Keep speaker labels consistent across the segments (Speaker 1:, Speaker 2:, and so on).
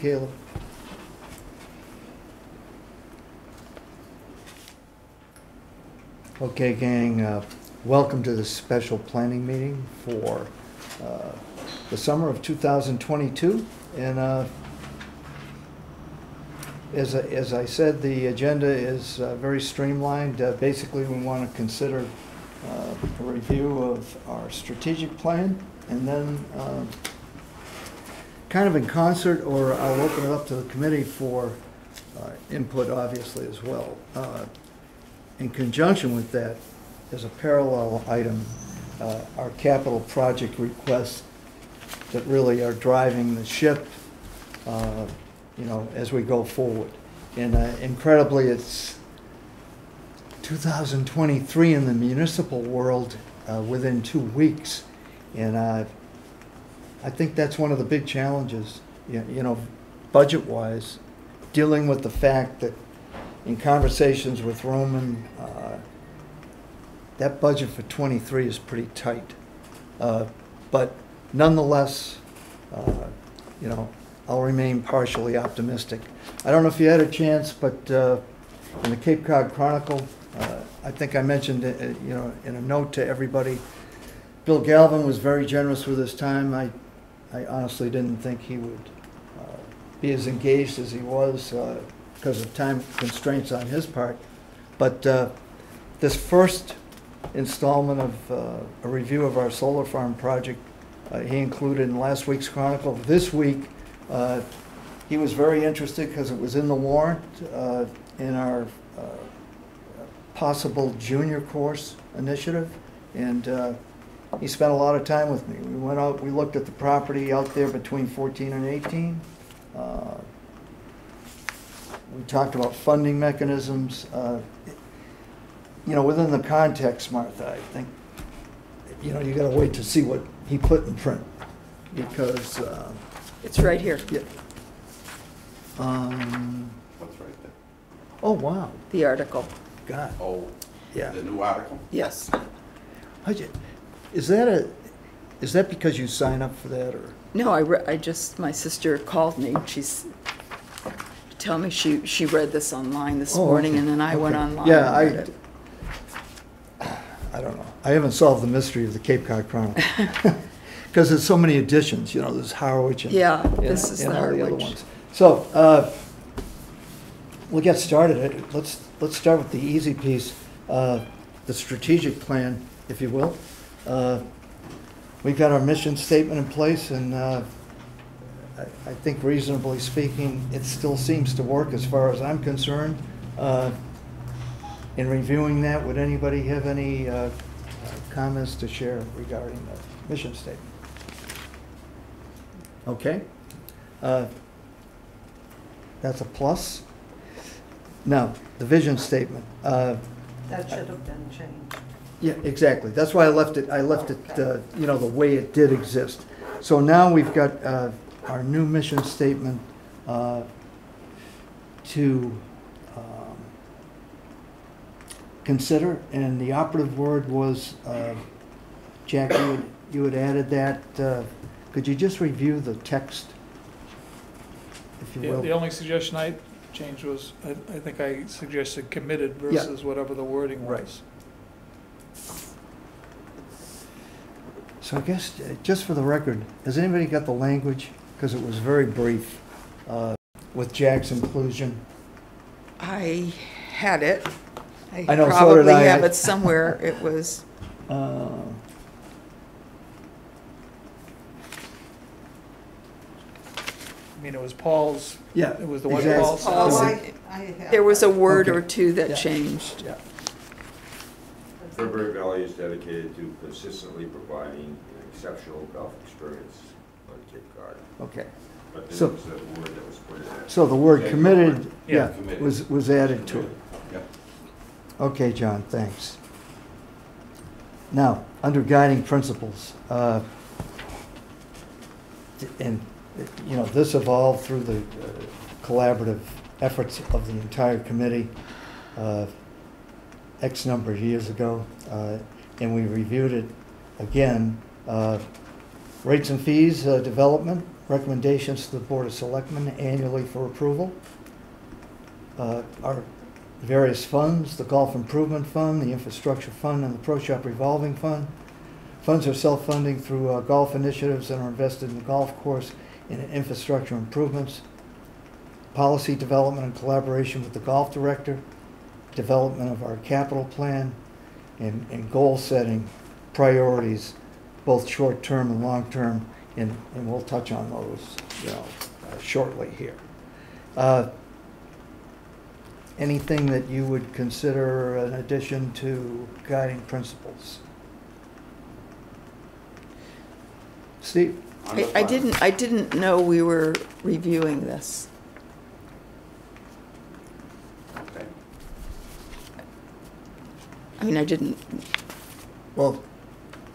Speaker 1: Caleb. Okay, gang, welcome to this special planning meeting for the summer of 2022. And as I said, the agenda is very streamlined. Basically, we want to consider a review of our strategic plan, and then kind of in concert, or I'll open it up to the committee for input, obviously, as well. In conjunction with that, as a parallel item, our capital project requests that really are driving the ship, you know, as we go forward. And incredibly, it's 2023 in the municipal world within 2 weeks. And I think that's one of the big challenges, you know, budget-wise, dealing with the fact that in conversations with Roman, that budget for 23 is pretty tight. But nonetheless, you know, I'll remain partially optimistic. I don't know if you had a chance, but in the Cape Cod Chronicle, I think I mentioned, you know, in a note to everybody, Bill Galvin was very generous with his time. I honestly didn't think he would be as engaged as he was because of time constraints on his part. But this first installment of a review of our solar farm project, he included in last week's Chronicle. This week, he was very interested because it was in the warrant in our possible junior course initiative, and he spent a lot of time with me. We went out, we looked at the property out there between 14 and 18. We talked about funding mechanisms. You know, within the context, Martha, I think, you know, you got to wait to see what he put in print, because
Speaker 2: it's right here.
Speaker 1: Yeah.
Speaker 3: What's right there?
Speaker 1: Oh wow.
Speaker 2: The article.
Speaker 1: God.
Speaker 3: Oh,
Speaker 1: Yeah.
Speaker 3: the new article?
Speaker 2: Yes.
Speaker 1: Is that because you sign up for that, or?
Speaker 2: No, I just, my sister called me. She's telling me she read this online this morning,
Speaker 1: okay.
Speaker 2: and then I went
Speaker 1: Okay.
Speaker 2: online.
Speaker 1: Yeah,
Speaker 2: and read it.
Speaker 1: I don't know. I haven't solved the mystery of the Cape Cod Chronicle because there's so many editions. You know, there's Harwich and,
Speaker 2: Yeah, this is
Speaker 1: and
Speaker 2: the
Speaker 1: all the other
Speaker 2: Harwich.
Speaker 1: ones. So we'll get started. Let's start with the easy piece, the strategic plan, if you will. We've got our mission statement in place, and I think, reasonably speaking, it still seems to work as far as I'm concerned. In reviewing that, would anybody have any comments to share regarding the mission statement? Okay. That's a plus. Now, the vision statement.
Speaker 4: That should have been changed.
Speaker 1: Yeah, exactly. That's why I left it, you know, the way it did exist. So now we've got our new mission statement to consider, and the operative word was, Jack, you had added that. Could you just review the text, if you will?
Speaker 5: The only suggestion I changed was, I think I suggested committed versus whatever the wording was.
Speaker 1: Right. So I guess, just for the record, has anybody got the language? Because it was very brief with Jack's inclusion.
Speaker 2: I had it.
Speaker 1: I know, so
Speaker 2: probably
Speaker 1: did I.
Speaker 2: have it somewhere. It was.
Speaker 1: I
Speaker 5: mean, it was Paul's.
Speaker 1: Yeah,
Speaker 5: It was the one
Speaker 1: exactly.
Speaker 5: Paul said.
Speaker 2: Paul's-
Speaker 4: I have
Speaker 2: There was a
Speaker 4: that.
Speaker 2: word
Speaker 1: Okay.
Speaker 2: or two that
Speaker 1: Yeah.
Speaker 2: changed.
Speaker 1: Yeah.
Speaker 3: Fernbury Valley is dedicated to consistently providing an exceptional golf experience on Cape Cod.
Speaker 1: Okay.
Speaker 3: But there
Speaker 1: So-
Speaker 3: was a word that was put in there.
Speaker 1: So the word
Speaker 3: Yeah,
Speaker 1: committed,
Speaker 5: Yeah.
Speaker 1: yeah,
Speaker 3: Committed.
Speaker 1: was added to it.
Speaker 3: Yep.
Speaker 1: Okay, John, thanks. Now, under guiding principles, and, you know, this evolved through the collaborative efforts of the entire committee X number of years ago, and we reviewed it again. Rates and fees development, recommendations to the Board of Selectmen annually for approval. Our various funds, the Golf Improvement Fund, the Infrastructure Fund, and the Pro Shop Revolving Fund. Funds are self-funding through golf initiatives and are invested in the golf course and in infrastructure improvements. Policy development and collaboration with the golf director, development of our capital plan, and goal setting priorities, both short-term and long-term, and we'll touch on those, shortly here. Anything that you would consider an addition to guiding principles? Steve?
Speaker 2: I didn't know we were reviewing this.
Speaker 3: Okay.
Speaker 2: I mean, I didn't
Speaker 1: Well,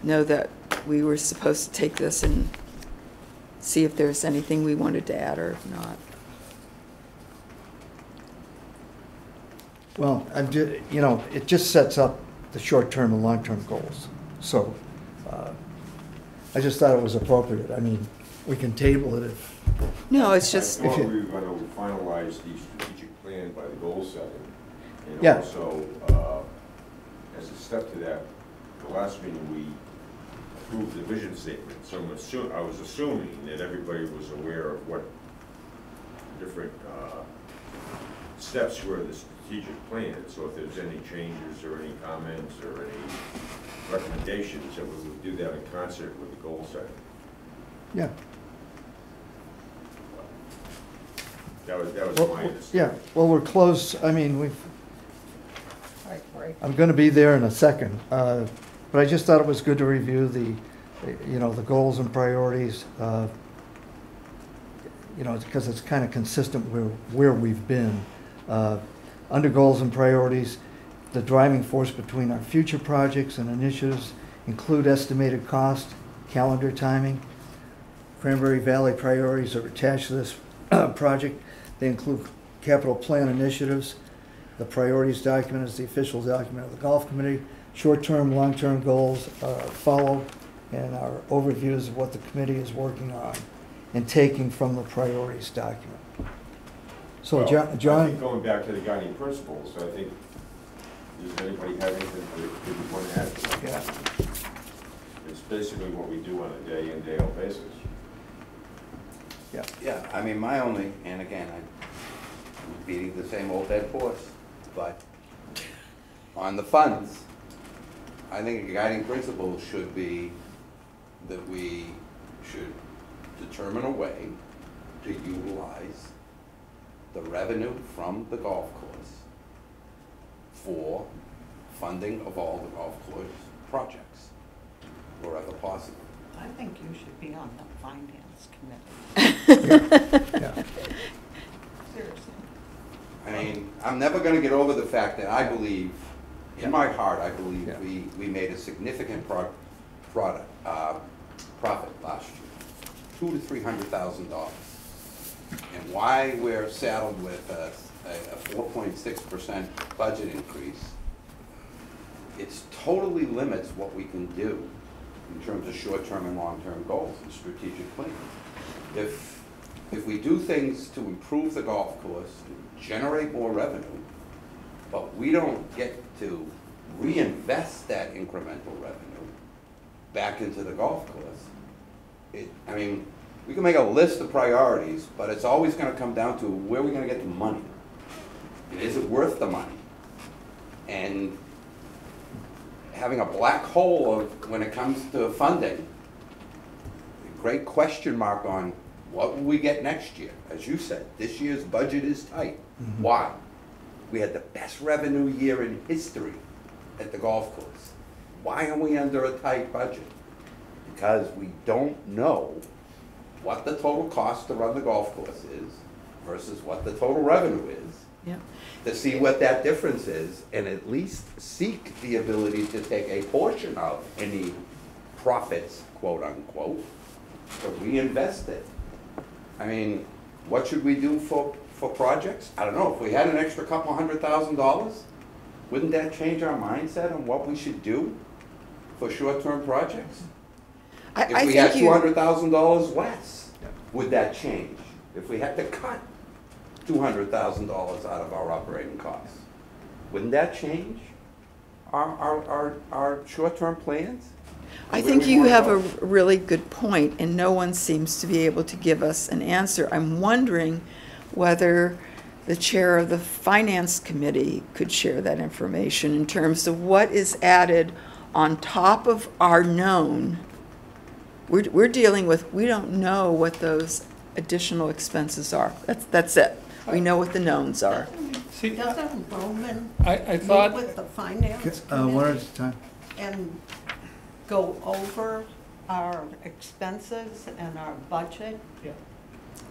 Speaker 2: know that we were supposed to take this and see if there's anything we wanted to add or not.
Speaker 1: well, it just sets up the short-term and long-term goals. So, I just thought it was appropriate. I mean, we can table it if,
Speaker 2: No, it's just,
Speaker 3: I thought we were going to finalize the strategic plan by the goal setting. And
Speaker 1: Yeah.
Speaker 3: also, as a step to that, the last meeting, we approved the vision statement. So I was assuming that everybody was aware of what different steps were in the strategic plan. So if there's any changes or any comments or any recommendations, that we would do that in concert with the goal setting.
Speaker 1: yeah.
Speaker 3: That was
Speaker 1: Well,
Speaker 3: my understanding.
Speaker 1: yeah, well, we're close. I mean,
Speaker 4: Right.
Speaker 1: I'm going to be there in a second, but I just thought it was good to review the goals and priorities, because it's kind of consistent where we've been. Under goals and priorities, the driving force between our future projects and initiatives include estimated cost, calendar timing. Cranberry Valley priorities are attached to this project. They include capital plan initiatives. The priorities document is the official document of the golf committee. Short-term, long-term goals follow, and are overviews of what the committee is working on and taking from the priorities document. So,
Speaker 3: Well, I
Speaker 1: John,
Speaker 3: think going back to the guiding principles, I think, does anybody have anything that you want to add to that?
Speaker 1: yeah,
Speaker 3: It's basically what we do on a day-in, day-out basis.
Speaker 1: yeah,
Speaker 6: Yeah, I mean, my only, and again, I'm beating the same old dead horse, but on the funds, I think a guiding principle should be that we should determine a way to utilize the revenue from the golf course for funding of all the golf course projects, wherever possible.
Speaker 4: I think you should be on the finance committee,
Speaker 1: yeah.
Speaker 4: seriously.
Speaker 6: I mean, I'm never gonna get over the fact that I believe, in my heart, I believe
Speaker 1: Yeah.
Speaker 6: we made a significant profit last year, $200,000 to $300,000. And why we're saddled with a 4.6% budget increase, it totally limits what we can do in terms of short-term and long-term goals and strategic planning. If we do things to improve the golf course, generate more revenue, but we don't get to reinvest that incremental revenue back into the golf course, I mean, we can make a list of priorities, but it's always going to come down to where we're going to get the money. And is it worth the money? And having a black hole of, when it comes to funding, a great question mark on what will we get next year? As you said, this year's budget is tight.
Speaker 1: Mhm.
Speaker 6: Why? We had the best revenue year in history at the golf course. Why are we under a tight budget? Because we don't know what the total cost to run the golf course is versus what the total revenue is,
Speaker 2: yeah.
Speaker 6: to see what that difference is, and at least seek the ability to take a portion of any profits, quote unquote, to reinvest it. I mean, what should we do for projects? I don't know, if we had an extra couple $100,000, wouldn't that change our mindset on what we should do for short-term projects? If we had $200,000 less, would that change? If we had to cut $200,000 out of our operating costs, wouldn't that change our short-term plans?
Speaker 2: I
Speaker 6: Where
Speaker 2: think
Speaker 6: we
Speaker 2: you
Speaker 6: wanna
Speaker 2: have a
Speaker 6: go?
Speaker 2: really good point, and no one seems to be able to give us an answer. I'm wondering whether the chair of the finance committee could share that information in terms of what is added on top of our known. We're dealing with, we don't know what those additional expenses are. That's it. We know what the knowns are.
Speaker 5: See,
Speaker 4: Doesn't Roman
Speaker 5: I
Speaker 4: meet
Speaker 5: thought,
Speaker 4: with the finance
Speaker 1: One at
Speaker 4: committee
Speaker 1: a time.
Speaker 4: and go over our expenses and our budget?
Speaker 5: yeah.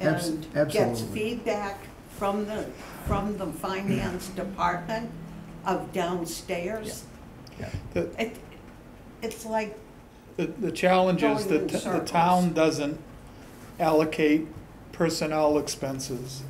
Speaker 4: And gets
Speaker 1: Absolutely.
Speaker 4: feedback from the finance department of downstairs?
Speaker 5: The,
Speaker 4: It's like,
Speaker 5: the challenge is
Speaker 4: Going in
Speaker 5: that the
Speaker 4: circles.
Speaker 5: town doesn't allocate personnel expenses,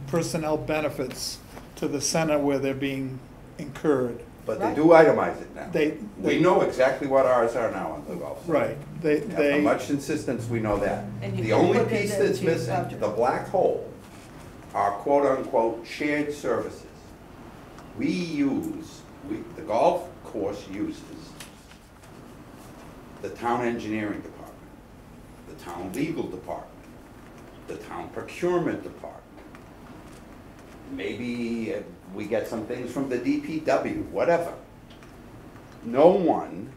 Speaker 5: personnel benefits to the center where they're being incurred.
Speaker 6: But they do itemize it now.
Speaker 5: They-
Speaker 6: We know exactly what ours are now on the golf. site.
Speaker 5: Right, they,
Speaker 6: Yeah,
Speaker 5: they.
Speaker 6: For much insistence, we know that.
Speaker 4: And you
Speaker 6: The
Speaker 4: can
Speaker 6: only
Speaker 4: put it
Speaker 6: piece that's
Speaker 4: into your
Speaker 6: missing,
Speaker 4: budget.
Speaker 6: the black hole, are quote-unquote shared services. The golf course uses the town engineering department, the town legal department, the town procurement department. Maybe we get some things from the DPW, whatever. No one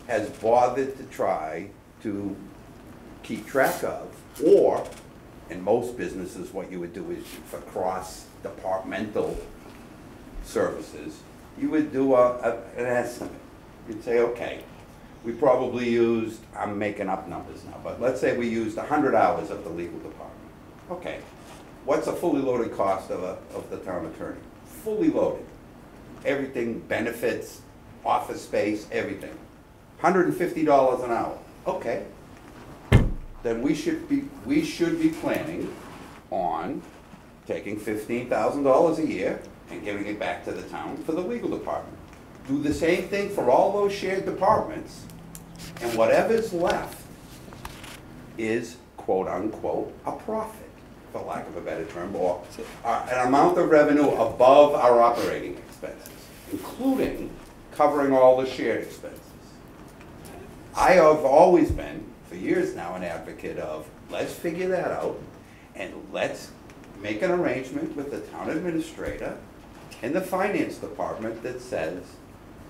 Speaker 6: has bothered to try to keep track of, or, in most businesses, what you would do is for cross-departmental services, you would do an estimate. You'd say, okay, we probably used, I'm making up numbers now, but let's say we used 100 hours of the legal department. Okay, what's a fully loaded cost of the town attorney? Fully loaded. Everything, benefits, office space, everything. $150 an hour. Okay. Then we should be planning on taking $15,000 a year and giving it back to the town for the legal department. Do the same thing for all those shared departments, and whatever's left is quote-unquote a profit, for lack of a better term, or an amount of revenue above our operating expenses, including covering all the shared expenses. I have always been, for years now, an advocate of, let's figure that out, and let's make an arrangement with the town administrator and the finance department that says,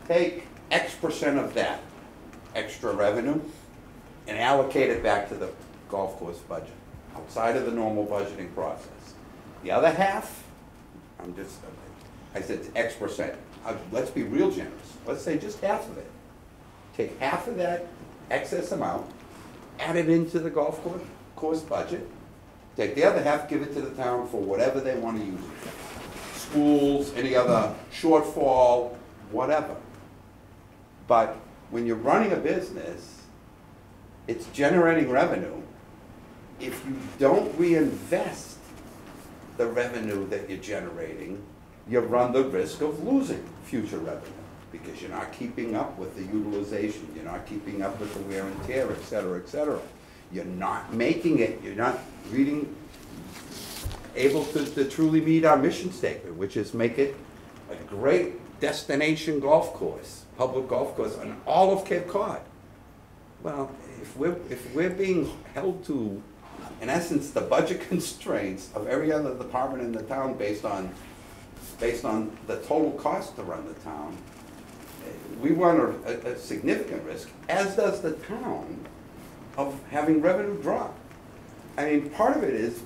Speaker 6: take X% of that extra revenue and allocate it back to the golf course budget, outside of the normal budgeting process. The other half, I said X%. Let's be real generous. Let's say just half of it. Take half of that excess amount, add it into the golf course budget, take the other half, give it to the town for whatever they want to use it for. Schools, any other shortfall, whatever. But when you're running a business, it's generating revenue. If you don't reinvest the revenue that you're generating, you run the risk of losing future revenue because you're not keeping up with the utilization, you're not keeping up with the wear and tear, et cetera, et cetera. You're not making it, you're not able to truly meet our mission statement, which is make it a great destination golf course, public golf course on all of Cape Cod. Well, if we're being held to, in essence, the budget constraints of every other department in the town based on the total cost to run the town, we run a significant risk, as does the town, of having revenue drop. I mean, part of it is,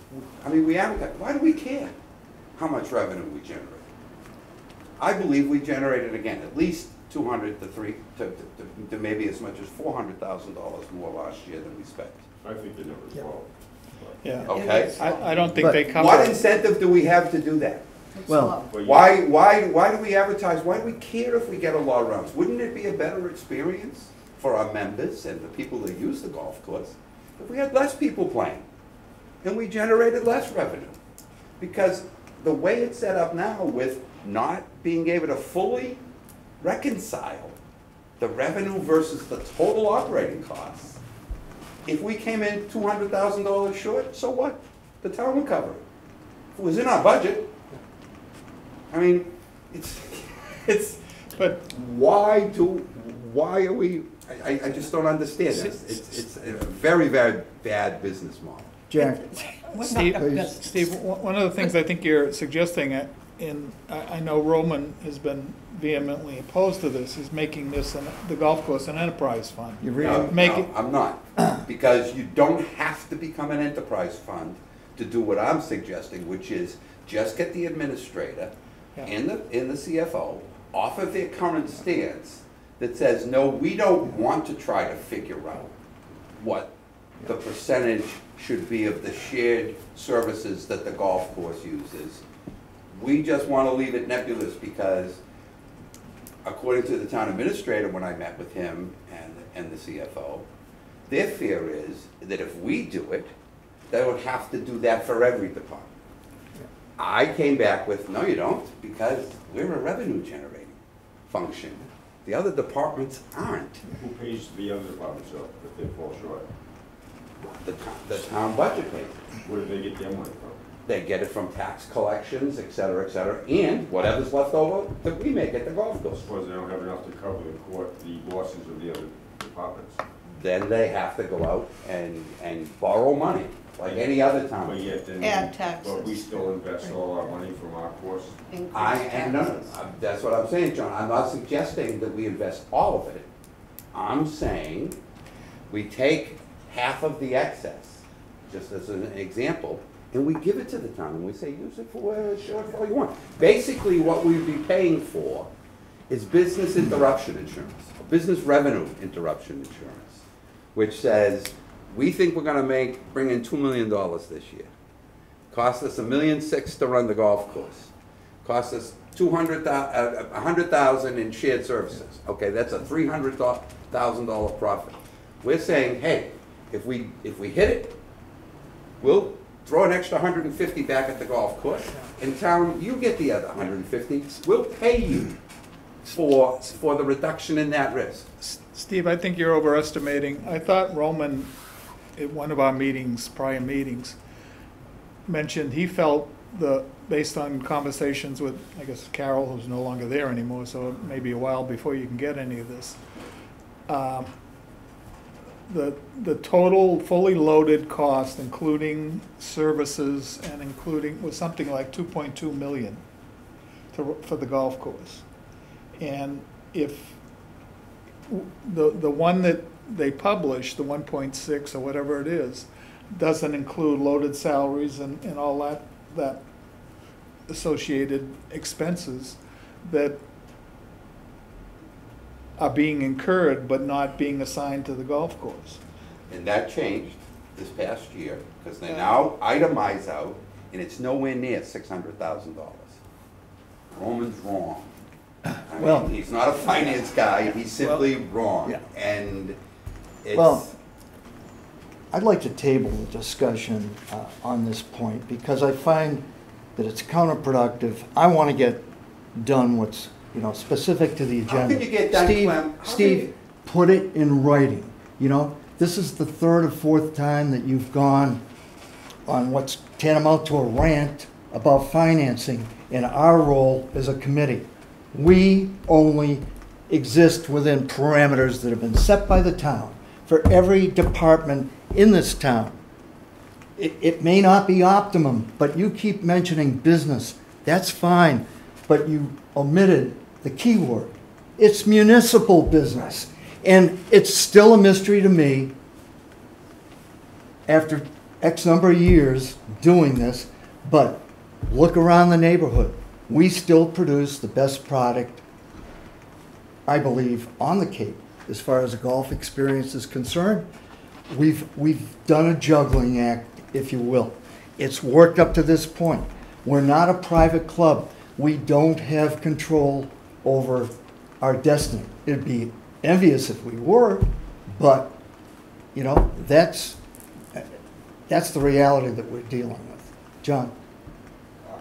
Speaker 6: we advertise, why do we care how much revenue we generate? I believe we generated, again, at least $200 to maybe as much as $400,000 more last year than we spent.
Speaker 3: I think the number's wrong.
Speaker 5: Yeah,
Speaker 6: Okay?
Speaker 5: I don't think
Speaker 1: But
Speaker 5: they cover.
Speaker 6: What incentive do we have to do that?
Speaker 4: it's
Speaker 1: Well,
Speaker 4: low.
Speaker 3: Well, you-
Speaker 6: Why do we advertise? Why do we care if we get a lot of rounds? Wouldn't it be a better experience for our members and the people that use the golf course if we had less people playing and we generated less revenue? Because the way it's set up now with not being able to fully reconcile the revenue versus the total operating costs, if we came in $200,000 short, so what? The town would cover it. If it was in our budget, I mean, it's,
Speaker 5: But
Speaker 6: why are we, I just don't understand this. It's a very, very bad business model.
Speaker 1: Jack,
Speaker 5: Steve,
Speaker 1: Please.
Speaker 5: Steve, one of the things I think you're suggesting, I know Roman has been vehemently opposed to this, is making this, the golf course, an enterprise fund.
Speaker 1: you
Speaker 6: No,
Speaker 1: read,
Speaker 5: Make
Speaker 6: no,
Speaker 5: it-
Speaker 6: I'm not, because you don't have to become an enterprise fund to do what I'm suggesting, which is just get the administrator
Speaker 5: Yeah.
Speaker 6: and the CFO off of their current stance that says, no, we don't want to try to figure out what the percentage should be of the shared services that the golf course uses. We just want to leave it nebulous because according to the town administrator, when I met with him and the CFO, their fear is that if we do it, they would have to do that for every department. I came back with, no, you don't, because we're a revenue generating function. The other departments aren't.
Speaker 3: Who pays the other departments up if they fall short?
Speaker 6: The town budget pays.
Speaker 3: Where do they get their money from?
Speaker 6: They get it from tax collections, et cetera, and whatever's left over that we make at the golf
Speaker 3: I
Speaker 6: course.
Speaker 3: suppose they don't have enough to cover the losses of the other departments.
Speaker 6: Then they have to go out and borrow money, like any other town.
Speaker 3: But yet then,
Speaker 4: Add taxes.
Speaker 3: but we still invest all our money from our course.
Speaker 4: Increase
Speaker 6: No,
Speaker 4: taxes.
Speaker 6: that's what I'm saying, John. I'm not suggesting that we invest all of it. I'm saying we take half of the excess, just as an example, and we give it to the town, and we say, use it for whatever shortfall you want. Basically, what we'd be paying for is business interruption insurance, business revenue interruption insurance, which says, we think we're gonna bring in $2 million this year. Cost us $1.6 million to run the golf course. Cost us $100,000 in shared services. Okay, that's a $300,000 profit. We're saying, hey, if we hit it, we'll throw an extra 150 back at the golf course. In town, you get the other 150. We'll pay you for the reduction in that risk.
Speaker 5: Steve, I think you're overestimating. I thought Roman, at one of our meetings, prior meetings, mentioned he felt based on conversations with, I guess, Carol, who's no longer there anymore, so it may be a while before you can get any of this. The total fully loaded cost, including services and including, was something like 2.2 million for the golf course. And if the one that they publish, the 1.6 or whatever it is, doesn't include loaded salaries and all that associated expenses that are being incurred but not being assigned to the golf course.
Speaker 6: And that changed this past year, because they now itemize out, and it's nowhere near $600,000. Roman's wrong. I
Speaker 1: Well-
Speaker 6: mean, he's not a finance guy, he's simply wrong.
Speaker 1: yeah.
Speaker 6: And
Speaker 1: Well,
Speaker 6: it's,
Speaker 1: I'd like to table the discussion on this point because I find that it's counterproductive. I want to get done what's, specific to the
Speaker 6: How
Speaker 1: agenda.
Speaker 6: can you get done,
Speaker 1: Steve,
Speaker 6: Clem? How
Speaker 1: Steve,
Speaker 6: can you-
Speaker 1: put it in writing, This is the third or fourth time that you've gone on what's tantamount to a rant about financing in our role as a committee. We only exist within parameters that have been set by the town for every department in this town. It may not be optimum, but you keep mentioning business. That's fine, but you omitted the key word. It's municipal business. And it's still a mystery to me, after X number of years doing this, but look around the neighborhood. We still produce the best product, I believe, on the Cape, as far as the golf experience is concerned. We've done a juggling act, if you will. It's worked up to this point. We're not a private club. We don't have control over our destiny. It'd be envious if we were, but, that's the reality that we're dealing with. John?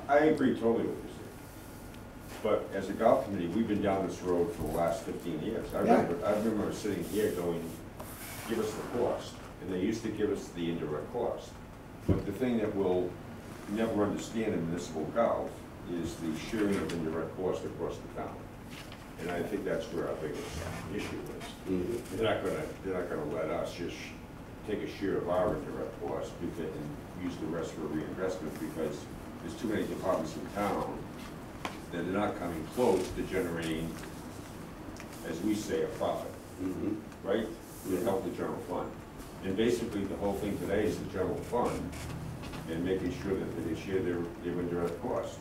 Speaker 3: I agree totally with you, Steve. But as a golf committee, we've been down this road for the last 15 years. I remember sitting here going, give us the cost. and they used to give us the indirect cost. But the thing that we'll never understand in municipal golf is the sharing of indirect cost across the town. And I think that's where our biggest issue is. They're not gonna let us just take a share of our indirect cost and use the rest for reinvestment, because there's too many departments in town that are not coming close to generating, as we say, a profit, right? To help the general fund. And basically, the whole thing today is the general fund and making sure that they share their indirect costs.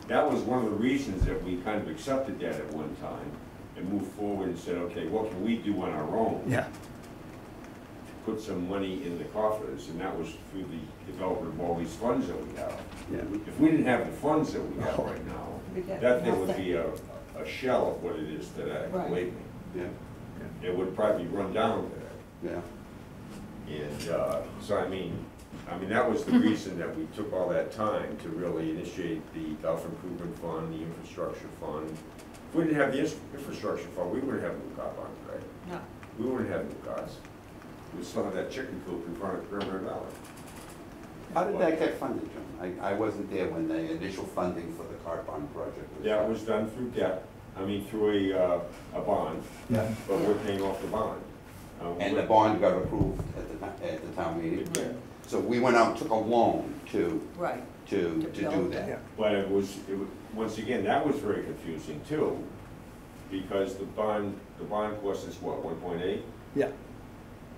Speaker 3: That was one of the reasons that we kind of accepted that at one time and moved forward and said, okay, what can we do on our own?
Speaker 1: Yeah.
Speaker 3: Put some money in the coffers, and that was through the development of all these funds that we have.
Speaker 1: Yeah.
Speaker 3: If we didn't have the funds that we have
Speaker 1: Oh.
Speaker 3: right now,
Speaker 4: We'd have
Speaker 3: that thing would
Speaker 4: nothing.
Speaker 3: be a shell of what it is today,
Speaker 4: Right.
Speaker 3: believe me.
Speaker 6: Yeah,
Speaker 3: It would probably run down today.
Speaker 6: yeah.
Speaker 3: And so, I mean, that was the reason that we took all that time to really initiate the Golf Improvement Fund, the Infrastructure Fund. If we didn't have the Infrastructure Fund, we wouldn't have new cop on today.
Speaker 4: No.
Speaker 3: We wouldn't have new cars. We still have that chicken coop in front of Cranberry Valley.
Speaker 6: How did that get funded, John? I wasn't there when the initial funding for the car bond project was.
Speaker 3: That was done through debt, through a bond,
Speaker 6: Yeah.
Speaker 3: but we're paying off the bond.
Speaker 6: And the bond got approved at the town meeting?
Speaker 3: It did.
Speaker 6: So we went out and took a loan to
Speaker 4: Right.
Speaker 6: do
Speaker 4: build
Speaker 6: that.
Speaker 4: it.
Speaker 3: But it was, once again, that was very confusing too, because the bond cost is what, 1.8?
Speaker 1: Yeah.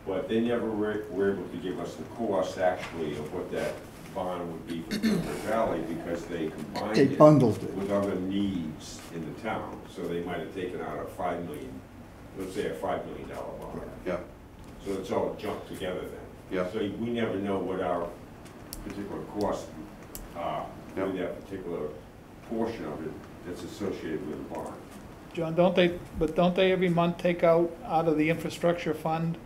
Speaker 3: But they never were able to give us the cost actually of what that bond would be for Cranberry Valley, because they combined
Speaker 1: They
Speaker 3: it
Speaker 1: bundled it.
Speaker 3: with other needs in the town. So they might have taken out a $5 million, let's say a $5 million bond.
Speaker 6: Yeah,
Speaker 3: So it's all jumped together then.
Speaker 6: Yeah.
Speaker 3: So we never know what our particular costs are
Speaker 6: Yeah.
Speaker 3: with that particular portion of it that's associated with the bond.
Speaker 5: John, don't they every month take out of the infrastructure fund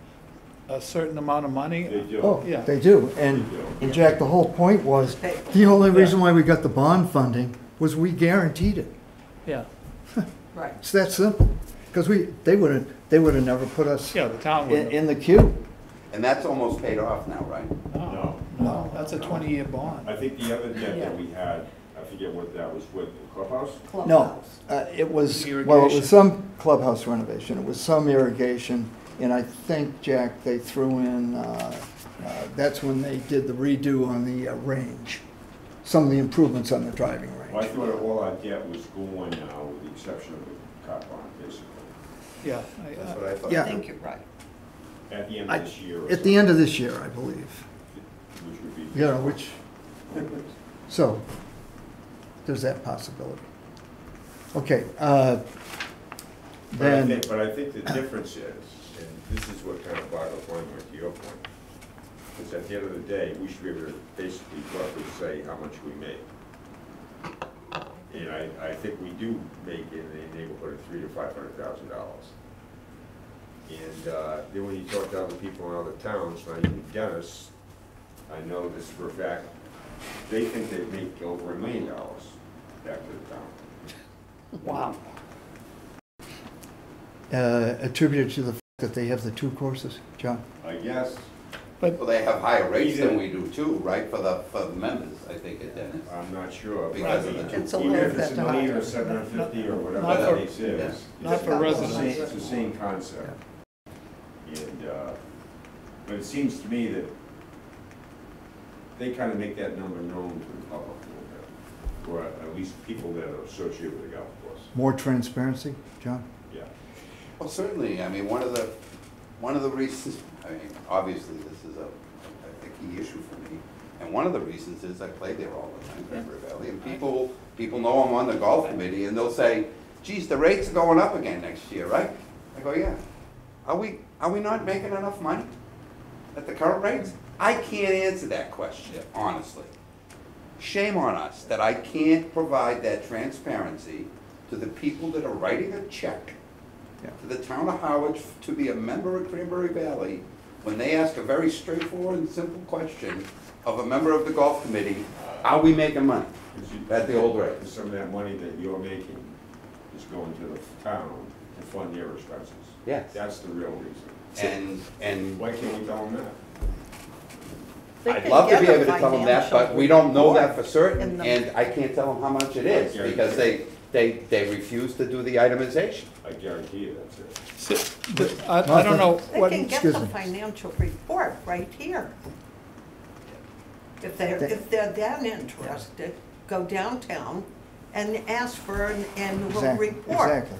Speaker 5: a certain amount of money?
Speaker 3: They do.
Speaker 1: Oh,
Speaker 5: Yeah.
Speaker 1: they do.
Speaker 3: They do.
Speaker 1: And Jack, the whole point was, the only reason why we got the bond funding was we guaranteed it.
Speaker 5: Yeah,
Speaker 4: Right.
Speaker 1: It's that simple. Because they would have never put us
Speaker 5: yeah, the town would.
Speaker 1: in the queue.
Speaker 6: and that's almost paid off now, right?
Speaker 3: No.
Speaker 5: No, that's a 20-year bond.
Speaker 3: I think the other debt
Speaker 4: Yeah.
Speaker 3: that we had, I forget what that was with, the clubhouse?
Speaker 1: No,
Speaker 4: Clubhouse.
Speaker 1: it was, well, it
Speaker 5: Irrigation.
Speaker 1: was some clubhouse renovation, it was some irrigation, and I think, Jack, they threw in, that's when they did the redo on the range, some of the improvements on the driving
Speaker 3: Well, I
Speaker 1: range.
Speaker 3: thought all our debt was going now, with the exception of the cop bond, basically,
Speaker 5: Yeah.
Speaker 6: That's what I thought.
Speaker 1: Yeah.
Speaker 4: I think you're right.
Speaker 3: at the end of this year. or
Speaker 1: At the end of this year, I believe,
Speaker 3: something, which would be.
Speaker 1: you know, so, there's that possibility. Okay, then,
Speaker 3: But I think the difference is, and this is what kind of boggles my mind to your point, is at the end of the day, we should be able to basically roughly say how much we make. And I think we do make in the neighborhood of $300,000 to $500,000. And then when you talk to other people in other towns, not even Dennis, I know this for a fact, they think they make over $1 million back to the town.
Speaker 5: Wow.
Speaker 1: attributed to the fact that they have the two courses, John?
Speaker 3: I guess,
Speaker 6: Well, they have higher rates than we do too, right, for the members, I think, at Dennis.
Speaker 3: I'm not sure.
Speaker 6: Because of the two.
Speaker 4: It's a
Speaker 3: Even
Speaker 4: little
Speaker 3: if it's
Speaker 4: bit
Speaker 3: a million
Speaker 4: higher.
Speaker 3: or 750 or whatever
Speaker 5: Not
Speaker 3: that
Speaker 5: for-
Speaker 3: case is.
Speaker 5: Not
Speaker 3: it's
Speaker 5: for
Speaker 3: the
Speaker 5: residents.
Speaker 3: same- It's the same concept. And, but it seems to me that they kind of make that number known to the public a little bit, or at least people that are associated with the golf course.
Speaker 1: More transparency, John?
Speaker 3: Yeah.
Speaker 6: Well, certainly, I mean, one of the reasons, I mean, obviously, this is a key issue for me, and one of the reasons is I play there all the time, Cranberry Valley, and people know I'm on the golf committee, and they'll say, geez, the rates are going up again next year, right? I go, yeah. Are we not making enough money at the current rates? I can't answer that question, honestly. Shame on us that I can't provide that transparency to the people that are writing a check
Speaker 1: Yeah.
Speaker 6: to the town of Harwich to be a member of Cranberry Valley when they ask a very straightforward and simple question of a member of the golf committee, are we making money at the old rate?
Speaker 3: Some of that money that you're making is going to the town to fund their expenses.
Speaker 6: Yes.
Speaker 3: That's the real reason.
Speaker 6: And
Speaker 3: Why can't we tell them that?
Speaker 4: They
Speaker 6: I'd
Speaker 4: can
Speaker 6: love to
Speaker 4: get
Speaker 6: be
Speaker 4: a
Speaker 6: able to tell them that, but we don't know that for certain,
Speaker 4: in the-
Speaker 6: and I can't tell them how much it is, because they refuse to do the itemization.
Speaker 3: I guarantee you that's it.
Speaker 5: I don't know
Speaker 4: They
Speaker 5: what,
Speaker 4: can get
Speaker 1: excuse
Speaker 4: the
Speaker 1: me.
Speaker 4: financial report right here. If they're that interested, go downtown and ask for an annual
Speaker 1: Exactly,
Speaker 4: report.
Speaker 1: exactly.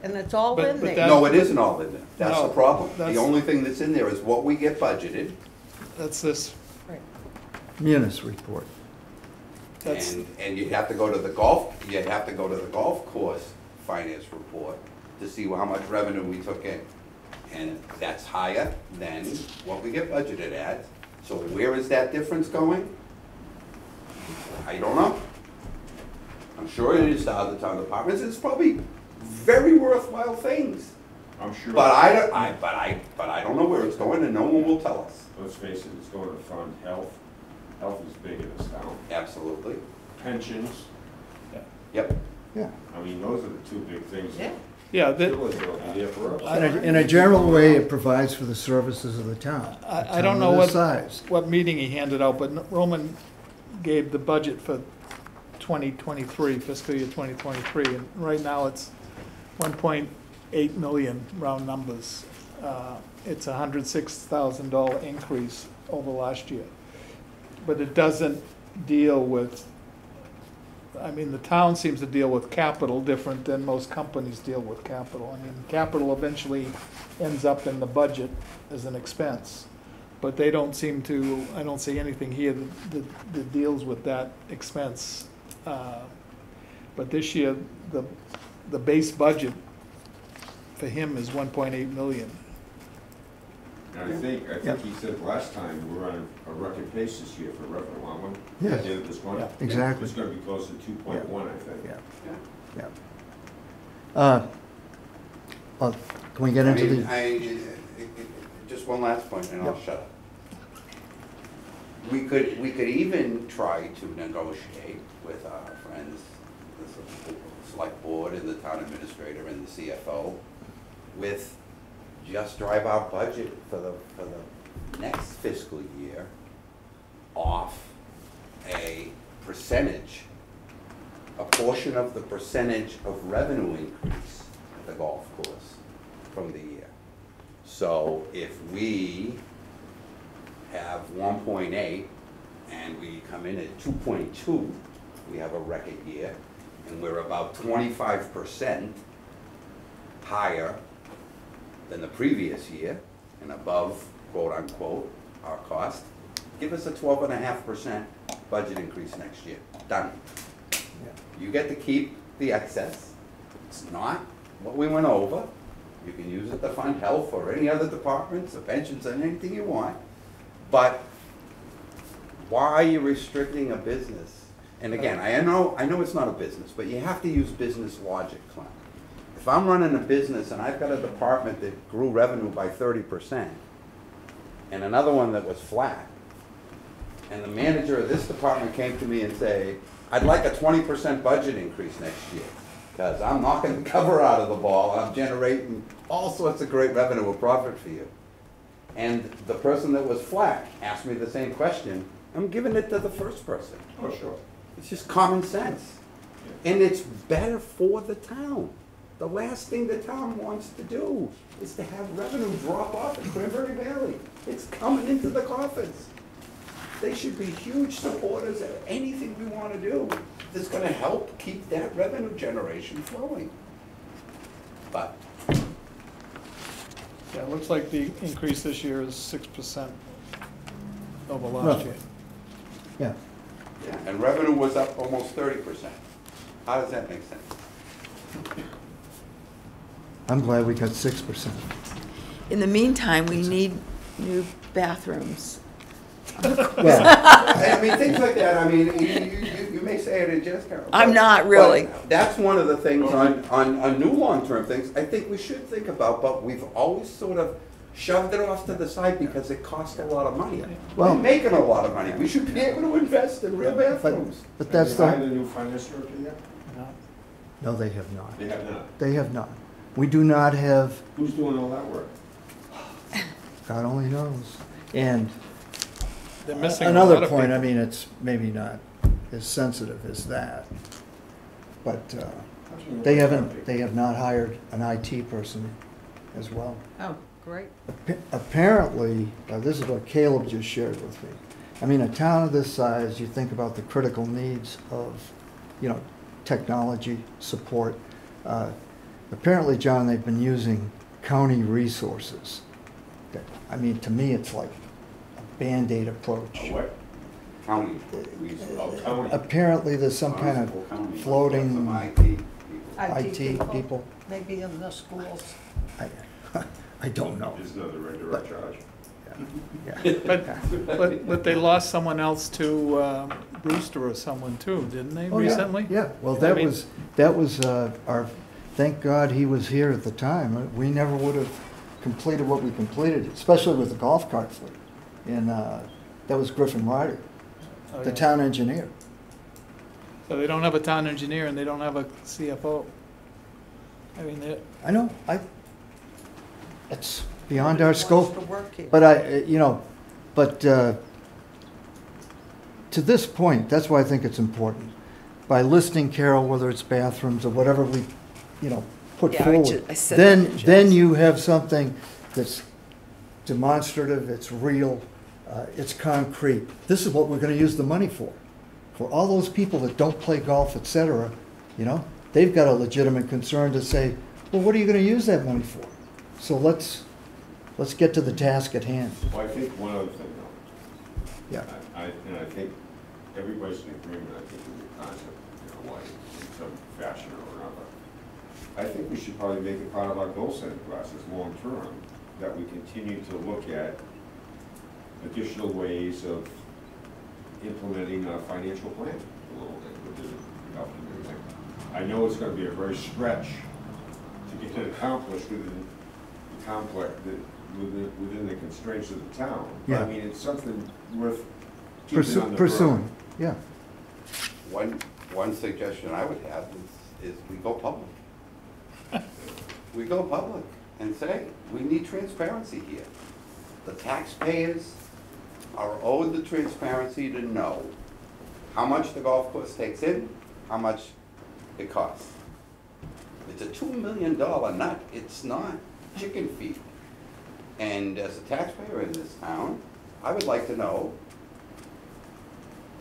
Speaker 4: And it's all
Speaker 5: But-
Speaker 4: in
Speaker 5: but
Speaker 4: there.
Speaker 5: that-
Speaker 6: No, it isn't all in there, that's the
Speaker 5: No,
Speaker 6: problem. The
Speaker 5: that's-
Speaker 6: only thing that's in there is what we get budgeted,
Speaker 5: that's this,
Speaker 1: Munis report.
Speaker 5: that's,
Speaker 6: and you have to go to the golf course finance report to see how much revenue we took in. And that's higher than what we get budgeted at. So where is that difference going? I don't know. I'm sure it is to other town departments, it's probably very worthwhile things.
Speaker 3: I'm sure.
Speaker 6: But I don't know where it's going, and no one will tell us.
Speaker 3: Let's face it, it's going to fund health. Health is big in this town.
Speaker 6: Absolutely.
Speaker 3: Pensions,
Speaker 6: Yep.
Speaker 1: Yeah.
Speaker 3: I mean, those are the two big things.
Speaker 4: Yeah.
Speaker 5: yeah, that,
Speaker 3: Really will be there for us.
Speaker 1: In a general way, it provides for the services of the town.
Speaker 5: I
Speaker 1: A
Speaker 5: don't
Speaker 1: town
Speaker 5: know
Speaker 1: of
Speaker 5: what,
Speaker 1: this size.
Speaker 5: what meeting he handed out, but Roman gave the budget for 2023, fiscal year 2023, and right now it's 1.8 million, round numbers. It's a $106,000 increase over last year. But it doesn't deal with, I mean, the town seems to deal with capital different than most companies deal with capital. I mean, capital eventually ends up in the budget as an expense. But they don't seem to, I don't see anything here that deals with that expense. But this year, the base budget for him is 1.8 million.
Speaker 3: And I think he said last time, we're on a record pace this year for revenue, aren't we?
Speaker 1: Yes.
Speaker 3: At the end of this month.
Speaker 5: Yeah.
Speaker 1: Exactly.
Speaker 3: It's gonna be close to 2.1, I think.
Speaker 1: Yeah, yeah. Can we get into the,
Speaker 6: Just one last point, and I'll
Speaker 1: Yep.
Speaker 6: shut up. We could even try to negotiate with our friends, the select board and the town administrator and the CFO, with just drive our budget for the next fiscal year off a percentage, a portion of the percentage of revenue increase at the golf course from the year. So if we have 1.8 and we come in at 2.2, we have a record year, and we're about 25% higher than the previous year and above, quote unquote, our cost, give us a 12.5% budget increase next year. Done. You get to keep the excess. It's not what we went over. You can use it to fund health or any other departments, or pensions, and anything you want. But why are you restricting a business? And again, I know it's not a business, but you have to use business logic, Clem. If I'm running a business and I've got a department that grew revenue by 30% and another one that was flat, and the manager of this department came to me and say, I'd like a 20% budget increase next year, because I'm knocking the cover out of the ball, I'm generating all sorts of great revenue or profit for you. And the person that was flat asked me the same question, I'm giving it to the first person.
Speaker 3: Oh, sure.
Speaker 6: It's just common sense. And it's better for the town. The last thing the town wants to do is to have revenue drop off in Cranberry Valley. It's coming into the coffers. They should be huge supporters of anything we want to do that's going to help keep that revenue generation flowing. But
Speaker 5: Yeah, it looks like the increase this year is 6% over last year.
Speaker 1: yeah,
Speaker 6: yeah, and revenue was up almost 30%. How does that make sense?
Speaker 1: I'm glad we got 6%.
Speaker 2: In the meantime, we need new bathrooms.
Speaker 1: Well,
Speaker 6: I mean, things like that, I mean, you may say it in jest, Carol.
Speaker 2: I'm
Speaker 6: but-
Speaker 2: not really.
Speaker 6: but That's one of the things on new long-term things, I think we should think about, but we've always sort of shoved it off to the side because it costs a lot of money.
Speaker 1: Well-
Speaker 6: We're making a lot of money, we should be able to invest in real bathrooms.
Speaker 1: but that's
Speaker 3: Have they hired
Speaker 1: the,
Speaker 3: a new finance director yet?
Speaker 1: no, they have not.
Speaker 3: They have not.
Speaker 1: They have not. We do not have,
Speaker 3: Who's doing all that work?
Speaker 1: God only knows. And
Speaker 5: they're missing a lot
Speaker 1: Another
Speaker 5: of
Speaker 1: point, I
Speaker 5: people.
Speaker 1: mean, it's maybe not as sensitive as that, but they have not hired an IT person as well.
Speaker 4: Oh, great.
Speaker 1: Apparently, this is what Caleb just shared with me. I mean, a town of this size, you think about the critical needs of, you know, technology support. Apparently, John, they've been using county resources. I mean, to me, it's like a Band-Aid approach.
Speaker 3: A what?
Speaker 6: County.
Speaker 3: Oh, county.
Speaker 1: Apparently, there's some kind
Speaker 6: Barnstable
Speaker 1: of
Speaker 6: County.
Speaker 1: floating
Speaker 6: Some IT people.
Speaker 1: IT people.
Speaker 4: Maybe in the schools.
Speaker 1: I don't know.
Speaker 3: Isn't that the regular
Speaker 1: But-
Speaker 3: charge?
Speaker 1: Yeah.
Speaker 5: But they lost someone else to Brewster or someone too, didn't they,
Speaker 1: Oh, yeah.
Speaker 5: recently?
Speaker 1: Yeah, well,
Speaker 5: I mean-
Speaker 1: that was our, thank God he was here at the time. We never would have completed what we completed, especially with the golf cart fleet. And that was Griffin Ryder,
Speaker 5: Oh,
Speaker 1: the
Speaker 5: yeah.
Speaker 1: town engineer.
Speaker 5: So they don't have a town engineer and they don't have a CFO. I mean, they're,
Speaker 1: I know, it's beyond our scope.
Speaker 4: Wants to work here.
Speaker 1: But to this point, that's why I think it's important. By listing, Carol, whether it's bathrooms or whatever we, put
Speaker 2: Yeah,
Speaker 1: forward,
Speaker 2: I said that to
Speaker 1: then
Speaker 2: Jess.
Speaker 1: you have something that's demonstrative, it's real, it's concrete. This is what we're gonna use the money for. For all those people that don't play golf, et cetera, they've got a legitimate concern to say, well, what are you gonna use that money for? So let's get to the task at hand.
Speaker 3: Well, I think one other thing though.
Speaker 1: Yeah.
Speaker 3: And I think everybody's in agreement, I think, with the concept, like, in some fashion or another. I think we should probably make it part of our goal setting process, long term, that we continue to look at additional ways of implementing a financial plan a little bit within the government. I know it's gonna be a very stretch to get it accomplished within the complex, within the constraints of the town. But
Speaker 1: Yeah.
Speaker 3: I mean, it's something worth keeping on the
Speaker 1: Pursuing, yeah.
Speaker 6: One suggestion I would have is we go public. We go public and say, we need transparency here. The taxpayers are owed the transparency to know how much the golf course takes in, how much it costs. It's a $2 million nut, it's not chicken feed. And as a taxpayer in this town, I would like to know,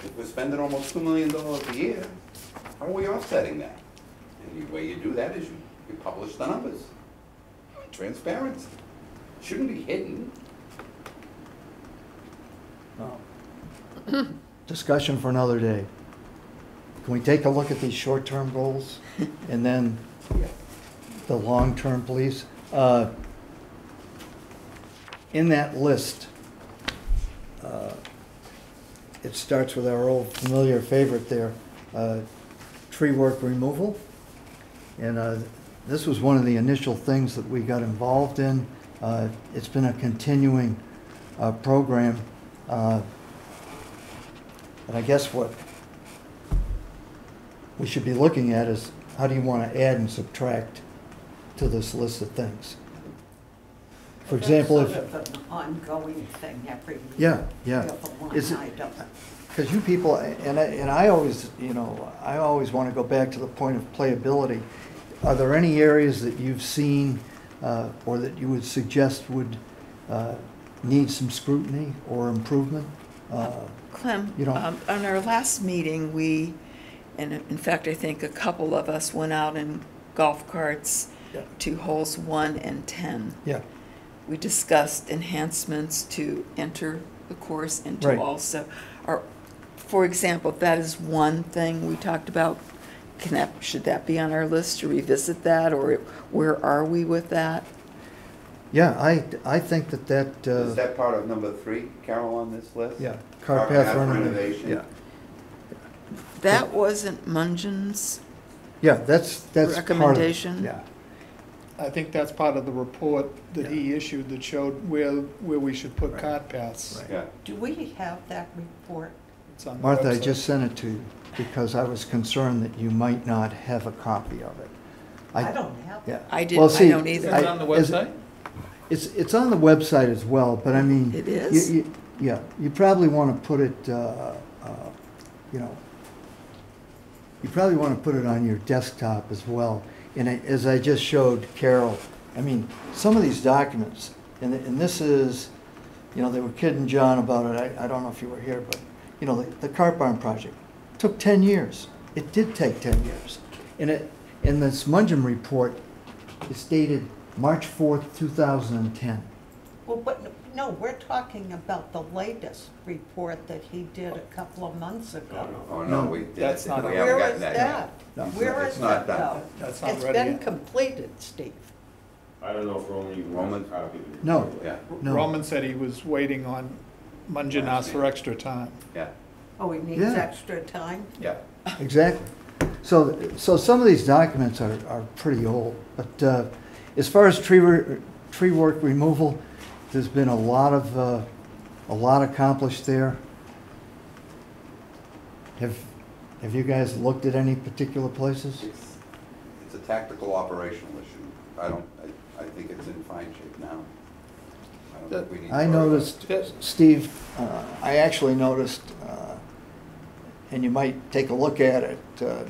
Speaker 6: if we're spending almost $2 million a year, how are we offsetting that? And the way you do that is you publish the numbers. Transparency. Shouldn't be hidden.
Speaker 1: Discussion for another day. Can we take a look at these short-term goals and then the long-term, please? In that list, it starts with our old familiar favorite there, tree work removal. And this was one of the initial things that we got involved in. It's been a continuing program. And I guess what we should be looking at is how do you want to add and subtract to this list of things? For example,
Speaker 4: That's
Speaker 1: if,
Speaker 4: sort of an ongoing thing every year.
Speaker 1: yeah, yeah.
Speaker 4: You have a line
Speaker 1: Is it-
Speaker 4: item.
Speaker 1: Because you people, and I always, I always want to go back to the point of playability. Are there any areas that you've seen or that you would suggest would need some scrutiny or improvement?
Speaker 2: Clem,
Speaker 1: You know-
Speaker 2: on our last meeting, and in fact, I think a couple of us went out in golf carts
Speaker 1: Yeah.
Speaker 2: to holes 1 and 10.
Speaker 1: Yeah,
Speaker 2: We discussed enhancements to enter the course and to
Speaker 1: Right.
Speaker 2: also, for example, if that is one thing we talked about, should that be on our list to revisit that, or where are we with that?
Speaker 1: yeah, I think that,
Speaker 6: Is that part of number 3, Carol, on this list?
Speaker 1: yeah,
Speaker 6: Cart
Speaker 1: cart path
Speaker 6: path
Speaker 1: renovation,
Speaker 6: renovation.
Speaker 1: yeah.
Speaker 2: That wasn't Mungin's,
Speaker 1: Yeah, that's part of it,
Speaker 2: Recommendation?
Speaker 1: yeah.
Speaker 5: I think that's part of the report that he issued that showed where we should put
Speaker 1: Right.
Speaker 5: cart paths.
Speaker 1: Right.
Speaker 6: Yeah.
Speaker 4: Do we have that report?
Speaker 5: It's on the
Speaker 1: Martha, I
Speaker 5: website.
Speaker 1: just sent it to you because I was concerned that you might not have a copy of it.
Speaker 4: I don't have
Speaker 1: Yeah.
Speaker 4: it.
Speaker 2: I
Speaker 1: Well,
Speaker 2: didn't, I
Speaker 1: see,
Speaker 2: don't
Speaker 5: Is
Speaker 2: either.
Speaker 5: it on the
Speaker 1: is-
Speaker 5: website?
Speaker 1: It's on the website as well, but I mean.
Speaker 2: It is?
Speaker 1: Yeah, you probably want to put it, you know, you probably want to put it on your desktop as well. And as I just showed Carol, I mean, some of these documents, and this is, you know, they were kidding John about it. I don't know if you were here, but, you know, the cart barn project took 10 years. It did take 10 years. And this Mungem report is dated March 4th, 2010.
Speaker 4: Well, but, no, we're talking about the latest report that he did a couple of months ago.
Speaker 6: Oh, no,
Speaker 1: No,
Speaker 6: we,
Speaker 5: that's not-
Speaker 6: we haven't
Speaker 4: Where
Speaker 6: gotten
Speaker 4: is
Speaker 6: that
Speaker 4: that?
Speaker 6: yet.
Speaker 1: No.
Speaker 4: Where
Speaker 6: It's
Speaker 4: is
Speaker 6: not
Speaker 4: that
Speaker 6: done.
Speaker 4: though?
Speaker 5: That's not
Speaker 4: It's
Speaker 5: ready
Speaker 4: been
Speaker 5: yet.
Speaker 4: completed, Steve.
Speaker 3: I don't know if only
Speaker 6: Roman?
Speaker 3: one copy. of it.
Speaker 1: No.
Speaker 6: Yeah,
Speaker 1: No.
Speaker 5: Roman said he was waiting on Mungin asked for extra time.
Speaker 6: yeah,
Speaker 4: Oh, he needs
Speaker 1: Yeah.
Speaker 4: extra time?
Speaker 6: yeah.
Speaker 1: Exactly. So some of these documents are pretty old, but as far as tree work removal, there's been a lot accomplished there. Have you guys looked at any particular places?
Speaker 6: It's a tactical operational issue. I think it's in fine shape now. I don't think we need to
Speaker 1: I
Speaker 6: worry about
Speaker 1: noticed,
Speaker 6: it.
Speaker 1: Steve, I actually noticed, and you might take a look at it,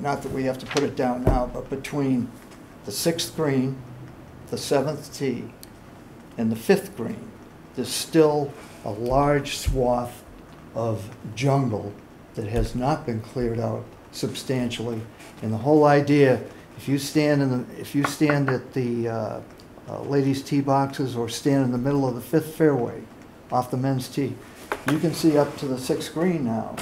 Speaker 1: not that we have to put it down now, but between the 6th green, the 7th tee, and the 5th green, there's still a large swath of jungle that has not been cleared out substantially. And the whole idea, if you stand at the ladies' tee boxes or stand in the middle of the 5th fairway off the men's tee, you can see up to the 6th green now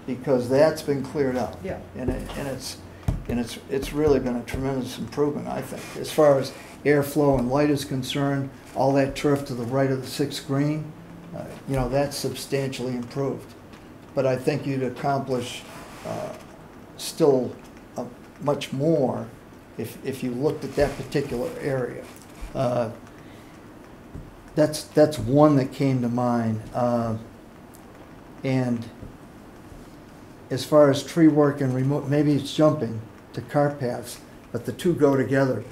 Speaker 1: because that's been cleared out.
Speaker 4: Yeah.
Speaker 1: And it's really been a tremendous improvement, I think, as far as airflow and light is concerned. All that turf to the right of the 6th green, you know, that's substantially improved. But I think you'd accomplish still much more if you looked at that particular area. That's one that came to mind. And as far as tree work and remote, maybe it's jumping to cart paths, but the two go together.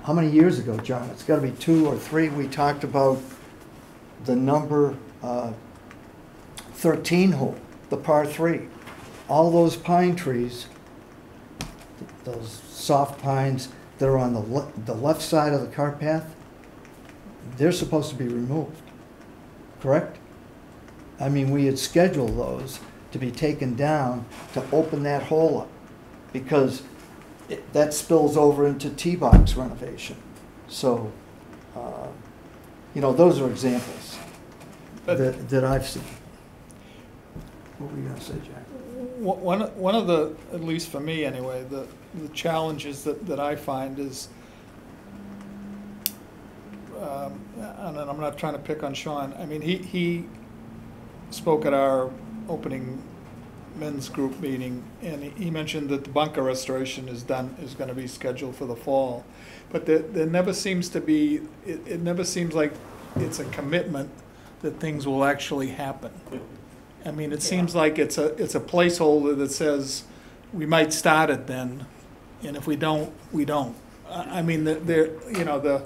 Speaker 1: How many years ago, John? It's got to be 2 or 3. We talked about the number 13 hole, the par 3. All those pine trees, those soft pines that are on the left side of the cart path, they're supposed to be removed, correct? I mean, we had scheduled those to be taken down to open that hole up because that spills over into tee box renovation. So, you know, those are examples that I've seen. What were you going to say, Jack?
Speaker 5: One of the, at least for me anyway, the challenges that I find is, and I'm not trying to pick on Sean, I mean, he spoke at our opening men's group meeting, and he mentioned that the bunker restoration is going to be scheduled for the fall. But there never seems to be, it never seems like it's a commitment that things will actually happen. I mean, it seems like it's a placeholder that says we might start it then, and if we don't, we don't. I mean, you know, the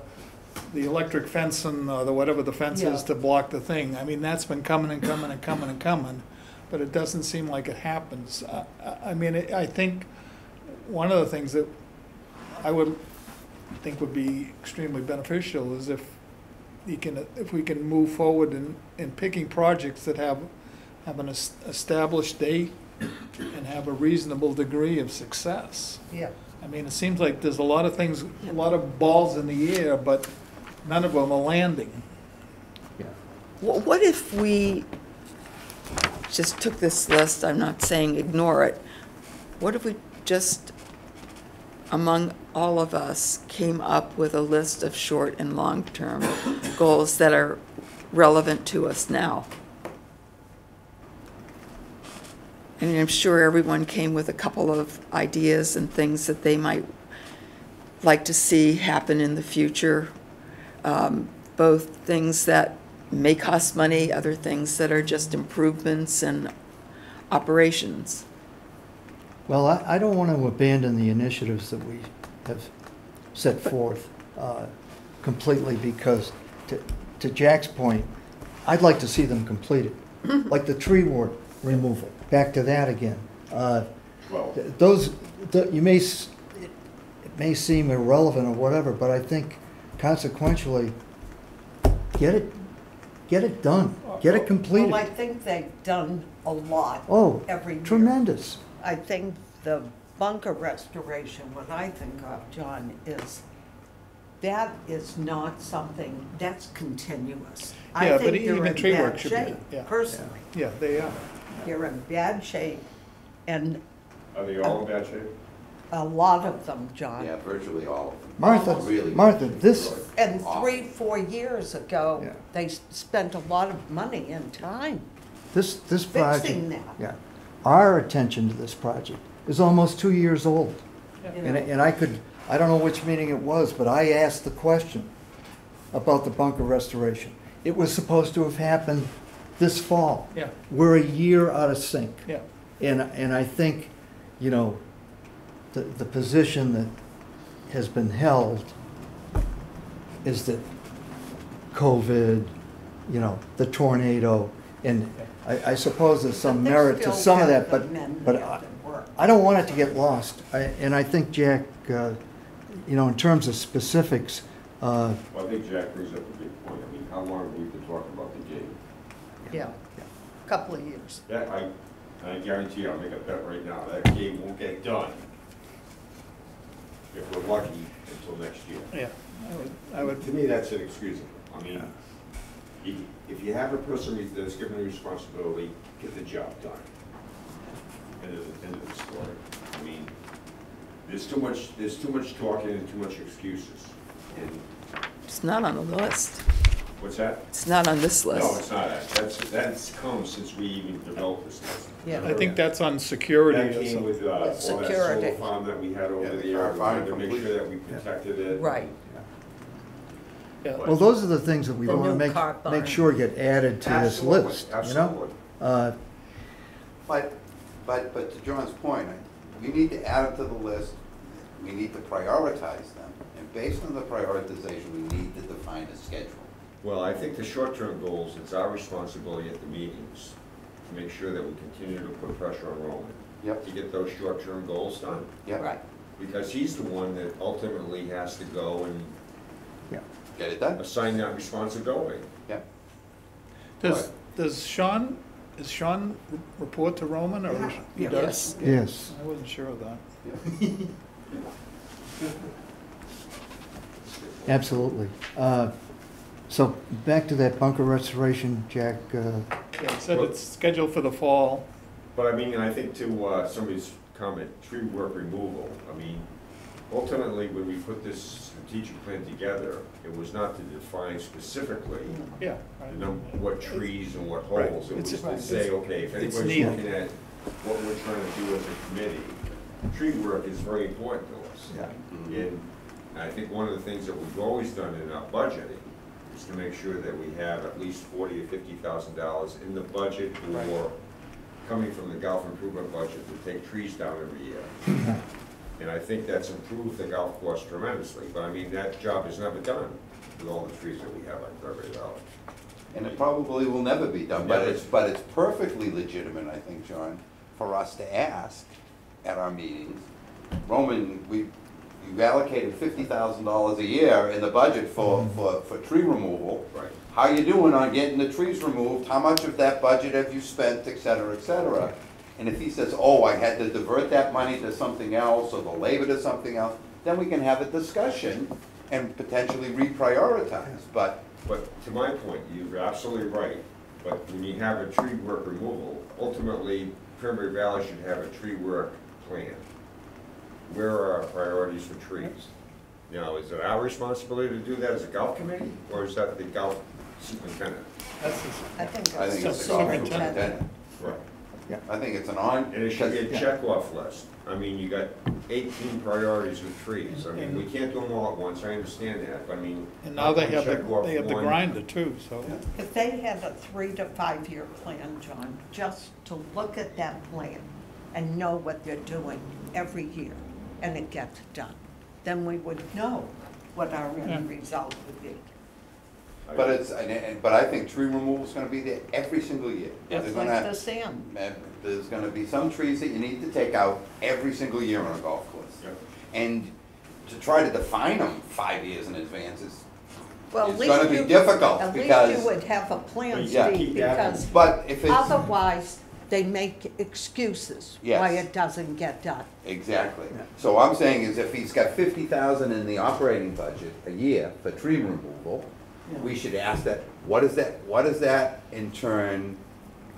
Speaker 5: electric fencing or the whatever the fence is to block the thing. I mean, that's been coming and coming and coming and coming, but it doesn't seem like it happens. I mean, I think one of the things that I would think would be extremely beneficial is if we can move forward in picking projects that have an established date and have a reasonable degree of success.
Speaker 4: Yeah.
Speaker 5: I mean, it seems like there's a lot of things, a lot of balls in the air, but none of them are landing.
Speaker 1: Yeah.
Speaker 2: What if we just took this list, I'm not saying ignore it, what if we just, among all of us, came up with a list of short and long-term goals that are relevant to us now? I mean, I'm sure everyone came with a couple of ideas and things that they might like to see happen in the future, both things that may cost money, other things that are just improvements and operations.
Speaker 1: Well, I don't want to abandon the initiatives that we have set forth completely because, to Jack's point, I'd like to see them completed, like the tree work removal, back to that again.
Speaker 3: Well,
Speaker 1: Those, you may, it may seem irrelevant or whatever, but I think consequentially, get it done, get it completed.
Speaker 4: Well, I think they've done a lot
Speaker 1: Oh,
Speaker 4: every year.
Speaker 1: tremendous.
Speaker 4: I think the bunker restoration, what I think of, John, is that is not something, that's continuous.
Speaker 5: Yeah,
Speaker 4: I
Speaker 5: but
Speaker 4: think they're
Speaker 5: even
Speaker 4: in
Speaker 5: tree work
Speaker 4: bad
Speaker 5: should be,
Speaker 4: shape,
Speaker 5: yeah.
Speaker 4: personally.
Speaker 5: Yeah, they are.
Speaker 4: They're in bad shape, and
Speaker 3: are they all in bad shape?
Speaker 4: a lot of them, John.
Speaker 6: Yeah, virtually all of them.
Speaker 1: Martha,
Speaker 6: Really.
Speaker 1: Martha, this,
Speaker 4: And
Speaker 6: Awful.
Speaker 4: 3-4 years ago,
Speaker 1: Yeah.
Speaker 4: they spent a lot of money and time
Speaker 1: this project.
Speaker 4: fixing that.
Speaker 1: Yeah, our attention to this project is almost 2 years old.
Speaker 4: you
Speaker 1: And,
Speaker 4: know.
Speaker 1: and I don't know which meeting it was, but I asked the question about the bunker restoration. It was supposed to have happened this fall.
Speaker 5: Yeah,
Speaker 1: We're a year out of sync.
Speaker 5: yeah.
Speaker 1: And I think, you know, the position that has been held is that COVID, you know, the tornado, and I suppose there's some
Speaker 4: But they
Speaker 1: merit to
Speaker 4: still
Speaker 1: some of
Speaker 4: have
Speaker 1: that, but,
Speaker 4: the men
Speaker 1: but
Speaker 4: that
Speaker 1: I-
Speaker 4: work.
Speaker 1: I don't want it to get lost. And I think, Jack, you know, in terms of specifics,
Speaker 3: Well, I think Jack brings up a good point. I mean, how long have we been talking about the game?
Speaker 4: Yeah, couple of years.
Speaker 3: That, I guarantee you, I'll make a bet right now, that game won't get done, if we're lucky, until next year.
Speaker 5: Yeah, I would,
Speaker 3: To me, that's inexcusable. I mean, if you have a person that's given a responsibility, get the job done. End of the story. I mean, there's too much talking and too much excuses. And
Speaker 2: It's not on the list.
Speaker 3: what's that?
Speaker 2: It's not on this list.
Speaker 3: No, it's not. That's come since we even developed this list.
Speaker 4: Yeah.
Speaker 5: I think that's on security
Speaker 3: That
Speaker 5: or
Speaker 3: came
Speaker 5: something.
Speaker 3: with all that solar
Speaker 4: Security.
Speaker 3: farm that we had
Speaker 6: Yeah,
Speaker 3: over
Speaker 6: the
Speaker 3: there.
Speaker 6: car
Speaker 3: We
Speaker 6: farm
Speaker 3: wanted to make sure
Speaker 6: completion.
Speaker 3: that we protected it.
Speaker 4: Right.
Speaker 5: Yeah.
Speaker 1: well, those are the things that we
Speaker 4: The
Speaker 1: want to
Speaker 4: new
Speaker 1: make,
Speaker 4: car barn.
Speaker 1: make sure get added to this
Speaker 3: Absolutely,
Speaker 1: list, you know?
Speaker 3: absolutely.
Speaker 6: But to John's point, we need to add them to the list, we need to prioritize them, and based on the prioritization, we need to define a schedule.
Speaker 3: Well, I think the short-term goals, it's our responsibility at the meetings to make sure that we continue to put pressure on Roman.
Speaker 6: Yep.
Speaker 3: To get those short-term goals done.
Speaker 6: Yep.
Speaker 4: Right.
Speaker 3: Because he's the one that ultimately has to go and
Speaker 1: Yeah.
Speaker 6: Get it done?
Speaker 3: assign that responsibility.
Speaker 6: Yep.
Speaker 5: Does Sean, is Sean report to Roman or is- he
Speaker 3: Yeah.
Speaker 5: does?
Speaker 1: Yes.
Speaker 5: I wasn't sure of that.
Speaker 1: Absolutely. So back to that bunker restoration, Jack,
Speaker 5: Yeah, it said it's scheduled for the fall.
Speaker 3: But I mean, I think to somebody's comment, tree work removal, I mean, ultimately, when we put this strategic plan together, it was not to define specifically
Speaker 5: Yeah.
Speaker 3: what trees and what
Speaker 5: Right.
Speaker 3: holes. It was
Speaker 5: It's-
Speaker 3: to say, okay, if
Speaker 5: it's
Speaker 3: anybody's
Speaker 5: needed.
Speaker 3: looking at what we're trying to do as a committee, tree work is very important to us.
Speaker 1: Yeah.
Speaker 3: And I think one of the things that we've always done in our budgeting is to make sure that we have at least $40,000 or $50,000 in the budget for, coming from the golf improvement budget, to take trees down every year. And I think that's improved the golf course tremendously, but I mean, that job is never done with all the trees that we have on Cranberry Valley.
Speaker 6: And it probably will never be done, but
Speaker 3: Never.
Speaker 6: it's perfectly legitimate, I think, John, for us to ask at our meetings. Roman, you allocated $50,000 a year in the budget for tree removal.
Speaker 3: Right.
Speaker 6: How you doing on getting the trees removed? How much of that budget have you spent, et cetera, et cetera? And if he says, oh, I had to divert that money to something else, or the labor to something else, then we can have a discussion and potentially reprioritize, but
Speaker 3: But to my point, you're absolutely right, but when you have a tree work removal, ultimately, Cranberry Valley should have a tree work plan. Where are our priorities for trees? You know, is it our responsibility to do that as a golf committee, or is that the golf superintendent?
Speaker 5: That's the-
Speaker 4: I think
Speaker 6: I think
Speaker 4: it's
Speaker 6: it's
Speaker 4: the
Speaker 6: a golf
Speaker 4: superintendent.
Speaker 6: superintendent.
Speaker 3: Right.
Speaker 6: I think it's an on.
Speaker 3: And it should be a
Speaker 6: because-
Speaker 3: check-off list. I mean, you got 18 priorities with trees. I mean, we can't do them all at once, I understand that, but I mean.
Speaker 5: And now they have
Speaker 3: check off
Speaker 5: the
Speaker 3: one.
Speaker 5: grinder too, so.
Speaker 4: If they had a 3 to 5 year plan, John, just to look at that plan and know what they're doing every year, and it gets done, then we would know what our
Speaker 5: Yeah.
Speaker 4: end result would be.
Speaker 6: But but I think tree removal's gonna be there every single year.
Speaker 4: It's
Speaker 6: They're
Speaker 4: like
Speaker 6: gonna-
Speaker 4: the sand.
Speaker 6: There's gonna be some trees that you need to take out every single year on a golf course.
Speaker 3: Yep.
Speaker 6: And to try to define them 5 years in advance is,
Speaker 4: Well, at
Speaker 6: it's
Speaker 4: least
Speaker 6: gonna be
Speaker 4: you-
Speaker 6: difficult
Speaker 4: At least
Speaker 6: because-
Speaker 4: you would have a plan,
Speaker 6: Yeah.
Speaker 4: Steve,
Speaker 3: Keep that in.
Speaker 4: because
Speaker 6: but if it's.
Speaker 4: otherwise, they make excuses why
Speaker 6: Yes.
Speaker 4: it doesn't get done.
Speaker 6: Exactly. So I'm saying is if he's got 50,000 in the operating budget a year for tree removal, we should ask that, what does that in turn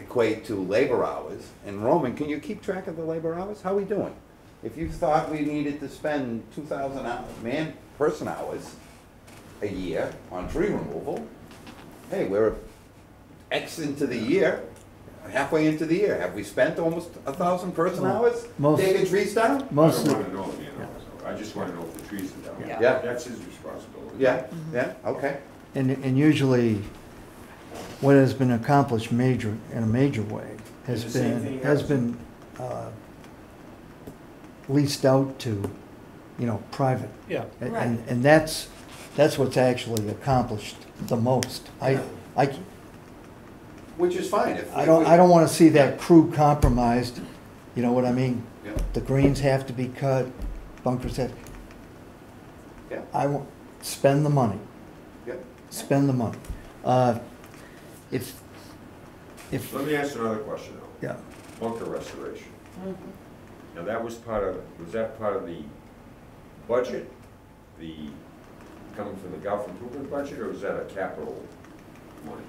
Speaker 6: equate to labor hours? And Roman, can you keep track of the labor hours? How are we doing? If you thought we needed to spend 2,000 person hours a year on tree removal, hey, we're X into the year, halfway into the year. Have we spent almost 1,000 person hours
Speaker 1: Most-
Speaker 6: taking trees down?
Speaker 3: I
Speaker 1: Most
Speaker 3: don't
Speaker 1: of,
Speaker 3: wanna know, so I just wanna know if the trees are down.
Speaker 4: Yeah.
Speaker 6: Yeah.
Speaker 3: That's his responsibility.
Speaker 6: Yeah, yeah, okay.
Speaker 1: and usually, what has been accomplished in a major way has
Speaker 3: Is the same
Speaker 1: been,
Speaker 3: thing
Speaker 1: has
Speaker 3: as-
Speaker 1: been leased out to, private.
Speaker 5: Yeah.
Speaker 1: And that's what's actually accomplished the most. I
Speaker 6: Which is fine. If
Speaker 1: I don't wanna see that crew compromised, you know what I mean?
Speaker 6: Yeah.
Speaker 1: The greens have to be cut, bunkers have,
Speaker 6: Yeah,
Speaker 1: I want, spend the money,
Speaker 6: yeah.
Speaker 1: spend the money. If,
Speaker 3: Let me ask another question though.
Speaker 1: yeah,
Speaker 3: Bunker restoration. Now, that was that part of the budget, coming from the Gulf improvement budget, or was that a capital money?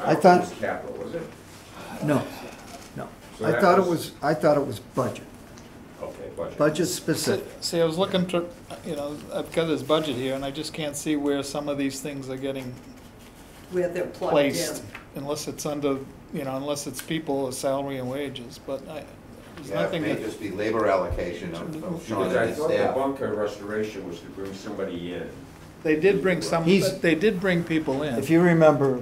Speaker 1: I
Speaker 3: don't
Speaker 1: thought-
Speaker 3: think it was capital, was it?
Speaker 1: no.
Speaker 3: So
Speaker 1: I
Speaker 3: that
Speaker 1: thought it was budget,
Speaker 3: Okay,
Speaker 1: budget specific.
Speaker 5: See, I was looking to, I've got this budget here, and I just can't see where some of these things are getting
Speaker 4: Where they're plugged in.
Speaker 5: placed, unless it's under, unless it's people, salary and wages, but there's
Speaker 6: Yeah, it
Speaker 5: nothing
Speaker 6: may
Speaker 5: that,
Speaker 6: just be labor allocation of Sean
Speaker 3: Because
Speaker 6: and
Speaker 3: I
Speaker 6: his
Speaker 3: thought the
Speaker 6: staff.
Speaker 3: bunker restoration was to bring somebody in.
Speaker 5: they did bring some,
Speaker 1: He's-
Speaker 5: they did bring people in.
Speaker 1: If you remember,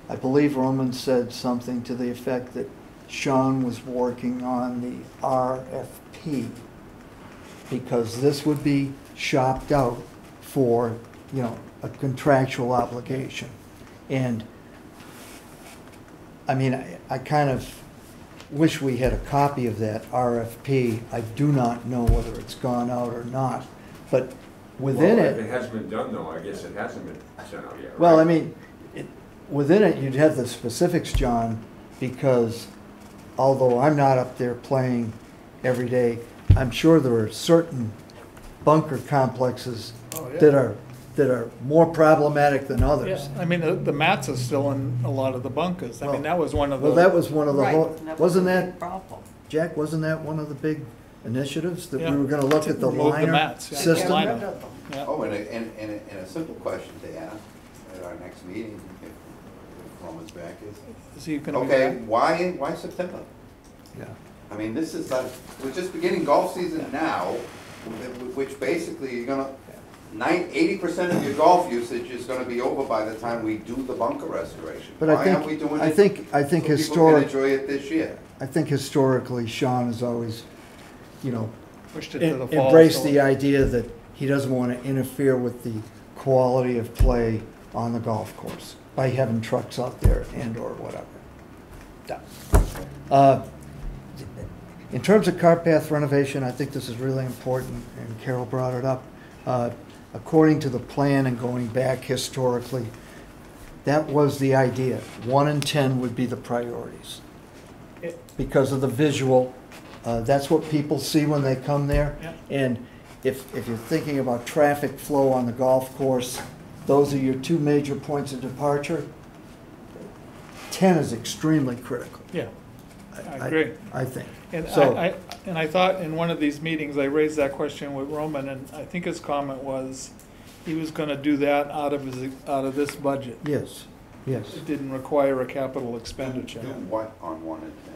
Speaker 1: I believe Roman said something to the effect that Sean was working on the RFP because this would be shopped out for, a contractual obligation. And, I mean, I kind of wish we had a copy of that RFP. I do not know whether it's gone out or not, but within
Speaker 3: Well,
Speaker 1: it.
Speaker 3: if it hasn't been done though, I guess it hasn't been sent out yet,
Speaker 1: Well, I
Speaker 3: right?
Speaker 1: mean, within it, you'd have the specifics, John, because although I'm not up there playing every day, I'm sure there are certain bunker complexes
Speaker 5: Oh, yeah.
Speaker 1: that are more problematic than others.
Speaker 5: Yeah, I mean, the mats are still in a lot of the bunkers. I mean, that was one of the.
Speaker 1: Well, that was one of the,
Speaker 4: Right.
Speaker 1: wasn't
Speaker 4: a
Speaker 1: that,
Speaker 4: big problem.
Speaker 1: Jack, wasn't that one of the big initiatives? That
Speaker 5: Yeah.
Speaker 1: we were gonna look at the
Speaker 5: Remove the
Speaker 1: liner
Speaker 5: mats, yeah.
Speaker 4: Get
Speaker 1: system?
Speaker 5: Line-
Speaker 4: rid of them.
Speaker 5: Yeah.
Speaker 6: Oh, and a simple question to ask at our next meeting, if Roman's back,
Speaker 5: Is he gonna be
Speaker 6: okay,
Speaker 5: back?
Speaker 6: why September?
Speaker 1: Yeah.
Speaker 6: I mean, this is, we're just beginning golf season now, which basically you're gonna, 80% of your golf usage is gonna be over by the time we do the bunker restoration.
Speaker 1: But I
Speaker 6: Why aren't we
Speaker 1: think,
Speaker 6: doing
Speaker 1: I
Speaker 6: it
Speaker 1: think
Speaker 6: so people can
Speaker 1: historic,
Speaker 6: enjoy it this year?
Speaker 1: I think historically, Sean has always,
Speaker 5: Pushed it to the fall.
Speaker 1: embrace
Speaker 5: so-
Speaker 1: the idea that he doesn't want to interfere with the quality of play on the golf course by having trucks out there and/or whatever. In terms of cart path renovation, I think this is really important, and Carol brought it up. According to the plan and going back historically, that was the idea. 1 and 10 would be the priorities because of the visual. That's what people see when they come there.
Speaker 5: Yeah.
Speaker 1: And if you're thinking about traffic flow on the golf course, those are your two major points of departure. 10 is extremely critical.
Speaker 5: Yeah, I agree.
Speaker 1: I think.
Speaker 5: And
Speaker 1: So-
Speaker 5: I thought in one of these meetings, I raised that question with Roman, and I think his comment was he was gonna do that out of this budget.
Speaker 1: Yes, yes.
Speaker 5: It didn't require a capital expenditure.
Speaker 6: Do what on 1 and 10?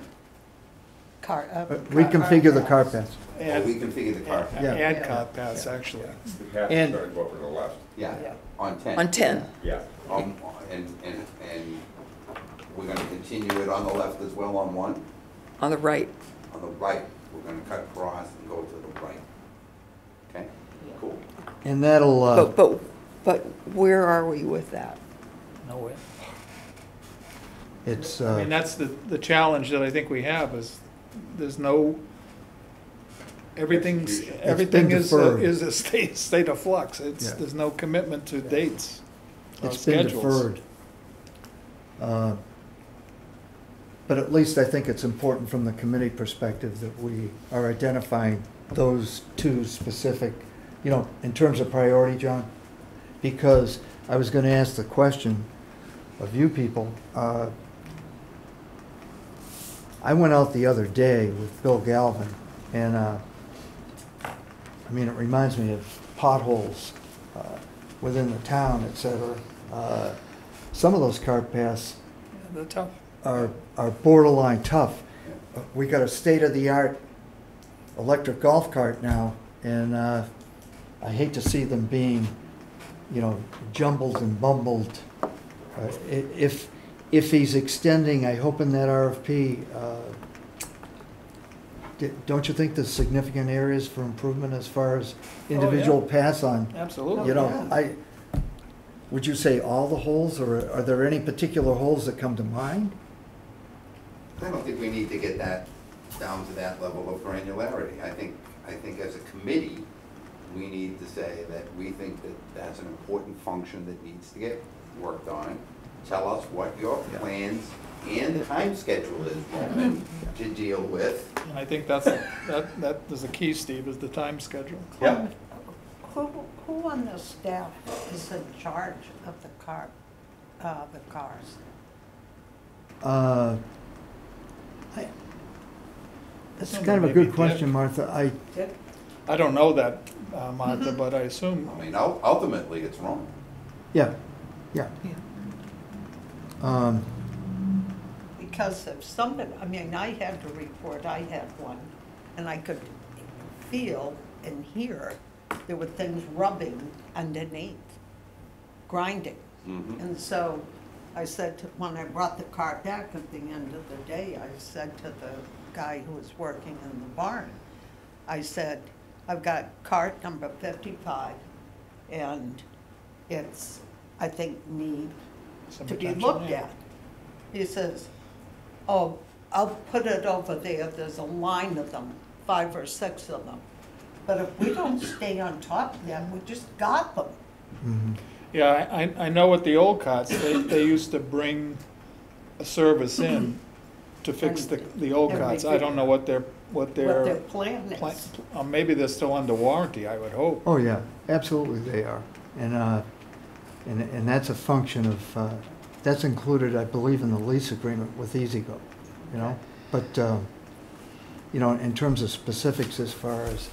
Speaker 1: Reconfigure the cart paths.
Speaker 6: Oh,
Speaker 5: Add,
Speaker 6: we configure the car.
Speaker 1: Yeah.
Speaker 5: add cart paths, actually.
Speaker 3: The path is
Speaker 1: And-
Speaker 3: gonna go over to the left,
Speaker 6: Yeah,
Speaker 4: Yeah.
Speaker 6: on 10.
Speaker 2: On 10.
Speaker 3: yeah.
Speaker 6: And we're gonna continue it on the left as well on 1?
Speaker 2: On the right.
Speaker 6: On the right, we're gonna cut across and go to the right. Okay, cool.
Speaker 1: And that'll,
Speaker 2: But where are we with that?
Speaker 5: Nowhere.
Speaker 1: it's,
Speaker 5: I mean, that's the challenge that I think we have is there's no, everything is
Speaker 1: deferred.
Speaker 5: a state of flux.
Speaker 1: Yeah.
Speaker 5: There's no commitment to dates or
Speaker 1: it's been
Speaker 5: schedules.
Speaker 1: deferred. But at least I think it's important from the committee perspective that we are identifying those two specific, you know, in terms of priority, John. Because I was gonna ask the question of you people. I went out the other day with Bill Galvin, and, I mean, it reminds me of potholes within the town, et cetera. Some of those cart paths
Speaker 5: Yeah, they're tough.
Speaker 1: are borderline tough. We got a state-of-the-art electric golf cart now, and I hate to see them being, you know, jumbled and bumbled. If he's extending, I hope in that RFP, don't you think there's significant areas for improvement as far as individual paths on?
Speaker 5: Absolutely.
Speaker 1: You know, would you say all the holes, or are there any particular holes that come to mind?
Speaker 6: I don't think we need to get that down to that level of granularity. I think as a committee, we need to say that we think that that's an important function that needs to get worked on. Tell us what your plans and time schedule is, Roman, to deal with.
Speaker 5: And I think that is the key, Steve, is the time schedule.
Speaker 6: Yeah.
Speaker 4: Who on the staff is in charge of the cars?
Speaker 1: That's kind of a good question, Martha.
Speaker 4: Dick?
Speaker 5: I don't know that, Martha, but I assume,
Speaker 6: I mean, ultimately, it's wrong.
Speaker 1: Yeah.
Speaker 4: Because if somebody, I mean, I had the report, I had one, and I could feel and hear there were things rubbing underneath, grinding.
Speaker 6: Mhm.
Speaker 4: And so I said, when I brought the car back at the end of the day, I said to the guy who was working in the barn, I said, I've got cart number 55, and it's, I think, need
Speaker 5: some
Speaker 4: to be
Speaker 5: attention,
Speaker 4: looked
Speaker 5: yeah.
Speaker 4: at. He says, oh, I'll put it over there, there's a line of them, 5 or 6 of them. But if we don't stay on top of them, we just got them.
Speaker 1: Mhm.
Speaker 5: Yeah, I know with the old carts, they used to bring a service in to fix the old carts. I don't know what their
Speaker 4: What their plan is.
Speaker 5: maybe they're still under warranty, I would hope.
Speaker 1: Oh, yeah, absolutely they are. And that's a function of, that's included, I believe, in the lease agreement with EasyGo, you know? But, you know, in terms of specifics as far as,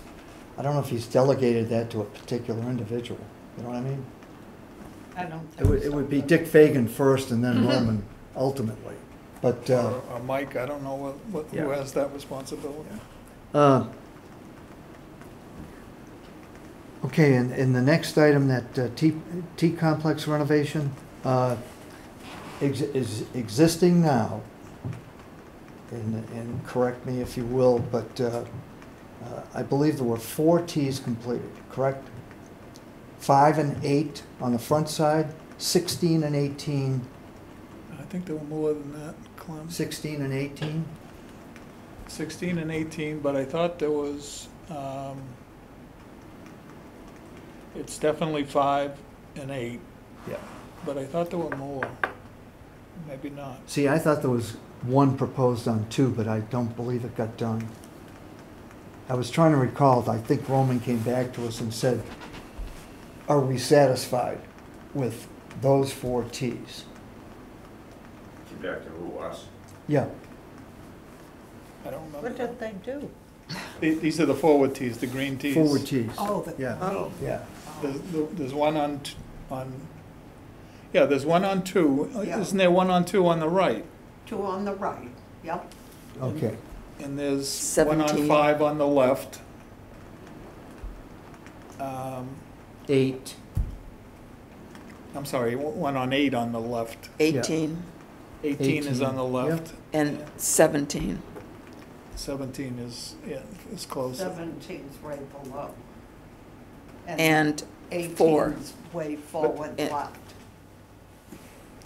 Speaker 1: I don't know if he's delegated that to a particular individual, you know what I mean?
Speaker 4: I don't think
Speaker 1: It would be Dick Fagan first and then Roman ultimately, but,
Speaker 5: Or Mike, I don't know who
Speaker 1: Yeah.
Speaker 5: has that responsibility.
Speaker 1: Okay, and the next item, that T complex renovation, is existing now, and correct me if you will, but I believe there were 4 Ts completed, correct? 5 and 8 on the front side, 16 and 18,
Speaker 5: I think there were more than that, Clem.
Speaker 1: 16 and 18?
Speaker 5: 16 and 18, but I thought there was, it's definitely 5 and 8,
Speaker 1: Yeah.
Speaker 5: but I thought there were more. Maybe not.
Speaker 1: See, I thought there was 1 proposed on 2, but I don't believe it got done. I was trying to recall, I think Roman came back to us and said, are we satisfied with those 4 Ts?
Speaker 3: Get back to who, us?
Speaker 1: Yeah,
Speaker 5: I don't remember.
Speaker 4: What did they do?
Speaker 5: These are the forward tees, the green tees.
Speaker 1: forward Ts.
Speaker 4: Oh, the.
Speaker 1: Yeah.
Speaker 4: Oh.
Speaker 1: Yeah,
Speaker 5: There's one yeah, there's one on 2.
Speaker 4: Yeah.
Speaker 5: Isn't there one on 2 on the right?
Speaker 4: 2 on the right, yep.
Speaker 1: okay.
Speaker 5: And there's one on
Speaker 2: 17.
Speaker 5: 5 on the left.
Speaker 1: 8,
Speaker 5: I'm sorry, one on 8 on the left.
Speaker 2: 18
Speaker 5: 18 is on the
Speaker 1: 18,
Speaker 5: left.
Speaker 2: and 17.
Speaker 5: 17 is closer.
Speaker 4: 17's right below.
Speaker 2: And 4.
Speaker 4: 18's way forward
Speaker 2: And-
Speaker 4: left.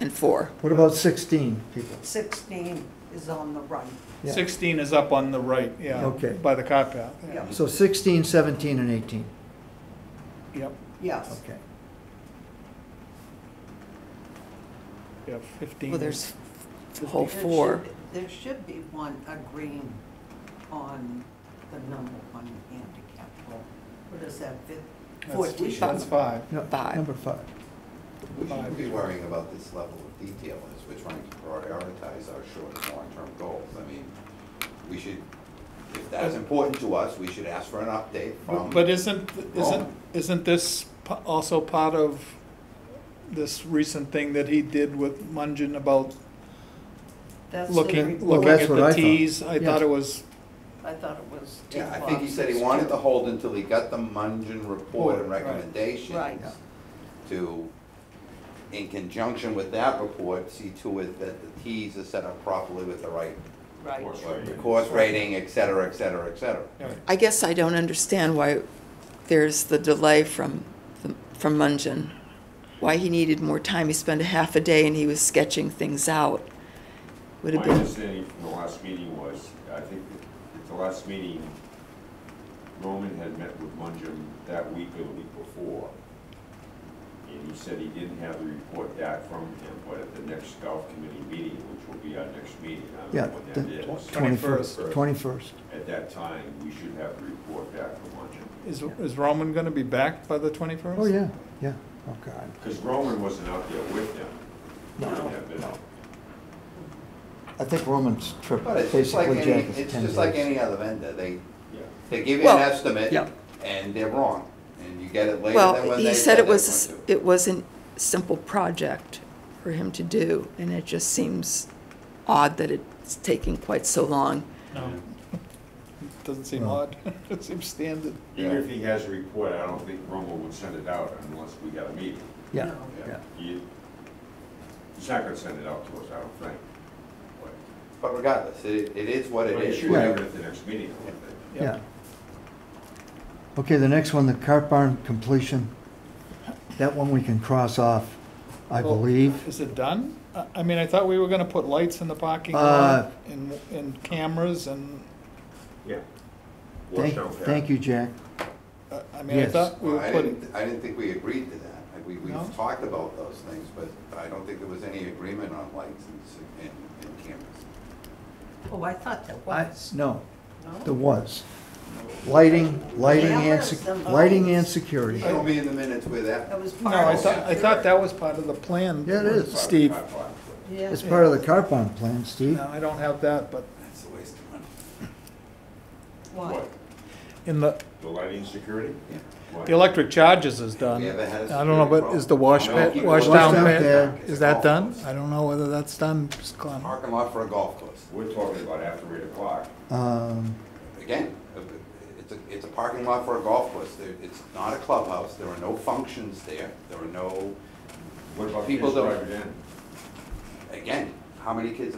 Speaker 2: And 4.
Speaker 1: What about 16 people?
Speaker 4: 16 is on the right.
Speaker 1: Yeah.
Speaker 5: 16 is up on the right, yeah.
Speaker 1: Okay.
Speaker 5: By the car path.
Speaker 4: Yeah.
Speaker 1: So 16, 17, and 18.
Speaker 5: Yep,
Speaker 4: Yes.
Speaker 1: Okay.
Speaker 5: yeah, 15.
Speaker 2: Well, there's the whole 4.
Speaker 4: There should be one agreeing on the number one handicap. What is that,
Speaker 5: That's-
Speaker 4: 14?
Speaker 5: That's 5.
Speaker 1: No,
Speaker 2: 5.
Speaker 1: Number 5.
Speaker 6: We shouldn't be worrying about this level of detail as we're trying to prioritize our short and long-term goals. I mean, we should, if that's important to us, we should ask for an update from.
Speaker 5: But isn't
Speaker 6: Roman.
Speaker 5: this also part of this recent thing that he did with Mungin about
Speaker 4: That's the
Speaker 5: looking
Speaker 4: report.
Speaker 1: that's
Speaker 5: at
Speaker 1: what
Speaker 5: the
Speaker 1: I thought.
Speaker 5: T's? I
Speaker 1: Yeah.
Speaker 5: thought it was,
Speaker 4: I thought it was.
Speaker 6: Yeah, I think he said he wanted to hold until he got the Mungin report and
Speaker 5: Right.
Speaker 6: recommendations.
Speaker 4: Right.
Speaker 6: To, in conjunction with that report, see to it that the Ts are set up properly with the right
Speaker 4: Right.
Speaker 3: Course rating.
Speaker 6: course rating, et cetera, et cetera, et cetera.
Speaker 2: I guess I don't understand why there's the delay from Mungin. Why he needed more time. He spent a half a day and he was sketching things out. Would have
Speaker 3: My
Speaker 2: been,
Speaker 3: understanding from the last meeting was, I think at the last meeting, Roman had met with Mungin that week or the week before. And he said he didn't have the report back from him, but at the next golf committee meeting, which will be our next meeting, I
Speaker 1: Yeah,
Speaker 3: don't know when
Speaker 1: the
Speaker 3: that is.
Speaker 5: 21st.
Speaker 1: 21st.
Speaker 3: At that time, we should have the report back from Mungin.
Speaker 5: is Roman gonna be back by the 21st?
Speaker 1: Oh, yeah, yeah. Oh, God.
Speaker 3: Because Roman wasn't out there with them.
Speaker 1: No,
Speaker 3: Roman had been-
Speaker 1: no. I think Roman's trip
Speaker 6: But it's just like
Speaker 1: basically,
Speaker 6: any,
Speaker 1: Jack, is
Speaker 6: it's
Speaker 1: 10
Speaker 6: just like
Speaker 1: days.
Speaker 6: any other vendor, they
Speaker 3: Yeah.
Speaker 6: give you an
Speaker 2: Well,
Speaker 6: estimate,
Speaker 2: yeah.
Speaker 6: and they're wrong, and you get it later than
Speaker 2: well,
Speaker 6: when
Speaker 2: he
Speaker 6: they
Speaker 2: said
Speaker 6: said
Speaker 2: it was,
Speaker 6: they were to.
Speaker 2: it wasn't a simple project for him to do. And it just seems odd that it's taking quite so long.
Speaker 5: No. Doesn't seem
Speaker 1: No.
Speaker 5: odd. It seems standard.
Speaker 3: Even if he has a report, I don't think Roman would send it out unless we got a meeting.
Speaker 1: Yeah,
Speaker 4: No.
Speaker 1: yeah.
Speaker 3: He's not gonna send it out to us, I don't think. But-
Speaker 6: But regardless, it is what it
Speaker 3: But he
Speaker 6: is.
Speaker 3: should have it at the next meeting, I think.
Speaker 1: Yeah. Okay, the next one, the cart barn completion. That one we can cross off, I
Speaker 5: Well,
Speaker 1: believe.
Speaker 5: Is it done? I mean, I thought we were gonna put lights in the parking
Speaker 1: Uh,
Speaker 5: lot and cameras and,
Speaker 3: Yeah.
Speaker 1: Thank, thank you, Jack.
Speaker 5: I mean, I
Speaker 1: Yes.
Speaker 5: thought we were
Speaker 6: Well,
Speaker 5: putting,
Speaker 6: I didn't think we agreed to that. We've
Speaker 5: No?
Speaker 6: talked about those things, but I don't think there was any agreement on lights and cameras.
Speaker 4: Oh, I thought there
Speaker 1: I,
Speaker 4: was.
Speaker 1: no,
Speaker 4: No?
Speaker 1: there was. Lighting and,
Speaker 4: Cameras and
Speaker 1: lighting and
Speaker 4: lights.
Speaker 1: security.
Speaker 6: It'll be in the minutes with that.
Speaker 4: That was
Speaker 5: no,
Speaker 4: part
Speaker 5: I
Speaker 4: of
Speaker 5: thought that was part of the plan.
Speaker 1: Yeah, it is.
Speaker 5: Steve.
Speaker 4: Yeah.
Speaker 1: It's part of the cart barn plan, Steve.
Speaker 5: No, I don't have that, but
Speaker 6: That's a waste of money.
Speaker 4: What?
Speaker 3: What,
Speaker 5: in the
Speaker 3: lighting security?
Speaker 6: Yeah.
Speaker 3: What?
Speaker 5: the electric charges is done.
Speaker 6: We ever had a
Speaker 5: I don't know,
Speaker 6: security
Speaker 5: but is the wash
Speaker 6: problem?
Speaker 5: pad,
Speaker 6: Keep
Speaker 5: wash
Speaker 6: it
Speaker 5: down
Speaker 1: down
Speaker 5: pad,
Speaker 1: pad.
Speaker 5: is that done? I don't know whether that's done, just Glenn.
Speaker 6: Parking lot for a golf course.
Speaker 3: We're talking about after 8 o'clock.
Speaker 6: Again, it's a parking lot for a golf course. It's not a clubhouse. There are no functions there. There are no,
Speaker 3: What about
Speaker 6: People
Speaker 3: kids
Speaker 6: don't-
Speaker 3: driving in?
Speaker 6: again, how many kids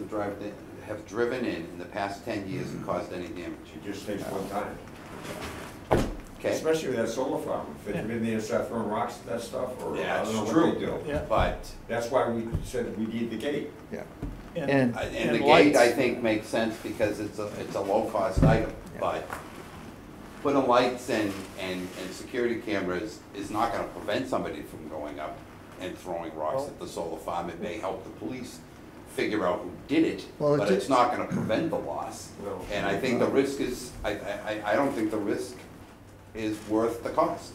Speaker 6: have driven in the past 10 years and caused any damage?
Speaker 3: It just takes one time.
Speaker 6: Okay?
Speaker 3: Especially with that solar farm, if they've been there, start throwing rocks at that stuff, or I
Speaker 6: Yeah,
Speaker 3: don't know
Speaker 6: it's
Speaker 3: what
Speaker 6: true.
Speaker 3: they do.
Speaker 5: Yeah.
Speaker 6: But,
Speaker 3: That's why we said we need the gate.
Speaker 1: Yeah.
Speaker 5: And,
Speaker 1: And,
Speaker 6: and the
Speaker 5: lights.
Speaker 6: gate, I think, makes sense because it's a low-cost item. But putting lights and security cameras is not gonna prevent somebody from going up and throwing rocks at the solar farm. It may help the police figure out who did it,
Speaker 1: Well, it
Speaker 6: but
Speaker 1: did-
Speaker 6: it's not gonna prevent the loss.
Speaker 3: Well,
Speaker 6: And I think the risk is, I don't think the risk is worth the cost.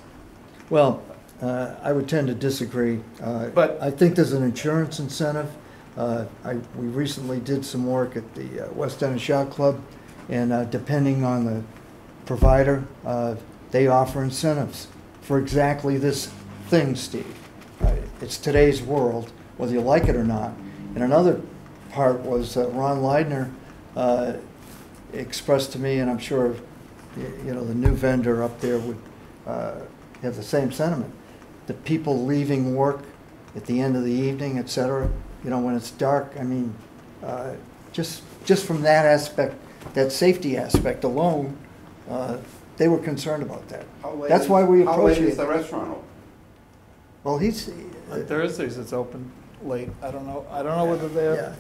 Speaker 1: well, I would tend to disagree.
Speaker 5: But-
Speaker 1: I think there's an insurance incentive. We recently did some work at the West End Shot Club, and depending on the provider, they offer incentives for exactly this thing, Steve. It's today's world, whether you like it or not. And another part was Ron Leidner expressed to me, and I'm sure you know the new vendor up there would have the same sentiment. The people leaving work at the end of the evening, et cetera, you know, when it's dark, I mean, just from that aspect, that safety aspect alone, they were concerned about that.
Speaker 6: How late
Speaker 1: That's
Speaker 6: is-
Speaker 1: why we
Speaker 6: How late
Speaker 1: approach
Speaker 6: is
Speaker 1: it.
Speaker 6: the restaurant open?
Speaker 1: Well, he's,
Speaker 5: On Thursdays, it's open late. I don't know whether
Speaker 1: yeah,
Speaker 5: they're,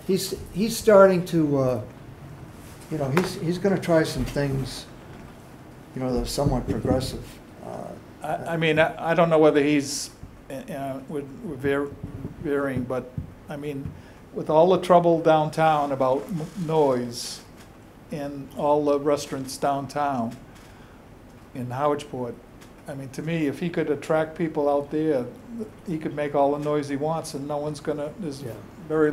Speaker 1: he's starting to, you know, he's gonna try some things, you know, that are somewhat progressive.
Speaker 5: I mean, I don't know whether he's, we're varying, but, I mean, with all the trouble downtown about noise in all the restaurants downtown in Howardsport, I mean, to me, if he could attract people out there, he could make all the noise he wants, and no one's gonna, there's
Speaker 1: Yeah.
Speaker 5: very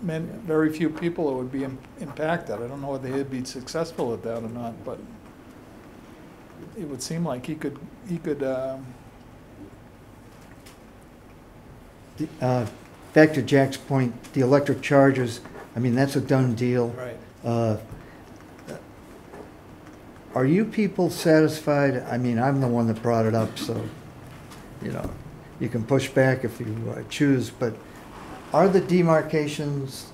Speaker 5: very few people that would be impacted. I don't know whether he'd be successful at that or not, but it would seem like he could,
Speaker 1: Back to Jack's point, the electric chargers, I mean, that's a done deal.
Speaker 5: right.
Speaker 1: Are you people satisfied? I mean, I'm the one that brought it up, so, you know, you can push back if you choose, but are the demarcations,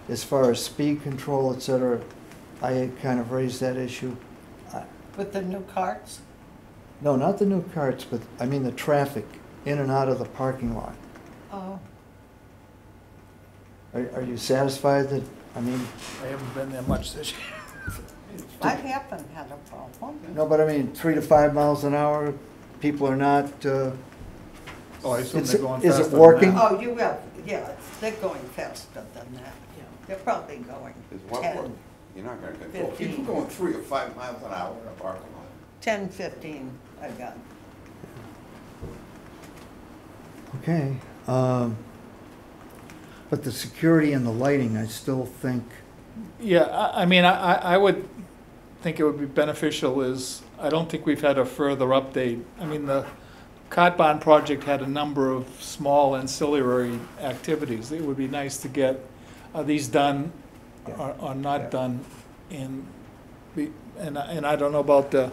Speaker 1: as far as speed control, et cetera, I had kind of raised that issue.
Speaker 4: With the new carts?
Speaker 1: No, not the new carts, but I mean the traffic in and out of the parking lot.
Speaker 4: Oh,
Speaker 1: Are you satisfied that, I mean,
Speaker 5: I haven't been there much this year.
Speaker 4: I haven't had a problem.
Speaker 1: no, but I mean, 3 to 5 miles an hour, people are not,
Speaker 5: Oh, I assume
Speaker 1: It's-
Speaker 5: they're going
Speaker 1: is it
Speaker 5: faster than
Speaker 1: working?
Speaker 5: that.
Speaker 4: Oh, you have, yeah, they're going faster than that. They're probably going
Speaker 6: Is what work?
Speaker 4: 10,
Speaker 6: You're not gonna control
Speaker 4: 15.
Speaker 6: people going 3 or 5 miles an hour in a parking lot.
Speaker 4: 10, 15, I got.
Speaker 1: okay. But the security and the lighting, I still think,
Speaker 5: Yeah, I mean, I would think it would be beneficial is, I don't think we've had a further update. I mean, the Cot Bond project had a number of small ancillary activities. It would be nice to get, are these done or
Speaker 1: Yeah.
Speaker 5: not done? And I don't know about the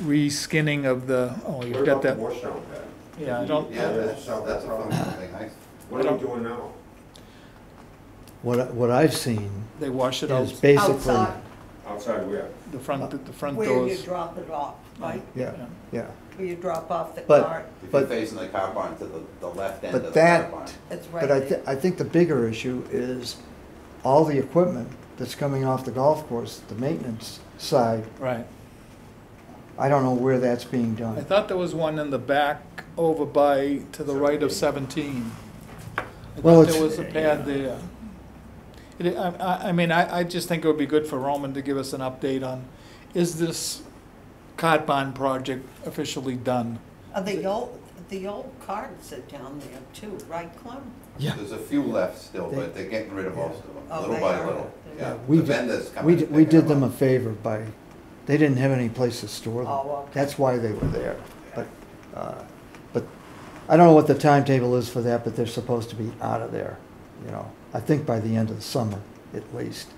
Speaker 5: reskinning of the, oh,
Speaker 3: What
Speaker 5: you've
Speaker 3: about
Speaker 5: got
Speaker 3: the
Speaker 5: that.
Speaker 3: washdown pad?
Speaker 5: Yeah, I don't-
Speaker 6: Yeah, that's a fun thing.
Speaker 3: What are we doing now?
Speaker 1: what I've seen
Speaker 5: They wash it out,
Speaker 1: is basically,
Speaker 4: Outside,
Speaker 3: Outside where?
Speaker 5: the front
Speaker 4: where you
Speaker 5: doors.
Speaker 4: drop it off, right?
Speaker 1: yeah, yeah.
Speaker 4: Where you drop off the
Speaker 1: But-
Speaker 4: cart.
Speaker 6: If you're
Speaker 1: But-
Speaker 6: facing the car barn to the left end of
Speaker 1: But
Speaker 6: the car
Speaker 1: that,
Speaker 6: barn.
Speaker 4: It's
Speaker 1: but
Speaker 4: right there.
Speaker 1: I think the bigger issue is all the equipment that's coming off the golf course, the maintenance side,
Speaker 5: Right.
Speaker 1: I don't know where that's being
Speaker 5: I
Speaker 1: done.
Speaker 5: thought there was one in the back over by, to the right of 17. I
Speaker 1: Well,
Speaker 5: thought there
Speaker 1: it's-
Speaker 5: was a pad there. I mean, I just think it would be good for Roman to give us an update on, is this Cot Bond project officially done?
Speaker 4: The old carts are down there too, right, Clem?
Speaker 1: Yeah.
Speaker 6: There's a few left still,
Speaker 1: They-
Speaker 6: but they're getting rid of most of them,
Speaker 4: Oh,
Speaker 6: little
Speaker 4: they
Speaker 6: by
Speaker 4: are?
Speaker 6: little.
Speaker 4: Yeah,
Speaker 6: Yeah,
Speaker 1: we
Speaker 6: the
Speaker 1: d-
Speaker 6: vendors come
Speaker 1: We,
Speaker 6: in
Speaker 1: d-
Speaker 6: and
Speaker 1: we
Speaker 6: pick
Speaker 1: did
Speaker 6: them
Speaker 1: them a
Speaker 6: up.
Speaker 1: favor by, they didn't have any place to store them.
Speaker 4: Oh, okay.
Speaker 1: That's why they were there. But I don't know what the timetable is for that, but they're supposed to be out of there, you know, I think by the end of the summer, at least.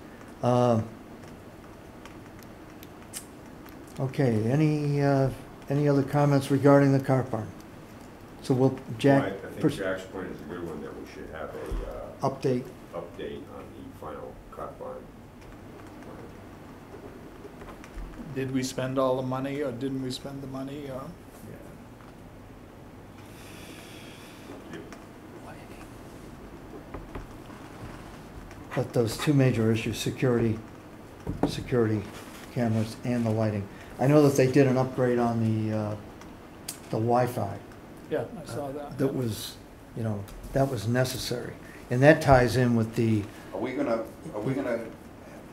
Speaker 1: Okay, any other comments regarding the car barn? So will Jack,
Speaker 3: I think
Speaker 1: pers-
Speaker 3: Jack's point is a good one, that we should have a
Speaker 1: update?
Speaker 3: update on the final Cot Bond.
Speaker 5: Did we spend all the money, or didn't we spend the money, or?
Speaker 1: But those two major issues, security cameras and the lighting. I know that they did an upgrade on the Wi-Fi.
Speaker 5: Yeah, I saw that.
Speaker 1: That was, you know, that was necessary. And that ties in with the,
Speaker 6: Are we gonna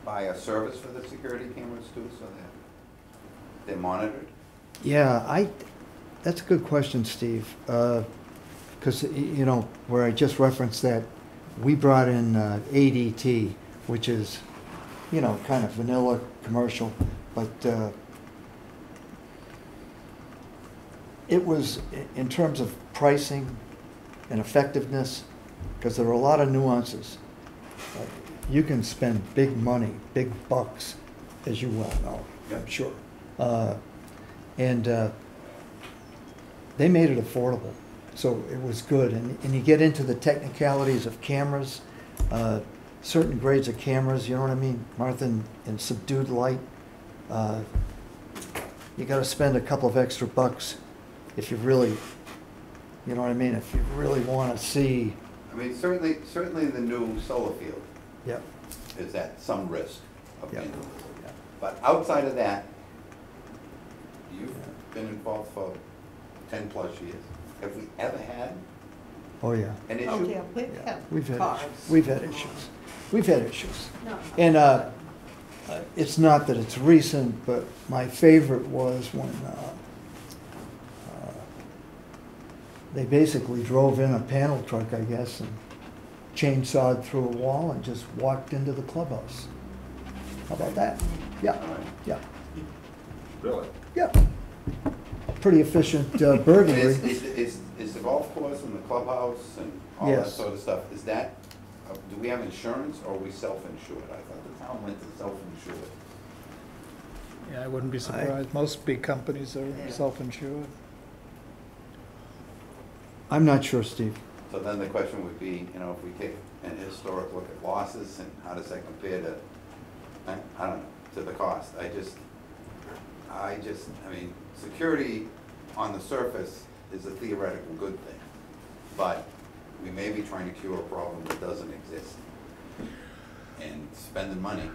Speaker 6: buy a service for the security cameras too, so that they're monitored?
Speaker 1: yeah, that's a good question, Steve. Because, you know, where I just referenced that, we brought in ADT, which is, you know, kind of vanilla commercial, but it was, in terms of pricing and effectiveness, because there are a lot of nuances. You can spend big money, big bucks, as you well know, I'm sure. And they made it affordable, so it was good. And you get into the technicalities of cameras, certain grades of cameras, you know what I mean, Martha, in subdued light. You gotta spend a couple of extra bucks if you really You know what I mean? If you really want to see,
Speaker 6: I mean, certainly the new solar field
Speaker 1: yep,
Speaker 6: is at some risk of
Speaker 1: Yeah.
Speaker 6: being.
Speaker 1: Yeah.
Speaker 6: But outside of that, you've been involved for 10+ years. Have we ever had
Speaker 1: oh yeah.
Speaker 6: an issue?
Speaker 4: Oh, yeah, we've
Speaker 1: Yeah,
Speaker 4: had
Speaker 1: we've had
Speaker 4: cars.
Speaker 1: issues. We've had issues. We've had issues.
Speaker 4: No.
Speaker 1: And it's not that it's recent, but my favorite was when they basically drove in a panel truck, I guess, and chainsawed through a wall and just walked into the clubhouse. How about that? Yeah,
Speaker 6: All right.
Speaker 1: yeah,
Speaker 3: Really?
Speaker 1: yeah. Pretty efficient burglary.
Speaker 6: Is the golf course and the clubhouse and all that
Speaker 1: Yes.
Speaker 6: sort of stuff, is that, do we have insurance or are we self-insured? I thought the town went to self-insured.
Speaker 5: Yeah, I wouldn't be surprised. Most big companies are
Speaker 4: Yeah.
Speaker 5: self-insured.
Speaker 1: I'm not sure, Steve.
Speaker 6: So then the question would be, you know, if we take an historic look at losses and how does that compare to, I don't know, to the cost? I mean, security on the surface is a theoretical good thing, but we may be trying to cure a problem that doesn't exist. And spending money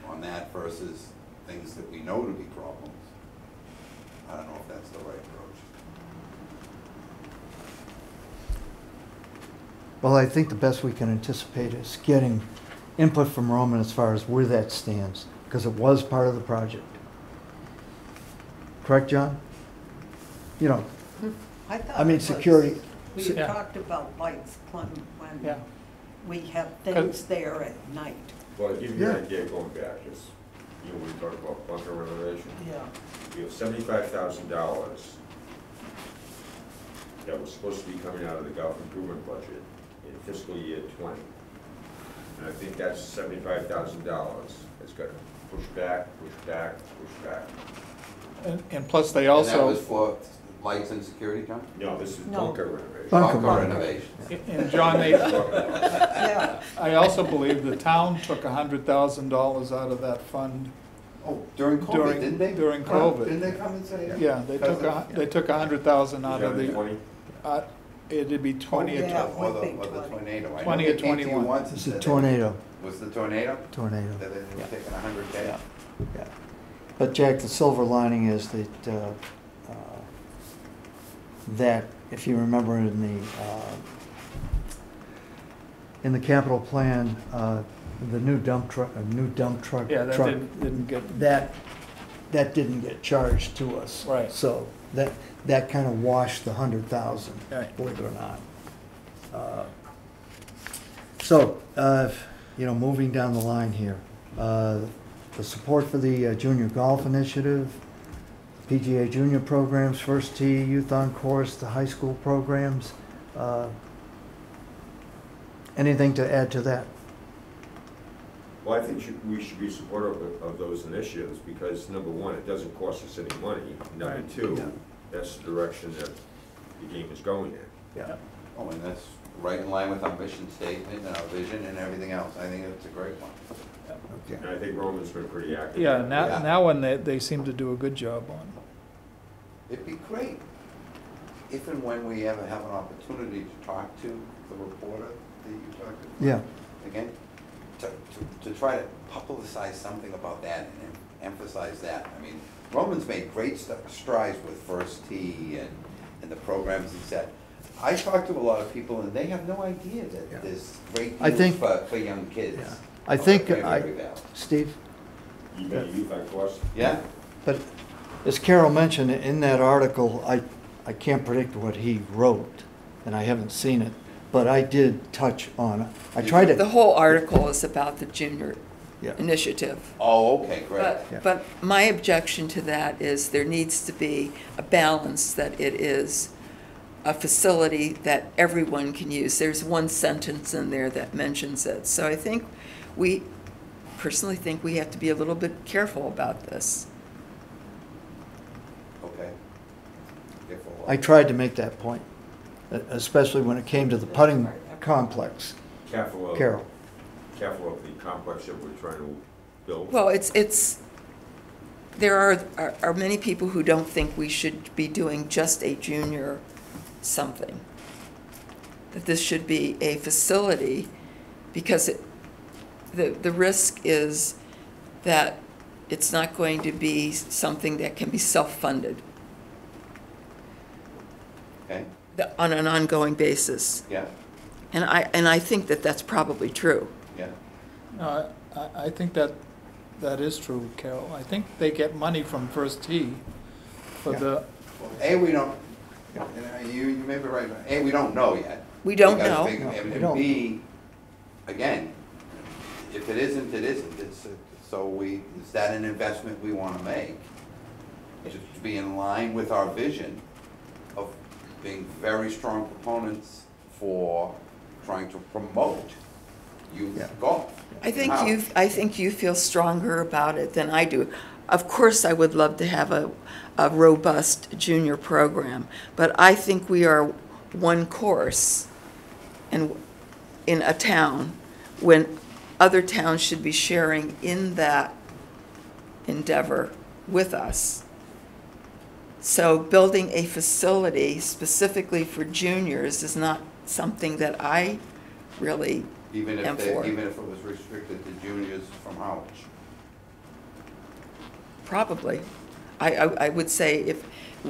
Speaker 6: on that versus things that we know to be problems, I don't know if that's the right approach.
Speaker 1: Well, I think the best we can anticipate is getting input from Roman as far as where that stands, because it was part of the project. Correct, John? You know,
Speaker 4: I thought
Speaker 1: I mean,
Speaker 4: it was-
Speaker 1: security-
Speaker 4: We
Speaker 5: Yeah.
Speaker 4: talked about lights, Clem,
Speaker 5: Yeah.
Speaker 4: when we have things there at night.
Speaker 3: Well, to give you
Speaker 1: Yeah.
Speaker 3: an idea going back, is, you know, we talked about bunker renovation.
Speaker 4: Yeah.
Speaker 3: We have $75,000 that was supposed to be coming out of the golf improvement budget in fiscal year 20. And I think that's $75,000. It's got to push back, push back, push back.
Speaker 5: And plus they
Speaker 6: And that was
Speaker 5: also,
Speaker 6: for lights and security, John?
Speaker 3: No, this is
Speaker 4: No.
Speaker 3: bunker renovation.
Speaker 1: Bunker
Speaker 6: renovations.
Speaker 5: and John,
Speaker 4: Yeah,
Speaker 5: I also believe the town took $100,000 out of that fund.
Speaker 6: Oh, during COVID,
Speaker 5: During-
Speaker 6: didn't they?
Speaker 5: during
Speaker 6: Huh?
Speaker 5: COVID.
Speaker 6: Didn't they come and say that?
Speaker 5: Yeah, they took 100,000 out of the,
Speaker 3: 20?
Speaker 5: it'd be 20 or
Speaker 4: yeah.
Speaker 5: 20.
Speaker 6: Or the,
Speaker 4: Would be
Speaker 6: or the
Speaker 4: 20.
Speaker 6: tornado. I know
Speaker 5: 20
Speaker 6: they
Speaker 5: or
Speaker 6: came to you
Speaker 5: 21.
Speaker 6: once and
Speaker 1: it's a
Speaker 6: said that-
Speaker 1: tornado,
Speaker 6: Was the tornado?
Speaker 1: tornado.
Speaker 6: That they were
Speaker 1: Yeah.
Speaker 6: taking 100K?
Speaker 1: Yeah, yeah. But Jack, the silver lining is that if you remember in the capital plan, the new dump truck,
Speaker 5: Yeah, that
Speaker 1: truck,
Speaker 5: didn't get,
Speaker 1: that didn't get charged to us.
Speaker 5: Right.
Speaker 1: So that kind of washed the 100,000,
Speaker 5: Right.
Speaker 1: believe it or not. So, you know, moving down the line here, the support for the junior golf initiative, PGA junior programs, First Tee, Youth on Course, the high school programs. Anything to add to that?
Speaker 3: Well, I think we should be supportive of those initiatives because, number one, it doesn't cost us any money. Number
Speaker 5: Right.
Speaker 3: two,
Speaker 1: Yeah.
Speaker 3: that's the direction that the game is going in.
Speaker 1: Yeah.
Speaker 6: Oh, and that's right in line with our mission statement and our vision and everything else. I think it's a great one.
Speaker 1: Okay.
Speaker 3: And I think Roman's been pretty active.
Speaker 5: yeah,
Speaker 3: in
Speaker 5: now,
Speaker 3: that.
Speaker 6: Yeah.
Speaker 5: now when they seem to do a good job on.
Speaker 6: It'd be great if and when we ever have an opportunity to talk to the reporter that you talked to.
Speaker 1: Yeah.
Speaker 6: Again, to try to publicize something about that and emphasize that. I mean, Roman's made great strides with First Tee and the programs he set. I talk to a lot of people and they have no idea
Speaker 1: Yeah.
Speaker 6: that there's great
Speaker 1: I
Speaker 6: deals
Speaker 1: think-
Speaker 6: for young kids.
Speaker 1: Yeah. I
Speaker 6: out
Speaker 1: think
Speaker 6: at Cranberry Valley.
Speaker 1: Steve?
Speaker 3: You got a youth on course?
Speaker 6: Yeah?
Speaker 1: But as Carol mentioned, in that article, I can't predict what he wrote, and I haven't seen it, but I did touch on it. I tried
Speaker 2: The
Speaker 1: to,
Speaker 2: whole article is about the junior
Speaker 1: yeah,
Speaker 2: initiative.
Speaker 6: Oh, okay, great.
Speaker 1: Yeah.
Speaker 2: But my objection to that is there needs to be a balance, that it is a facility that everyone can use. There's one sentence in there that mentions it. So I think personally think we have to be a little bit careful about this.
Speaker 6: Okay. Careful.
Speaker 1: I tried to make that point, especially when it came to the putting complex.
Speaker 3: Careful of
Speaker 1: Carol?
Speaker 3: the complex that we're trying to build.
Speaker 2: Well, it's there are many people who don't think we should be doing just a junior something. That this should be a facility, because the risk is that it's not going to be something that can be self-funded
Speaker 6: Okay,
Speaker 2: on an ongoing basis.
Speaker 6: yeah,
Speaker 2: And I think that that's probably true.
Speaker 6: yeah.
Speaker 5: No, I think that is true, Carol. I think they get money from First Tee for
Speaker 1: Yeah.
Speaker 5: the,
Speaker 6: Well, A, we don't, you may be right, A, we don't know yet.
Speaker 2: We don't
Speaker 6: Because
Speaker 2: know.
Speaker 6: they-
Speaker 1: No, we
Speaker 6: And
Speaker 1: don't.
Speaker 6: B, again, if it isn't, it isn't. So is that an investment we want to make? To be in line with our vision of being very strong proponents for trying to promote youth
Speaker 1: Yeah.
Speaker 6: golf.
Speaker 2: I think
Speaker 6: How?
Speaker 2: I think you feel stronger about it than I do. Of course, I would love to have a robust junior program, but I think we are one course in a town when other towns should be sharing in that endeavor with us. So building a facility specifically for juniors is not something that I really
Speaker 6: Even
Speaker 2: am
Speaker 6: if
Speaker 2: for.
Speaker 6: even if it was restricted to juniors from Harwich.
Speaker 2: Probably. I would say if,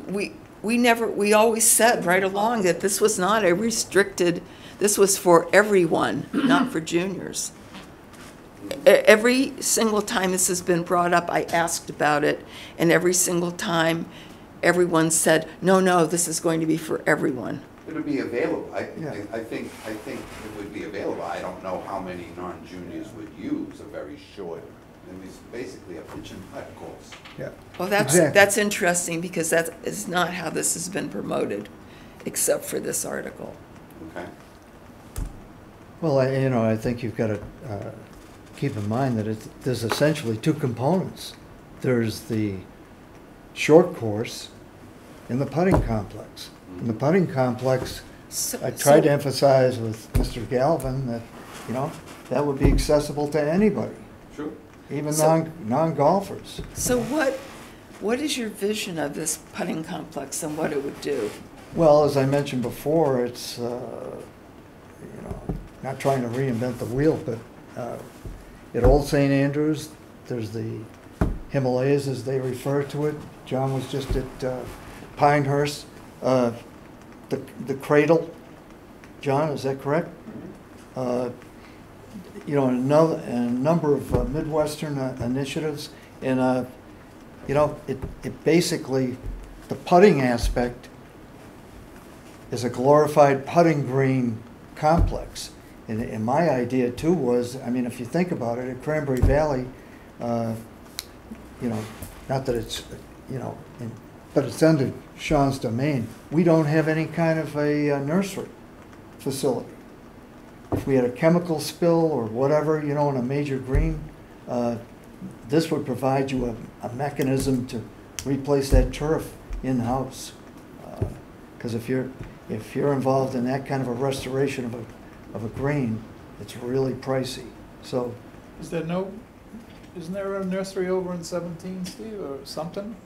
Speaker 2: we always said right along that this was not a restricted, this was for everyone, not for juniors. Every single time this has been brought up, I asked about it, and every single time, everyone said, no, this is going to be for everyone.
Speaker 6: It would be available.
Speaker 1: Yeah.
Speaker 6: I think it would be available. I don't know how many non-juniors would use a very short, I mean, it's basically a pitch and putt course.
Speaker 1: Yeah.
Speaker 2: Well, that's
Speaker 1: Exactly.
Speaker 2: interesting, because that is not how this has been promoted, except for this article.
Speaker 6: Okay?
Speaker 1: Well, I think you've got to keep in mind that there's essentially two components. There's the short course and the putting complex. In the putting complex, I tried to emphasize with Mr. Galvin that, that would be accessible to anybody,
Speaker 6: Sure.
Speaker 1: even
Speaker 2: So-
Speaker 1: non-golfers.
Speaker 2: So what is your vision of this putting complex and what it would do?
Speaker 1: Well, as I mentioned before, it's, not trying to reinvent the wheel, but at Old St. Andrews, there's the Himalayas, as they refer to it. John was just at Pinehurst. The Cradle, John, is that correct? A number of Midwestern initiatives, and it basically, the putting aspect is a glorified putting green complex. And my idea too was, if you think about it, at Cranberry Valley, not that it's, but it's under Sean's domain. We don't have any kind of a nursery facility. If we had a chemical spill or whatever, in a major green, this would provide you a mechanism to replace that turf in-house. Because if you're involved in that kind of a restoration of a green, it's really pricey. So,
Speaker 5: isn't there a nursery over in 17, Steve, or something?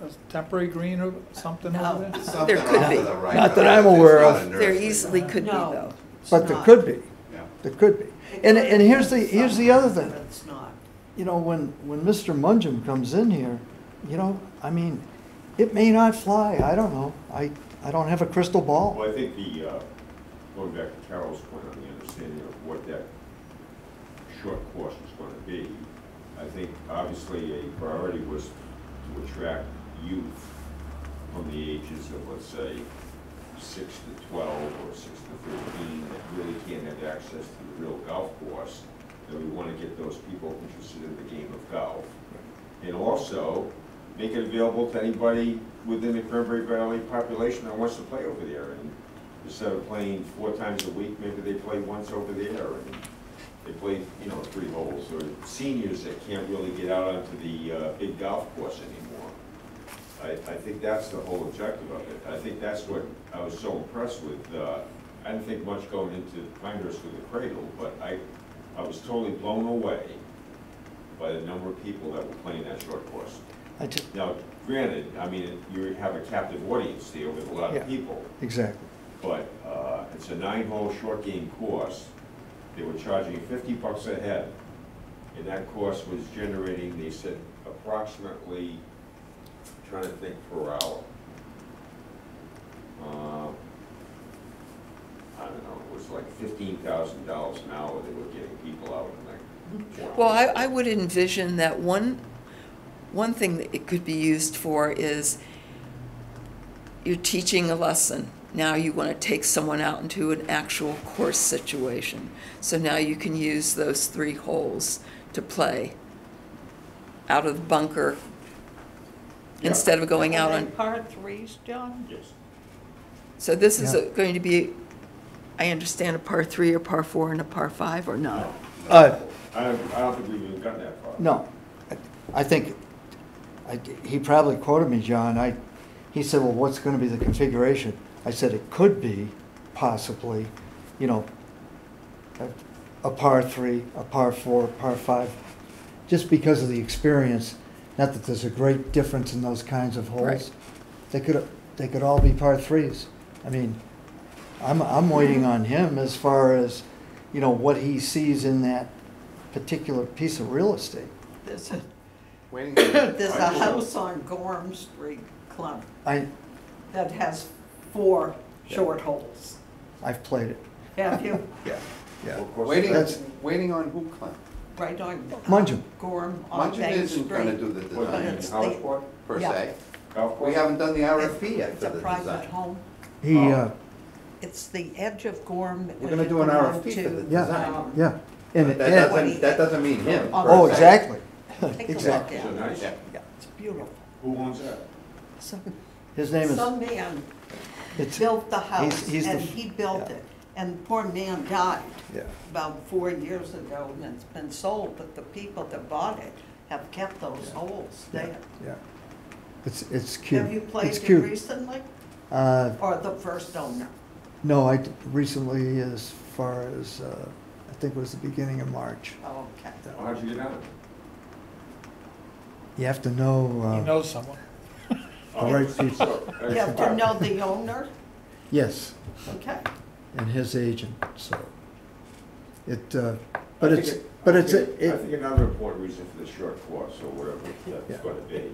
Speaker 5: A temporary green or something over there?
Speaker 6: Something
Speaker 2: There could
Speaker 6: off
Speaker 2: be.
Speaker 6: to the right,
Speaker 1: Not that
Speaker 6: but
Speaker 1: I'm
Speaker 6: it's
Speaker 1: aware
Speaker 6: not
Speaker 1: of.
Speaker 6: a
Speaker 2: There
Speaker 6: nursery.
Speaker 2: easily could be,
Speaker 4: No.
Speaker 2: though.
Speaker 4: It's
Speaker 1: but there
Speaker 4: not.
Speaker 1: could be.
Speaker 6: Yeah.
Speaker 1: There could be. And here's the other thing.
Speaker 4: But it's not.
Speaker 1: When Mr. Mungem comes in here, it may not fly. I don't know. I don't have a crystal ball.
Speaker 3: Well, I think going back to Carol's point on the understanding of what that short course was going to be, I think obviously a priority was to attract youth from the ages of, let's say, 6 to 12 or 6 to 13 that really can't have access to the real golf course. That we want to get those people interested in the game of golf. And also make it available to anybody within the Cranberry Valley population that wants to play over there. And instead of playing 4 times a week, maybe they play once over there and they play, 3 holes. Or seniors that can't really get out onto the big golf course anymore. I think that's the whole objective of it. I think that's what I was so impressed with. I didn't think much going into Pinehurst with the Cradle, but I was totally blown away by the number of people that were playing that short course.
Speaker 1: I just,
Speaker 3: Now, granted, I mean, you have a captive audience there with a lot
Speaker 1: Yeah.
Speaker 3: of people,
Speaker 1: exactly.
Speaker 3: but it's a 9-hole short game course. They were charging $50 a head, and that course was generating, they said, approximately, trying to think per hour. I don't know, it was like $15,000 an hour they were getting people out in like.
Speaker 2: Well, I would envision that one thing that it could be used for is you're teaching a lesson. Now you want to take someone out into an actual course situation. So now you can use those 3 holes to play out of the bunker
Speaker 3: Yeah.
Speaker 2: instead of going out
Speaker 4: Are they
Speaker 2: on.
Speaker 4: par threes, John?
Speaker 3: Yes.
Speaker 2: So this is
Speaker 1: Yeah.
Speaker 2: going to be, I understand, a par 3 or par 4 and a par 5 or not?
Speaker 1: Uh,
Speaker 3: I don't think we've even gotten that far.
Speaker 1: No, I think, he probably quoted me, John. He said, well, what's going to be the configuration? I said, it could be possibly, you know, a par 3, a par 4, a par 5, just because of the experience. Not that there's a great difference in those kinds of holes.
Speaker 2: Right.
Speaker 1: They could all be par 3s. I mean, I'm waiting on him as far as, you know, what he sees in that particular piece of real estate.
Speaker 4: There's a,
Speaker 6: Waiting.
Speaker 4: there's a house on Gorham Street, Clem, that has 4 short holes.
Speaker 1: I've played it.
Speaker 4: Have you?
Speaker 1: Yeah. Yeah.
Speaker 3: Of course,
Speaker 6: Waiting,
Speaker 1: That's-
Speaker 6: waiting on who, Clint?
Speaker 4: Right on.
Speaker 1: Mungian.
Speaker 4: Gorham on
Speaker 6: Mungian
Speaker 4: Main
Speaker 6: isn't gonna
Speaker 4: Street.
Speaker 6: do the
Speaker 3: What,
Speaker 6: design,
Speaker 4: It's
Speaker 3: Howard
Speaker 4: the-
Speaker 3: Sport?
Speaker 6: per
Speaker 4: Yeah.
Speaker 6: se.
Speaker 3: Golf course?
Speaker 6: We haven't done the RFP yet
Speaker 4: It's
Speaker 6: for
Speaker 4: a
Speaker 6: the
Speaker 4: private
Speaker 6: design.
Speaker 4: home.
Speaker 1: He,
Speaker 4: It's the edge of Gorham.
Speaker 6: We're gonna
Speaker 4: as
Speaker 6: do
Speaker 4: you
Speaker 6: an
Speaker 4: go
Speaker 6: RFP for
Speaker 4: into,
Speaker 6: the
Speaker 1: Yeah.
Speaker 6: design.
Speaker 1: yeah, and,
Speaker 6: But
Speaker 1: and,
Speaker 6: that doesn't mean him. per
Speaker 1: oh,
Speaker 6: se.
Speaker 1: exactly,
Speaker 4: Take a look
Speaker 1: exactly.
Speaker 4: at
Speaker 3: So
Speaker 4: it.
Speaker 3: nice.
Speaker 6: Yeah.
Speaker 4: It's beautiful.
Speaker 3: Who owns that?
Speaker 4: Some
Speaker 1: His name is,
Speaker 4: some man
Speaker 1: it's,
Speaker 4: built the house,
Speaker 1: he's the-
Speaker 4: and he built
Speaker 1: yeah.
Speaker 4: it. And the poor man died
Speaker 1: yeah,
Speaker 4: about 4 years ago, and it's been sold, but the people that bought it have kept those holes
Speaker 1: yeah,
Speaker 4: there.
Speaker 1: yeah. It's cute.
Speaker 4: Have you played
Speaker 1: It's
Speaker 4: it
Speaker 1: cute.
Speaker 4: recently,
Speaker 1: Uh,
Speaker 4: or the first owner?
Speaker 1: no, recently, as far as, I think it was the beginning of March.
Speaker 4: Oh, okay.
Speaker 3: How'd you get on it?
Speaker 1: You have to know,
Speaker 5: He knows someone.
Speaker 3: Oh,
Speaker 1: right people.
Speaker 3: so,
Speaker 4: You have to know the owner?
Speaker 1: yes,
Speaker 4: Okay.
Speaker 1: and his agent, so. It,
Speaker 3: I
Speaker 1: but
Speaker 3: think
Speaker 1: it's,
Speaker 3: it-
Speaker 1: but
Speaker 3: I
Speaker 1: it's,
Speaker 3: think- I
Speaker 1: it,
Speaker 3: think another important reason for the short course, or whatever
Speaker 1: Yeah.
Speaker 3: that's gonna be,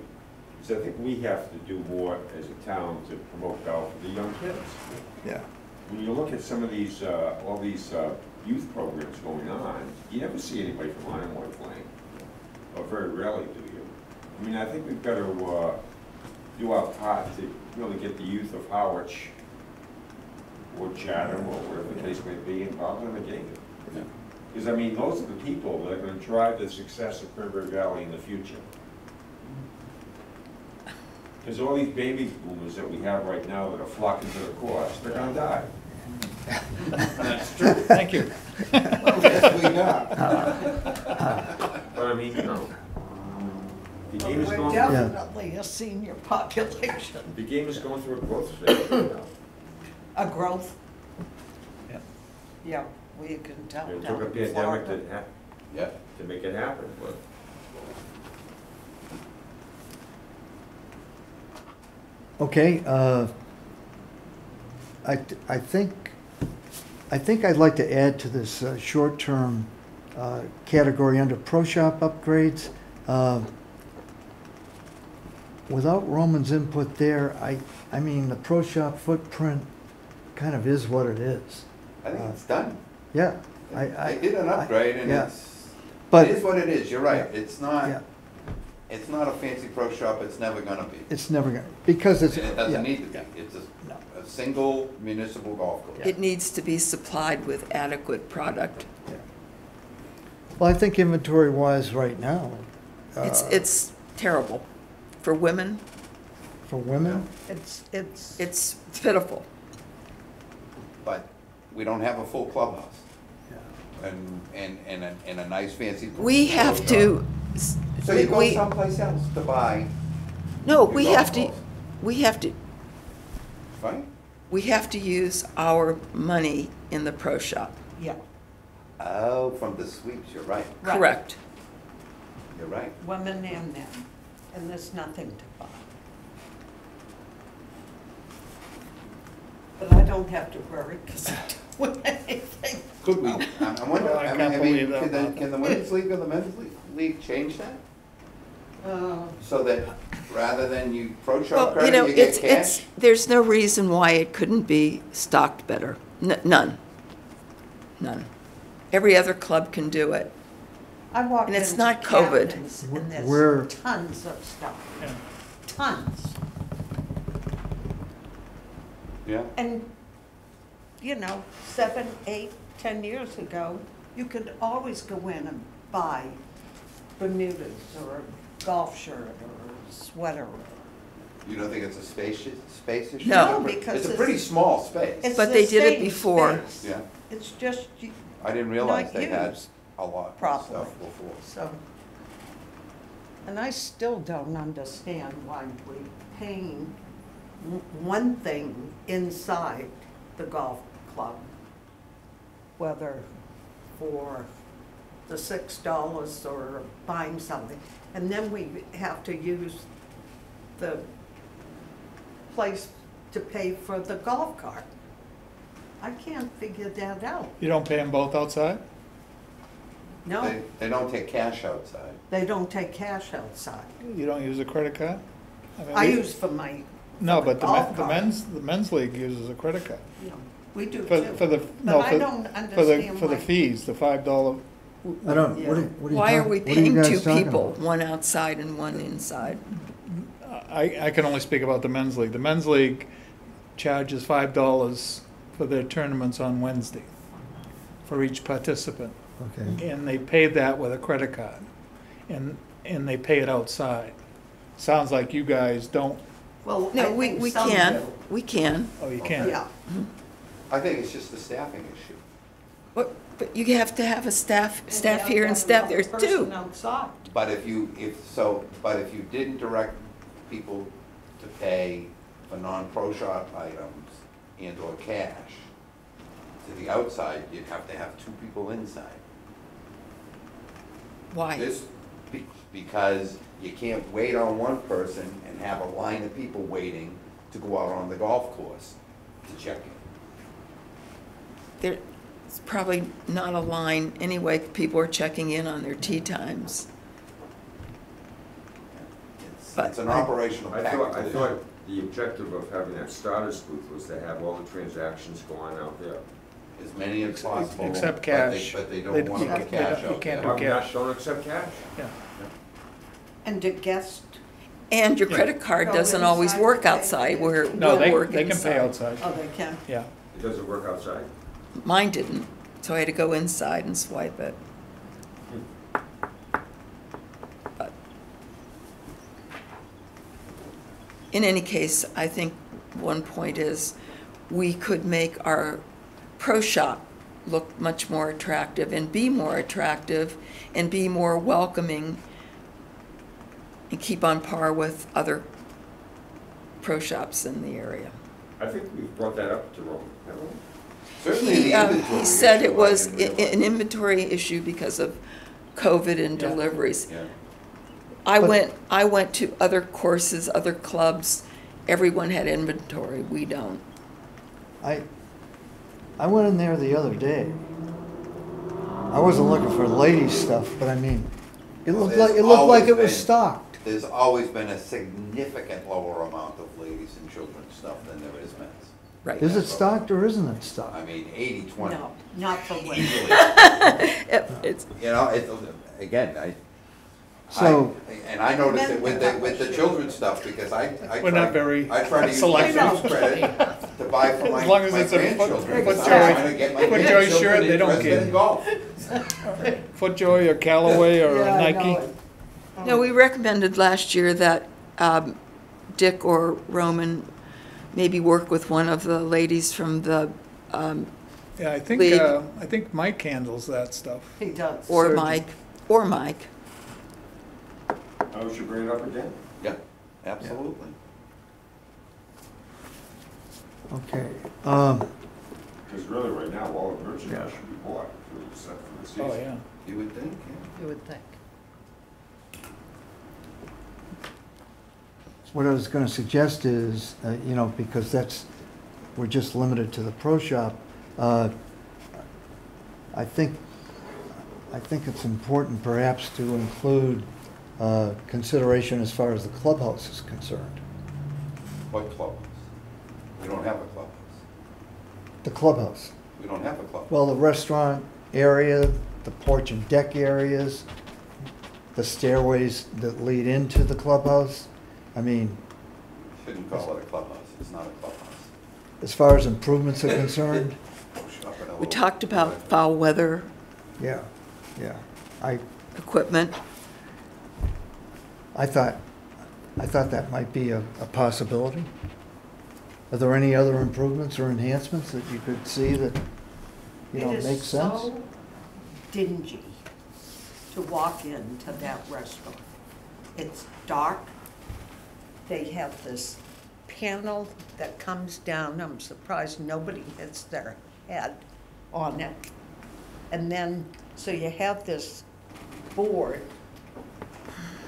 Speaker 3: is I think we have to do more as a town to promote golf for the young kids.
Speaker 1: yeah,
Speaker 3: When you look at some of these, all these youth programs going on, you never see anybody from Iowa playing, or very rarely do you. I mean, I think we've got to do our part to really get the youth of Harwich, or Chatham, or wherever the case may be, involved in the game. Because, I mean, those are the people that are going to drive the success of Cranberry Valley in the future. Because all these baby boomers that we have right now that are flocking to the course, they're going to die.
Speaker 5: That's true. Thank you.
Speaker 3: Yes, we are. But I mean, you know, the game is
Speaker 4: We're
Speaker 3: going,
Speaker 4: definitely a senior population.
Speaker 3: the game is going through a growth phase right now.
Speaker 4: A growth,
Speaker 5: Yeah.
Speaker 4: yeah, we can tell
Speaker 3: It
Speaker 4: down
Speaker 3: took a
Speaker 4: in
Speaker 3: pandemic
Speaker 4: Florida.
Speaker 6: Yeah.
Speaker 3: to make it happen, but.
Speaker 1: okay, I think I'd like to add to this short-term category under pro shop upgrades. Without Roman's input there, I mean, the pro shop footprint kind of is what it is.
Speaker 6: I think it's done.
Speaker 1: Yeah,
Speaker 6: They did an upgrade and
Speaker 1: yeah.
Speaker 6: it's,
Speaker 1: But
Speaker 6: it is what it is, you're right.
Speaker 1: Yeah.
Speaker 6: It's
Speaker 1: Yeah.
Speaker 6: not a fancy pro shop, it's never gonna be.
Speaker 1: it's never gonna, because it's.
Speaker 6: And it doesn't
Speaker 1: yeah,
Speaker 6: need to be.
Speaker 1: yeah.
Speaker 6: It's
Speaker 1: No.
Speaker 6: a single municipal golf course.
Speaker 2: It needs to be supplied with adequate product.
Speaker 1: Yeah. Well, I think inventory-wise right now.
Speaker 2: It's terrible. For women,
Speaker 1: For women,
Speaker 4: It's
Speaker 2: it's pitiful.
Speaker 6: But we don't have a full clubhouse
Speaker 1: yeah.
Speaker 6: and a nice fancy.
Speaker 2: We have to,
Speaker 6: So you go
Speaker 2: we,
Speaker 6: someplace else to buy,
Speaker 2: no,
Speaker 6: your
Speaker 2: we
Speaker 6: golf
Speaker 2: have to,
Speaker 6: balls. Right?
Speaker 2: we have to use our money in the pro shop.
Speaker 4: yeah,
Speaker 6: Oh, from the sweeps, you're right,
Speaker 4: Right.
Speaker 2: Correct.
Speaker 6: you're right.
Speaker 4: women and men. and there's nothing to buy. But I don't have to worry because I don't do anything.
Speaker 6: Could we, I wonder,
Speaker 5: Well, I
Speaker 6: I
Speaker 5: can't
Speaker 6: mean,
Speaker 5: believe that
Speaker 6: can
Speaker 5: about
Speaker 6: can the women's league or the men's league change that? So that rather than you pro shop
Speaker 2: Well, you know,
Speaker 6: credit, you get
Speaker 2: it's,
Speaker 6: cash?
Speaker 2: there's no reason why it couldn't be stocked better. None. None. Every other club can do it.
Speaker 4: I walk
Speaker 2: And it's
Speaker 4: into
Speaker 2: not COVID.
Speaker 4: Captain's and
Speaker 1: We're-
Speaker 4: there's tons of stuff,
Speaker 5: Yeah.
Speaker 4: tons.
Speaker 6: Yeah,
Speaker 4: And, you know, 7, 8, 10 years ago, you could always go in and buy Bermudas or a golf shirt or a sweater.
Speaker 6: you don't think it's a space issue?
Speaker 2: No.
Speaker 4: No, because
Speaker 6: It's a pretty small space.
Speaker 4: It's
Speaker 2: But
Speaker 4: the
Speaker 2: they did it
Speaker 4: same
Speaker 2: before.
Speaker 4: space.
Speaker 6: Yeah,
Speaker 4: It's just,
Speaker 6: I didn't realize
Speaker 4: Not
Speaker 6: they had
Speaker 4: used
Speaker 6: a lot of
Speaker 4: properly.
Speaker 6: stuff before.
Speaker 4: so. And I still don't understand why we're paying one thing inside the golf club, whether for the $6 or buying something, and then we have to use the place to pay for the golf cart. I can't figure that out.
Speaker 5: You don't pay them both outside?
Speaker 4: No,
Speaker 6: They don't take cash outside.
Speaker 4: they don't take cash outside.
Speaker 5: You don't use a credit card? mean,
Speaker 4: I
Speaker 5: we-
Speaker 4: use for my,
Speaker 5: No,
Speaker 4: for
Speaker 5: but the
Speaker 4: golf cart.
Speaker 5: men's league uses a credit card.
Speaker 4: you know, we do
Speaker 5: For,
Speaker 4: too.
Speaker 5: for the,
Speaker 4: But
Speaker 5: no,
Speaker 4: I don't
Speaker 5: for the,
Speaker 4: understand
Speaker 5: for the
Speaker 4: why.
Speaker 5: fees, the $5.
Speaker 1: I don't,
Speaker 4: Yeah.
Speaker 1: what are you
Speaker 2: Why are
Speaker 1: talking-
Speaker 2: we
Speaker 1: what you
Speaker 2: paying
Speaker 1: guys
Speaker 2: two
Speaker 1: talking
Speaker 2: people,
Speaker 1: about?
Speaker 2: one outside and one inside?
Speaker 5: I can only speak about the men's league. The men's league charges $5 for their tournaments on Wednesday for each participant.
Speaker 1: Okay,
Speaker 5: And they pay that with a credit card. And they pay it outside. Sounds like you guys don't,
Speaker 4: Well, I
Speaker 2: No, we
Speaker 4: think some
Speaker 2: can,
Speaker 4: do.
Speaker 2: we can.
Speaker 5: oh, you can't?
Speaker 4: Yeah,
Speaker 6: I think it's just a staffing issue.
Speaker 2: But you have to have a staff
Speaker 4: And you have
Speaker 2: here
Speaker 4: to
Speaker 2: and
Speaker 4: have
Speaker 2: staff there
Speaker 4: another person
Speaker 2: too.
Speaker 4: outside.
Speaker 6: But if you didn't direct people to pay for non-pro shop items and or cash to the outside, you'd have to have two people inside.
Speaker 2: Why?
Speaker 6: Because you can't wait on one person and have a line of people waiting to go out on the golf course to check in.
Speaker 2: There's probably not a line anyway, people are checking in on their tee times. But
Speaker 6: It's an operational
Speaker 3: I
Speaker 6: tactic.
Speaker 3: thought the objective of having that starters booth was to have all the transactions go on out there.
Speaker 6: As many as possible.
Speaker 5: Except
Speaker 6: but they-
Speaker 5: cash.
Speaker 6: But they
Speaker 5: They-
Speaker 6: don't want
Speaker 5: you
Speaker 6: the
Speaker 5: can't-
Speaker 6: cash
Speaker 5: you
Speaker 6: out
Speaker 5: can't
Speaker 6: there.
Speaker 5: do cash.
Speaker 3: Don't accept cash.
Speaker 5: Yeah.
Speaker 4: And the guest,
Speaker 2: And your
Speaker 5: Yeah.
Speaker 2: credit card
Speaker 4: Go
Speaker 2: doesn't always
Speaker 4: inside
Speaker 2: work
Speaker 4: and pay.
Speaker 2: outside, where
Speaker 5: No,
Speaker 2: we'll work
Speaker 5: they can pay
Speaker 2: inside.
Speaker 5: outside.
Speaker 4: oh, they can.
Speaker 5: Yeah.
Speaker 3: It doesn't work outside.
Speaker 2: Mine didn't, so I had to go inside and swipe it. But in any case, I think one point is we could make our pro shop look much more attractive and be more attractive and be more welcoming and keep on par with other pro shops in the area.
Speaker 3: I think we've brought that up to Rome, haven't we?
Speaker 6: Certainly
Speaker 2: He,
Speaker 6: the inventory
Speaker 2: he said
Speaker 6: issue,
Speaker 2: it
Speaker 6: I
Speaker 2: was
Speaker 6: didn't realize.
Speaker 2: an inventory issue because of COVID and
Speaker 5: Yeah.
Speaker 2: deliveries.
Speaker 6: Yeah.
Speaker 1: But-
Speaker 2: I went to other courses, other clubs, everyone had inventory, we don't.
Speaker 1: I went in there the other day. I wasn't looking for ladies' stuff, but I mean, it
Speaker 6: Well,
Speaker 1: looked
Speaker 6: there's
Speaker 1: like, it looked like
Speaker 6: always
Speaker 1: it was
Speaker 6: been-
Speaker 1: stocked.
Speaker 6: There's always been a significant lower amount of ladies and children's stuff than there is men's.
Speaker 2: Right.
Speaker 1: Is it stocked or isn't it stocked?
Speaker 6: I mean, 80-20.
Speaker 4: No, not for women.
Speaker 6: Easily.
Speaker 2: It's,
Speaker 6: You know, again,
Speaker 1: So-
Speaker 6: and I noticed it with the children's stuff, because I
Speaker 5: We're
Speaker 6: try-
Speaker 5: not very
Speaker 6: I try to use
Speaker 5: selective.
Speaker 6: my credit to buy for my
Speaker 5: As long as
Speaker 6: my
Speaker 5: it's a
Speaker 6: grandchildren, because
Speaker 5: FootJoy-
Speaker 6: I'm trying to get my
Speaker 5: FootJoy
Speaker 6: grandchildren
Speaker 5: shirt, they don't
Speaker 6: interested
Speaker 5: care.
Speaker 6: in golf.
Speaker 5: FootJoy or Callaway or
Speaker 4: Yeah,
Speaker 5: a
Speaker 4: I
Speaker 5: Nike?
Speaker 4: know it.
Speaker 2: no, we recommended last year that Dick or Roman maybe work with one of the ladies from the,
Speaker 5: Yeah,
Speaker 2: League.
Speaker 5: I think Mike handles that stuff.
Speaker 4: He does.
Speaker 2: or
Speaker 5: Surgeon.
Speaker 2: Mike.
Speaker 3: Oh, we should bring it up again.
Speaker 6: Yeah, absolutely.
Speaker 1: Okay,
Speaker 3: Because really, right now, all the merchandise
Speaker 1: Yeah.
Speaker 3: should be bought for the season.
Speaker 5: Oh, yeah.
Speaker 6: You would think, yeah.
Speaker 4: You would think.
Speaker 1: what I was gonna suggest is, you know, because we're just limited to the pro shop, I think it's important perhaps to include consideration as far as the clubhouse is concerned.
Speaker 6: What clubhouse? We don't have a clubhouse.
Speaker 1: The clubhouse.
Speaker 6: We don't have a clubhouse.
Speaker 1: Well, the restaurant area, the porch and deck areas, the stairways that lead into the clubhouse. I mean,
Speaker 6: Shouldn't call it a clubhouse, it's not a clubhouse.
Speaker 1: as far as improvements are concerned,
Speaker 2: We talked about foul weather
Speaker 1: yeah, yeah. I
Speaker 2: equipment.
Speaker 1: thought that might be a possibility. Are there any other improvements or enhancements that you could see that, you know, make sense?
Speaker 4: It is so dingy to walk into that restaurant. It's dark. They have this panel that comes down. I'm surprised nobody hits their head on it. And then, so you have this board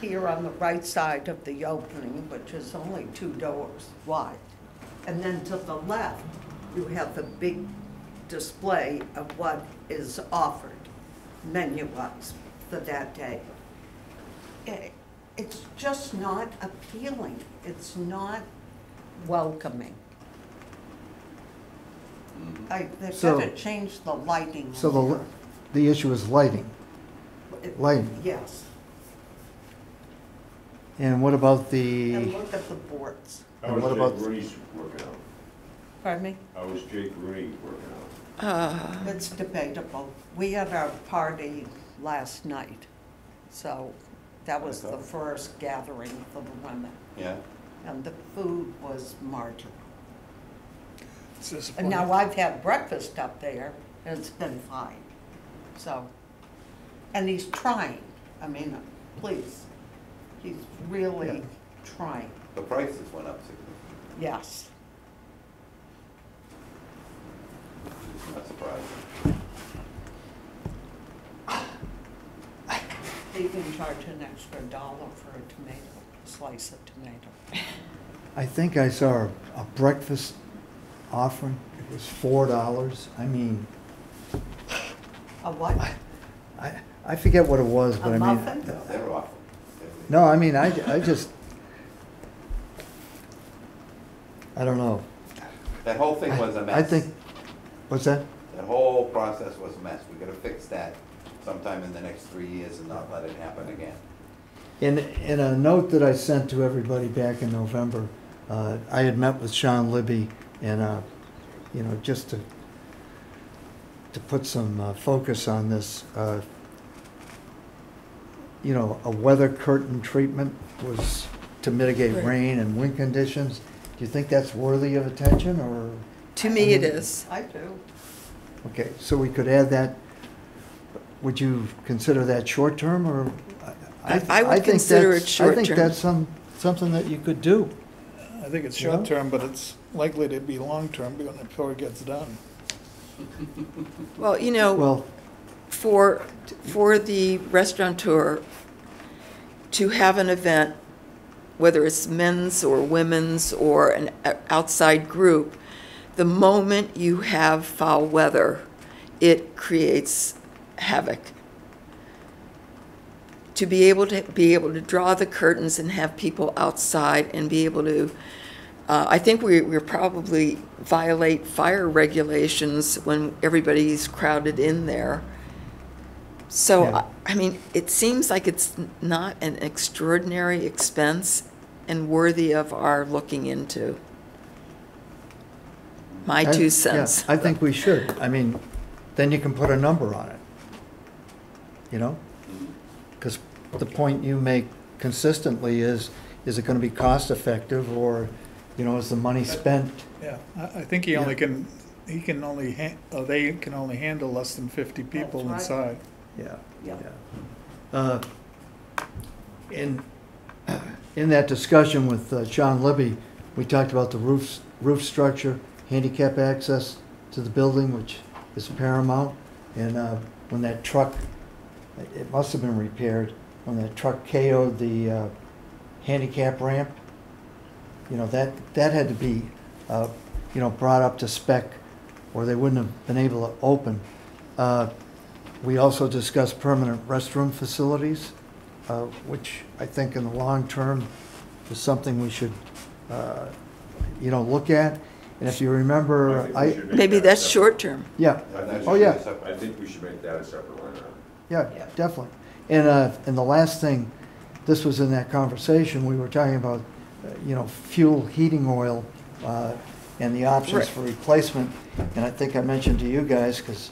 Speaker 4: here on the right side of the opening, which is only 2 doors wide. And then to the left, you have a big display of what is offered menu-wise for that day. It's just not appealing. It's not welcoming. They've
Speaker 1: So-
Speaker 4: got to change the lighting.
Speaker 1: So the issue is lighting. lighting.
Speaker 4: Yes,
Speaker 1: And what about
Speaker 4: and
Speaker 1: the,
Speaker 4: look at the boards.
Speaker 3: How
Speaker 1: And
Speaker 3: was
Speaker 1: what about-
Speaker 3: Jake Rooney's working out?
Speaker 4: Pardon me?
Speaker 3: How was Jake Rooney working out?
Speaker 4: It's debatable. We had our party last night, so that was the first gathering for the women.
Speaker 6: Yeah,
Speaker 4: And the food was marginal.
Speaker 5: It's
Speaker 4: And
Speaker 5: disappointing.
Speaker 4: now I've had breakfast up there, and it's been fine, so. And he's trying, I mean, please, he's really trying,
Speaker 6: the prices went up significantly,
Speaker 4: yes.
Speaker 6: it's not surprising.
Speaker 4: They can charge an extra $1 for a tomato, a slice of tomato.
Speaker 1: I think I saw a breakfast offering, it was $4. I mean,
Speaker 4: A what?
Speaker 1: I forget what it was, but I
Speaker 4: A
Speaker 1: mean.
Speaker 4: muffin?
Speaker 6: They're awful.
Speaker 1: No, I mean, I just, I don't know.
Speaker 6: That whole thing was a mess.
Speaker 1: I think, what's that?
Speaker 6: That whole process was a mess. We gotta fix that sometime in the next 3 years and not let it happen again.
Speaker 1: In a note that I sent to everybody back in November, I had met with Sean Libby and, you know, just to put some focus on this, you know, a weather curtain treatment was to mitigate
Speaker 2: Right.
Speaker 1: rain and wind conditions. Do you think that's worthy of attention, or?
Speaker 2: To me, it is.
Speaker 4: I do.
Speaker 1: Okay, so we could add that. Would you consider that short-term, or?
Speaker 2: I would
Speaker 1: think
Speaker 2: consider it
Speaker 1: that's- I think
Speaker 2: short-term.
Speaker 1: that's something that you could do.
Speaker 5: I think it's
Speaker 1: Yeah.
Speaker 5: short-term, but it's likely to be long-term before it gets done.
Speaker 2: Well, you know,
Speaker 1: Well,
Speaker 2: for the restaurateur to have an event, whether it's men's or women's or an outside group, the moment you have foul weather, it creates havoc. To be able to draw the curtains and have people outside and be able to, I think we're probably violate fire regulations when everybody's crowded in there. So,
Speaker 1: Yeah.
Speaker 2: I mean, it seems like it's not an extraordinary expense and worthy of our looking into. My
Speaker 1: I-
Speaker 2: 2
Speaker 1: yeah,
Speaker 2: cents.
Speaker 1: I think we should. I mean, then you can put a number on it. You know? Because the point you make consistently is it going to be cost-effective, or, you know, is the money spent?
Speaker 5: Yeah, I think he only can, they can only handle less than 50 people
Speaker 4: That's right.
Speaker 5: inside.
Speaker 1: Yeah.
Speaker 4: Yeah.
Speaker 1: Yeah. In that discussion with Sean Libby, we talked about the roof structure, handicap access to the building, which is paramount. And when that truck, it must have been repaired, when that truck KO'd the handicap ramp, you know, that had to be, you know, brought up to spec, or they wouldn't have been able to open. We also discussed permanent restroom facilities, which I think in the long term is something we should, you know, look at. And if you remember,
Speaker 2: Maybe that's short-term.
Speaker 1: yeah,
Speaker 6: That
Speaker 1: oh
Speaker 6: should be
Speaker 1: yeah,
Speaker 6: a separate-
Speaker 3: I think we should make that a separate line item.
Speaker 1: yeah,
Speaker 4: Yeah.
Speaker 1: definitely. And the last thing, this was in that conversation, we were talking about, you know, fuel heating oil, and the options
Speaker 2: Right.
Speaker 1: for replacement. And I think I mentioned to you guys, because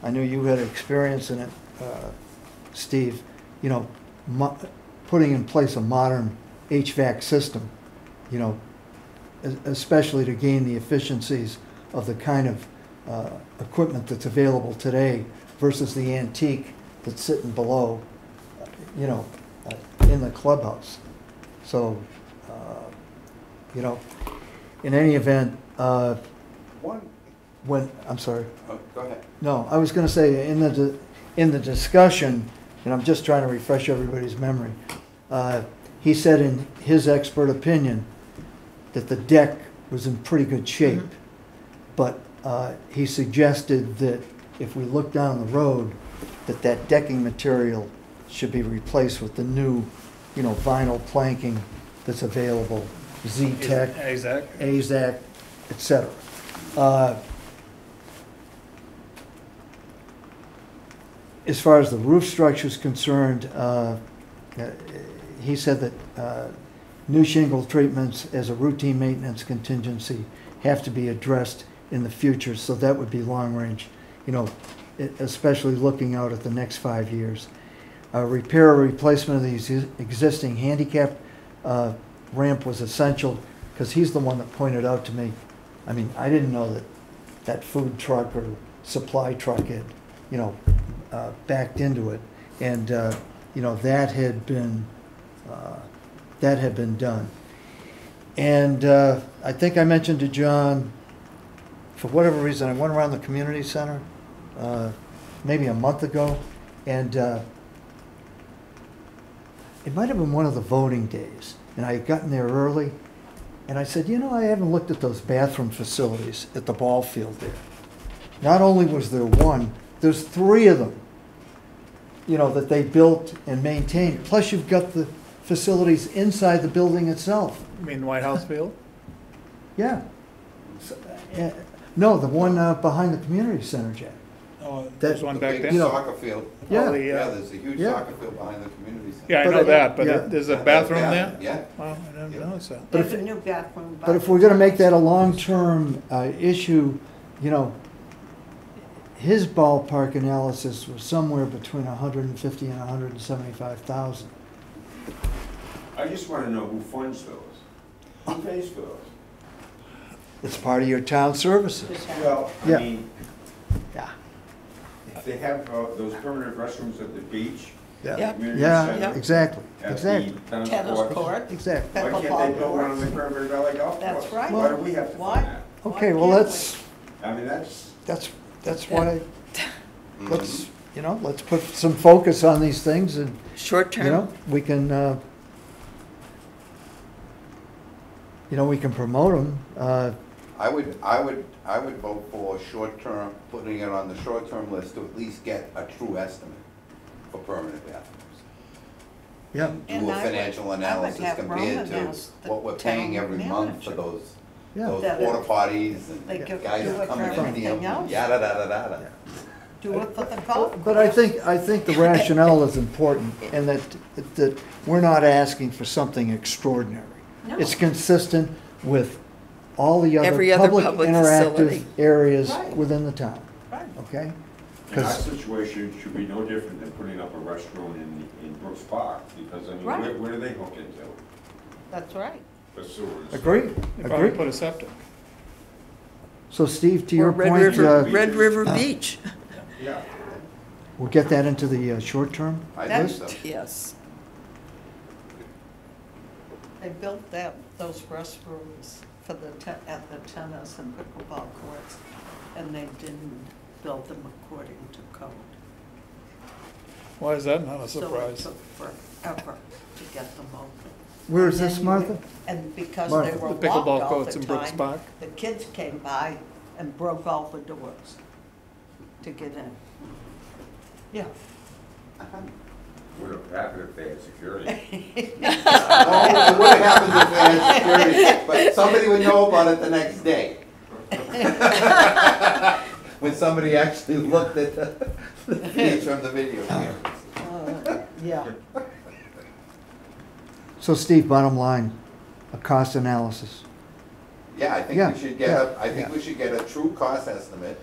Speaker 1: I knew you had experience in it, Steve, you know, putting in place a modern HVAC system, you know, especially to gain the efficiencies of the kind of equipment that's available today versus the antique that's sitting below, you know, in the clubhouse. So, you know, in any event,
Speaker 6: One,
Speaker 1: I'm sorry.
Speaker 6: oh, go ahead.
Speaker 1: No, I was going to say, in the discussion, and I'm just trying to refresh everybody's memory, he said in his expert opinion that the deck was in pretty good shape, but he suggested that if we look down the road, that decking material should be replaced with the new, you know, vinyl planking that's available, Z-Tech,
Speaker 5: Exactly.
Speaker 1: AZAC, et cetera. As far as the roof structure is concerned, he said that new shingle treatments as a routine maintenance contingency have to be addressed in the future, so that would be long range, you know, especially looking out at the next 5 years. Repair or replacement of the existing handicap ramp was essential, because he's the one that pointed out to me, I mean, I didn't know that food truck or supply truck had, you know, backed into it. And, you know, that had been done. And I think I mentioned to John, for whatever reason, I went around the community center maybe a month ago, and it might have been one of the voting days, and I had gotten there early, and I said, you know, I haven't looked at those bathroom facilities at the ball field there. Not only was there one, there's 3 of them, you know, that they built and maintained. Plus you've got the facilities inside the building itself.
Speaker 5: You mean White House Field?
Speaker 1: Yeah. No, the one behind the community center, Jack.
Speaker 5: Oh,
Speaker 1: That-
Speaker 5: there's one
Speaker 6: The
Speaker 5: back
Speaker 6: big
Speaker 5: there?
Speaker 1: You know-
Speaker 6: soccer field.
Speaker 1: Yeah.
Speaker 5: Oh, the,
Speaker 6: Yeah, there's a huge
Speaker 1: Yeah.
Speaker 6: soccer field behind the community center.
Speaker 5: Yeah, I
Speaker 1: But
Speaker 5: know that, but
Speaker 1: yeah.
Speaker 5: there's a
Speaker 6: Yeah,
Speaker 5: bathroom
Speaker 6: yeah,
Speaker 5: there?
Speaker 6: Yeah.
Speaker 5: Oh, I didn't
Speaker 6: Yeah.
Speaker 5: notice that.
Speaker 1: But
Speaker 4: There's
Speaker 1: if-
Speaker 4: a new bathroom. by
Speaker 1: But if
Speaker 4: the
Speaker 1: we're gonna make that a
Speaker 4: tennis
Speaker 1: long-term issue, you know, his ballpark analysis was somewhere between 150 and 175,000.
Speaker 3: I just wanna know who funds those. Who pays for those?
Speaker 1: It's part of your town services.
Speaker 3: Well,
Speaker 1: Yeah.
Speaker 3: I mean,
Speaker 1: Yeah.
Speaker 3: if they have those permanent restrooms at the beach,
Speaker 2: Yeah.
Speaker 3: community
Speaker 1: Yeah,
Speaker 3: center,
Speaker 1: exactly,
Speaker 3: at
Speaker 1: exactly,
Speaker 3: the
Speaker 4: Tennis court.
Speaker 1: exactly.
Speaker 3: Why can't they
Speaker 4: Pickleball
Speaker 3: build one on the
Speaker 4: courts.
Speaker 3: Cranberry Valley Golf Course?
Speaker 4: That's right.
Speaker 3: Why do we have to
Speaker 4: Why?
Speaker 3: fund that?
Speaker 1: Okay,
Speaker 4: Why
Speaker 1: well,
Speaker 4: can't
Speaker 1: let's,
Speaker 3: I mean, that's
Speaker 1: why,
Speaker 6: Mhm.
Speaker 1: let's, you know, let's put some focus on these things, and,
Speaker 2: Short-term.
Speaker 1: you know, we can, we can promote them.
Speaker 6: I would vote for short-term, putting it on the short-term list to at least get a true estimate for permanent bathrooms.
Speaker 1: Yeah,
Speaker 4: And
Speaker 6: Do a
Speaker 4: I would-
Speaker 6: financial
Speaker 4: I would
Speaker 6: analysis
Speaker 4: have
Speaker 6: compared
Speaker 4: Roman
Speaker 6: to
Speaker 4: ask the
Speaker 6: what we're paying
Speaker 4: town
Speaker 6: every month for
Speaker 4: manager.
Speaker 6: those
Speaker 1: yeah.
Speaker 6: porta potties
Speaker 4: They
Speaker 6: and
Speaker 4: could
Speaker 6: guys
Speaker 4: do it
Speaker 6: coming
Speaker 4: for
Speaker 6: in
Speaker 4: everything
Speaker 6: here,
Speaker 4: else.
Speaker 6: yada, yada, yada.
Speaker 4: Do it for the golf.
Speaker 1: But I
Speaker 4: course.
Speaker 1: think the rationale is important, and that we're not asking for something extraordinary.
Speaker 4: No.
Speaker 1: It's consistent with all the
Speaker 2: Every
Speaker 1: other
Speaker 2: other
Speaker 1: public
Speaker 2: public
Speaker 1: interactive
Speaker 2: facility.
Speaker 1: areas
Speaker 4: Right.
Speaker 1: within the town,
Speaker 4: Right.
Speaker 1: okay?
Speaker 3: And our
Speaker 1: 'Cause-
Speaker 3: situation should be no different than putting up a restroom in Brooks Park, because, I mean,
Speaker 4: Right.
Speaker 3: where do they hook into?
Speaker 4: That's right.
Speaker 3: The sewers.
Speaker 1: Agreed,
Speaker 5: They probably
Speaker 1: agreed.
Speaker 5: put a septic.
Speaker 1: So Steve, to
Speaker 2: Or
Speaker 1: your
Speaker 2: Red
Speaker 1: point,
Speaker 2: River, Red River Beach.
Speaker 3: Yeah.
Speaker 1: we'll get that into the short term?
Speaker 6: I think so.
Speaker 4: That's-
Speaker 2: Yes.
Speaker 4: They built those restrooms for at the tennis and pickleball courts, and they didn't build them according to code.
Speaker 5: Why is that not a
Speaker 4: So it
Speaker 5: surprise?
Speaker 4: took forever to get them open.
Speaker 1: Where is
Speaker 4: And
Speaker 1: this,
Speaker 4: then
Speaker 1: Martha?
Speaker 4: And because
Speaker 1: Martha.
Speaker 4: they were
Speaker 5: The pickleball
Speaker 4: locked all
Speaker 5: courts
Speaker 4: the
Speaker 5: in Brooks
Speaker 4: time,
Speaker 5: Park.
Speaker 4: the kids came by and broke all the doors to get in. Yeah.
Speaker 3: Would have happened if they had security.
Speaker 6: No, it would have happened if they had security, but somebody would know about it the next day. When somebody actually looked at the feeds from the video cameras.
Speaker 4: Yeah.
Speaker 1: So Steve, bottom line, a cost analysis.
Speaker 6: Yeah, I think
Speaker 1: Yeah,
Speaker 6: we should get
Speaker 1: yeah.
Speaker 6: we should get a true cost estimate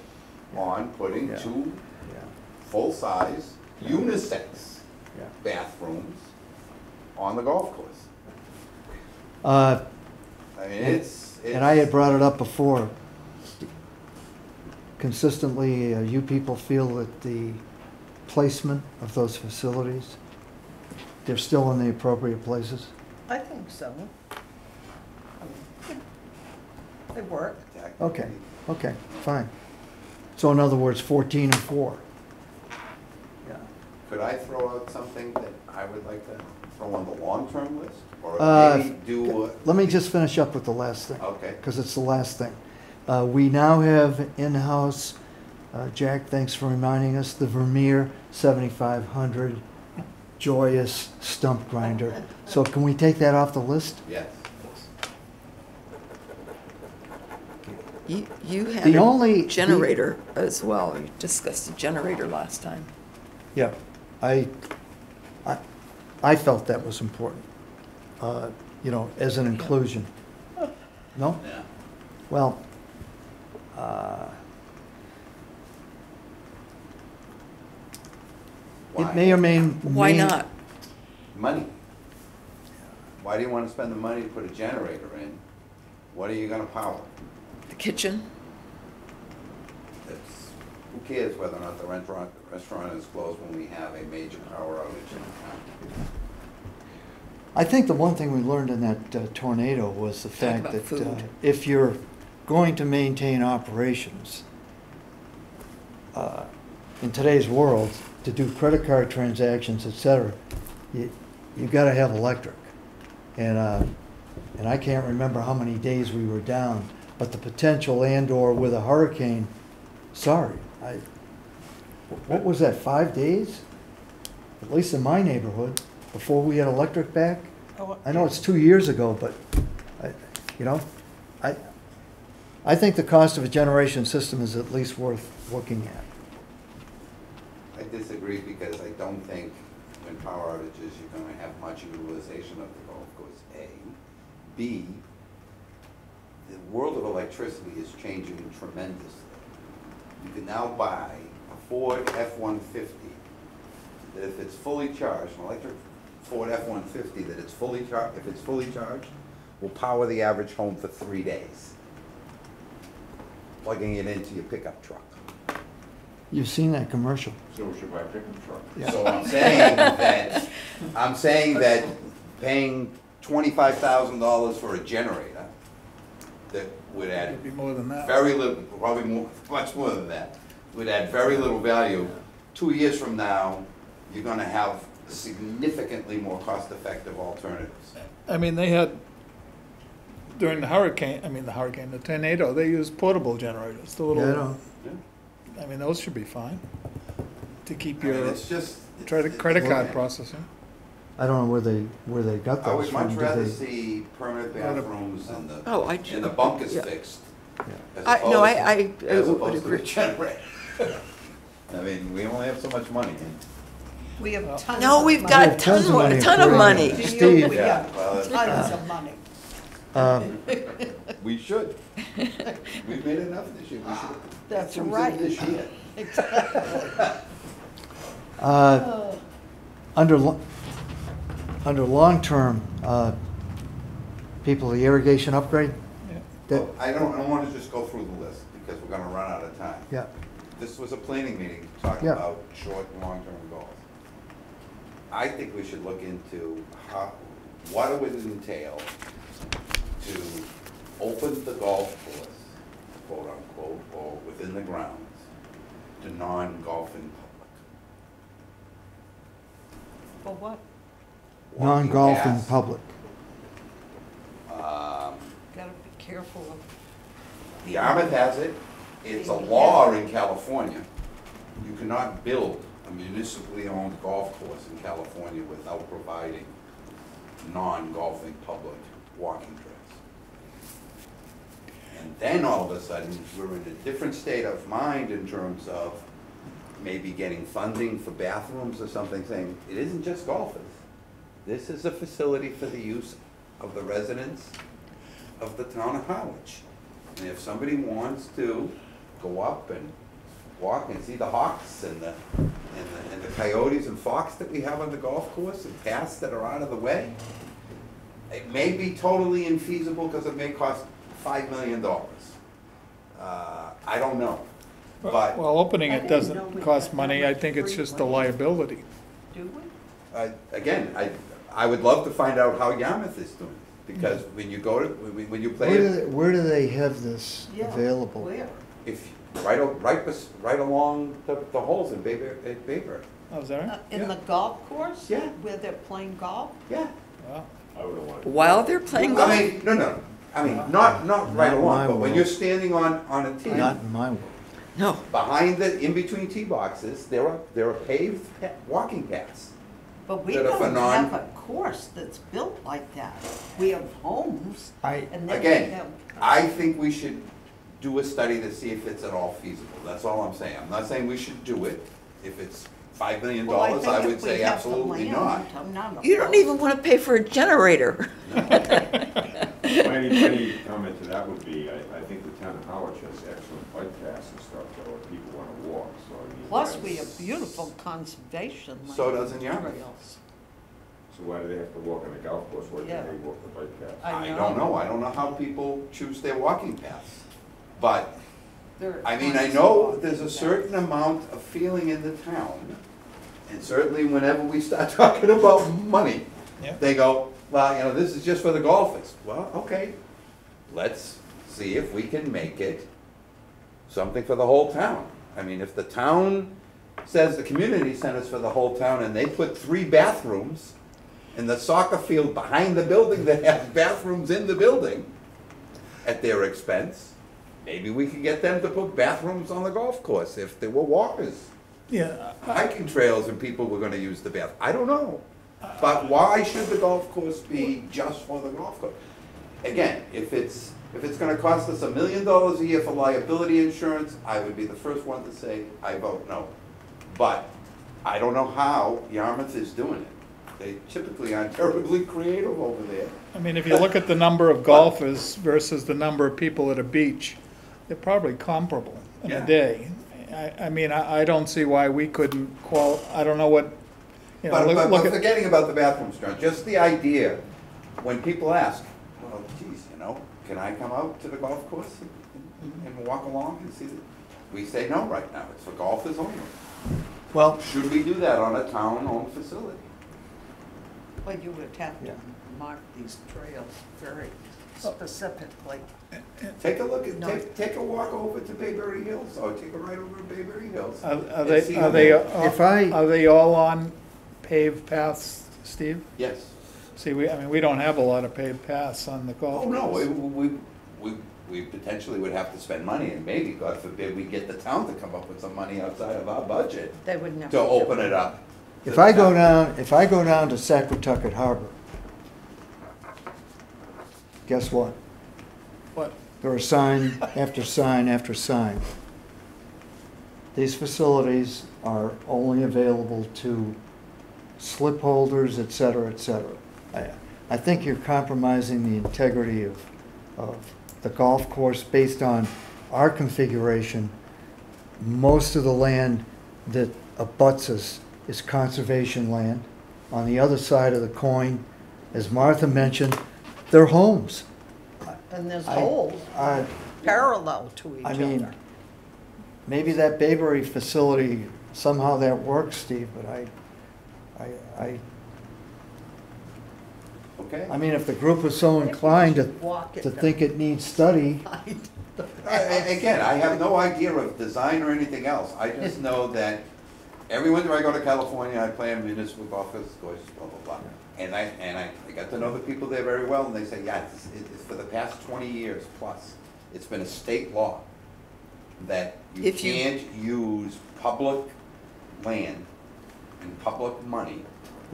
Speaker 6: on putting
Speaker 1: Yeah.
Speaker 6: 2
Speaker 1: Yeah.
Speaker 6: full-size unisex
Speaker 1: Yeah.
Speaker 6: bathrooms on the golf course.
Speaker 1: Uh,
Speaker 6: I mean, it's.
Speaker 1: And I had brought it up before. Consistently, you people feel that the placement of those facilities, they're still in the appropriate places?
Speaker 4: I think so. They work.
Speaker 1: Okay, okay, fine. So in other words, 14 and 4. Yeah.
Speaker 6: Could I throw out something that I would like to throw on the long-term list? Or
Speaker 1: Uh,
Speaker 6: maybe do,
Speaker 1: Let me just finish up with the last thing.
Speaker 6: okay.
Speaker 1: Because it's the last thing. We now have in-house, Jack, thanks for reminding us, the Vermeer 7500 joyous stump grinder. So can we take that off the list?
Speaker 6: Yes.
Speaker 2: You had
Speaker 1: The
Speaker 2: a
Speaker 1: only-
Speaker 2: generator as well. You discussed a generator last time.
Speaker 1: Yeah, I felt that was important, you know, as an inclusion. No?
Speaker 6: Yeah.
Speaker 1: Well, it may or may.
Speaker 2: Why not?
Speaker 6: Money. Why do you want to spend the money to put a generator in? What are you gonna power?
Speaker 2: The kitchen?
Speaker 6: It's, who cares whether or not the restaurant is closed when we have a major power outage in town?
Speaker 1: I think the one thing we learned in that tornado was the fact
Speaker 2: about
Speaker 1: that
Speaker 2: food.
Speaker 1: if you're going to maintain operations, in today's world, to do credit card transactions, et cetera, you gotta have electric. And I can't remember how many days we were down, but the potential and/or with a hurricane, sorry, what was that, 5 days? At least in my neighborhood, before we had electric back?
Speaker 4: Oh,
Speaker 1: I know it's 2 years ago, but, you know, I think the cost of a generation system is at least worth looking at.
Speaker 6: I disagree because I don't think when power outages, you're gonna have much utilization of the golf course, A. B, the world of electricity is changing tremendously. You can now buy a Ford F-150 that if it's fully charged, an electric Ford F-150 that it's fully charged, if it's fully charged, will power the average home for 3 days. Plugging it into your pickup truck.
Speaker 1: You've seen that commercial.
Speaker 3: So we should buy a pickup truck.
Speaker 1: Yeah.
Speaker 6: So I'm saying that paying $25,000 for a generator that would add
Speaker 5: It'd be more than that.
Speaker 6: very little, probably more, much more than that, would add very little value. 2 years from now, you're gonna have significantly more cost-effective alternatives.
Speaker 5: I mean, they had, during the tornado, they used portable generators, the
Speaker 1: Yeah, I know.
Speaker 5: little, I mean, those should be fine. To keep
Speaker 6: I mean,
Speaker 5: your
Speaker 6: it's just.
Speaker 5: credit card processing.
Speaker 1: I don't know where they got
Speaker 6: I
Speaker 1: those
Speaker 6: would
Speaker 1: from.
Speaker 6: much
Speaker 1: Did
Speaker 6: rather
Speaker 1: they-
Speaker 6: see permanent bathrooms and
Speaker 2: Oh, I
Speaker 6: the bunkers
Speaker 2: yeah.
Speaker 6: fixed.
Speaker 1: Yeah.
Speaker 6: as
Speaker 2: I- no,
Speaker 6: opposed-
Speaker 2: I
Speaker 6: as
Speaker 2: would
Speaker 6: opposed to a
Speaker 2: agree.
Speaker 6: generator. I mean, we only have so much money.
Speaker 4: We have tons of money.
Speaker 2: No, we've
Speaker 1: We
Speaker 2: got
Speaker 1: have tons of money
Speaker 2: a ton of
Speaker 1: for,
Speaker 2: money.
Speaker 4: Do you?
Speaker 1: Steve.
Speaker 4: We
Speaker 6: Yeah,
Speaker 4: have
Speaker 6: well,
Speaker 4: tons of money.
Speaker 6: We should. We've made enough this year. We should.
Speaker 4: That's
Speaker 6: cruise it
Speaker 4: right.
Speaker 6: This year.
Speaker 1: Under long-term, people, the irrigation upgrade, that,
Speaker 6: Well, I don't wanna just go through the list because we're gonna run out of time.
Speaker 1: yeah,
Speaker 6: This was a planning meeting talking
Speaker 1: Yeah.
Speaker 6: about short and long-term goals. I think we should look into what it would entail to open the golf course, quote unquote, or within the grounds, to non-golfing public.
Speaker 4: For what?
Speaker 6: Walking
Speaker 1: non-golfing
Speaker 6: paths,
Speaker 1: public.
Speaker 4: careful of.
Speaker 6: Yarmouth has it, it's a law in California. You cannot build a municipally owned golf course in California without providing non-golfing public walking trails. And then all of a sudden, we're in a different state of mind in terms of maybe getting funding for bathrooms or something, saying, it isn't just golfers. This is a facility for the use of the residents of the town of Harwich. And if somebody wants to go up and walk and see the hawks and the coyotes and fox that we have on the golf course and paths that are out of the way, it may be totally infeasible because it may cost $5 million. I don't know, but
Speaker 5: Well, opening
Speaker 4: I
Speaker 5: it
Speaker 4: didn't know we
Speaker 5: doesn't cost
Speaker 4: had
Speaker 5: money,
Speaker 4: that
Speaker 5: I
Speaker 4: much
Speaker 5: think it's
Speaker 4: free
Speaker 5: just a
Speaker 4: land.
Speaker 5: liability.
Speaker 4: Do we?
Speaker 6: again, I would love to find out how Yarmouth is doing, because when you go to, when you play
Speaker 1: Where do
Speaker 6: it,
Speaker 1: they, where do they have this
Speaker 4: Yeah,
Speaker 1: available?
Speaker 4: Where?
Speaker 6: if, right along the holes in Bayberry.
Speaker 5: Oh, is that right?
Speaker 4: In
Speaker 6: Yeah.
Speaker 4: the golf course?
Speaker 6: Yeah.
Speaker 4: Where they're playing golf?
Speaker 6: Yeah.
Speaker 5: Wow.
Speaker 3: I would have wanted.
Speaker 2: While they're playing golf?
Speaker 6: I mean, no, I mean, not right
Speaker 1: Not
Speaker 6: along,
Speaker 1: my
Speaker 6: but when
Speaker 1: world.
Speaker 6: you're standing on a tee,
Speaker 1: Not in my world.
Speaker 2: No.
Speaker 6: behind in between tee boxes, there are paved walking paths.
Speaker 4: But we
Speaker 6: That are for
Speaker 4: don't
Speaker 6: non-
Speaker 4: have a course that's built like that. We have homes
Speaker 1: I,
Speaker 4: and then we
Speaker 6: Again,
Speaker 4: have.
Speaker 6: I think we should do a study to see if it's at all feasible. That's all I'm saying. I'm not saying we should do it. If it's $5 million,
Speaker 4: Well,
Speaker 6: I
Speaker 4: think
Speaker 6: would
Speaker 4: if we
Speaker 6: say
Speaker 4: have the
Speaker 6: absolutely
Speaker 4: land,
Speaker 6: not.
Speaker 4: I'm not
Speaker 2: You don't
Speaker 4: opposed.
Speaker 2: even want to pay for a generator.
Speaker 3: My comment to that would be, I think the town of Harwich has excellent bike paths and stuff that where people want to walk, so I mean.
Speaker 4: Plus, we
Speaker 3: that's-
Speaker 4: have beautiful conservation land.
Speaker 6: So does in Yarmouth.
Speaker 4: trails.
Speaker 3: So why do they have to walk on the golf course, why
Speaker 4: Yeah.
Speaker 3: can't they walk the bike path?
Speaker 4: I
Speaker 6: I
Speaker 4: know.
Speaker 6: don't know. I don't know how people choose their walking paths. But,
Speaker 4: There are
Speaker 6: I mean, I
Speaker 4: tons
Speaker 6: know
Speaker 4: of
Speaker 6: there's a
Speaker 4: walking
Speaker 6: certain amount of feeling in the town, and certainly whenever we start talking about money,
Speaker 5: Yeah.
Speaker 6: they go, well, you know, this is just for the golfers. Well, okay, let's see if we can make it something for the whole town. I mean, if the town says the community center's for the whole town, and they put 3 bathrooms in the soccer field behind the building that has bathrooms in the building at their expense, maybe we could get them to put bathrooms on the golf course if there were walkers,
Speaker 5: Yeah,
Speaker 6: hiking trails, and people were gonna use the bath. I don't know. But why should the golf course be just for the golf course? Again, if it's gonna cost us $1 million a year for liability insurance, I would be the first one to say, I vote no. But I don't know how Yarmouth is doing it. They typically aren't terribly creative over there.
Speaker 5: I mean, if you look at the number of golfers versus the number of people at a beach, they're probably comparable in
Speaker 6: Yeah.
Speaker 5: a day. I mean, I don't see why we couldn't I don't know what, you know,
Speaker 6: But
Speaker 5: look at,
Speaker 6: forgetting about the bathrooms, John, just the idea, when people ask, well, geez, you know, can I come out to the golf course and walk along and see it? We say no right now, it's for golfers only.
Speaker 1: well,
Speaker 6: Should we do that on a town-owned facility?
Speaker 4: But you would have to
Speaker 1: Yeah.
Speaker 4: mark these trails very specifically.
Speaker 6: Take a look at,
Speaker 4: No.
Speaker 6: take a walk over to Bayberry Hills, or take a ride over to Bayberry Hills.
Speaker 5: are
Speaker 6: and see how
Speaker 1: If I-
Speaker 5: are they all on paved paths, Steve?
Speaker 6: Yes.
Speaker 5: See, I mean, we don't have a lot of paved paths on the golf
Speaker 6: Oh, no,
Speaker 5: course.
Speaker 6: we potentially would have to spend money, and maybe, God forbid, we get the town to come up with some money outside of our budget
Speaker 4: They would never.
Speaker 6: to
Speaker 4: do
Speaker 6: open it up. to
Speaker 1: if
Speaker 6: the
Speaker 1: I go
Speaker 6: town.
Speaker 1: down, if I go down to Saquatucket Harbor, guess what?
Speaker 5: What?
Speaker 1: There are sign after sign after sign. These facilities are only available to slip holders, et cetera, et cetera. I think you're compromising the integrity of the golf course based on our configuration. Most of the land that abuts us is conservation land. On the other side of the coin, as Martha mentioned, they're homes.
Speaker 4: And there's
Speaker 1: I-
Speaker 4: holes
Speaker 1: I-
Speaker 4: parallel to each
Speaker 1: I
Speaker 4: other.
Speaker 1: mean, maybe that Bayberry facility, somehow that works, Steve, but
Speaker 6: Okay?
Speaker 1: I mean, if the group was so inclined
Speaker 4: Walk it
Speaker 1: to
Speaker 4: down.
Speaker 1: think it needs study,
Speaker 6: Again, I have no idea of design or anything else. I just know that every winter I go to California, I play in municipal golf courses, blah, blah, blah. And I got to know the people there very well, and they say, yeah, it's for the past 20 years plus, it's been a state law that you
Speaker 2: If you-
Speaker 6: can't use public land and public money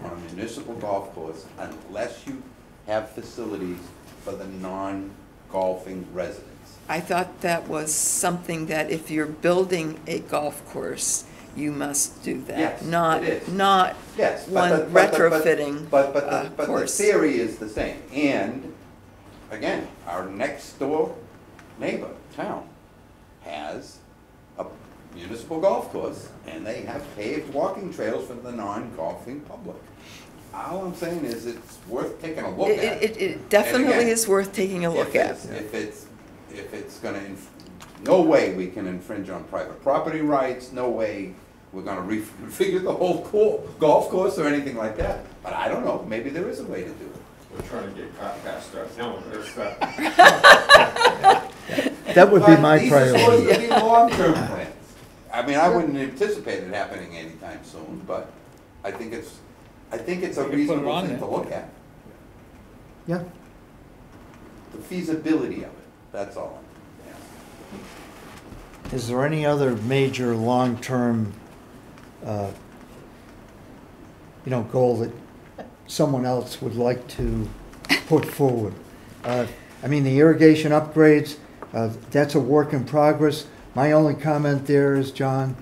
Speaker 6: on a municipal golf course unless you have facilities for the non-golfing residents.
Speaker 2: I thought that was something that if you're building a golf course, you must do that.
Speaker 6: Yes,
Speaker 2: Not,
Speaker 6: it is.
Speaker 2: not
Speaker 6: Yes,
Speaker 2: one
Speaker 6: but
Speaker 2: retrofitting
Speaker 6: But the
Speaker 2: course.
Speaker 6: theory is the same. And, again, our next door neighbor, town, has a municipal golf course, and they have paved walking trails for the non-golfing public. All I'm saying is it's worth taking a look at.
Speaker 2: It definitely
Speaker 6: again,
Speaker 2: is worth taking a look at.
Speaker 6: If it's gonna, no way we can infringe on private property rights, no way we're gonna reconfigure the whole golf course or anything like that. But I don't know, maybe there is a way to do it.
Speaker 3: We're trying to get caught past us. No, there's that.
Speaker 1: That would be
Speaker 6: But
Speaker 1: my
Speaker 6: these are supposed
Speaker 1: priority.
Speaker 6: to be long-term plans. I mean, I wouldn't anticipate it happening anytime soon, but I think it's a
Speaker 5: We can put it
Speaker 6: reasonable
Speaker 5: on
Speaker 6: thing
Speaker 5: there.
Speaker 6: to look at.
Speaker 1: Yeah,
Speaker 6: The feasibility of it, that's all. Yeah.
Speaker 1: is there any other major long-term, goal that someone else would like to put forward? I mean, the irrigation upgrades, that's a work in progress. My only comment there is, John,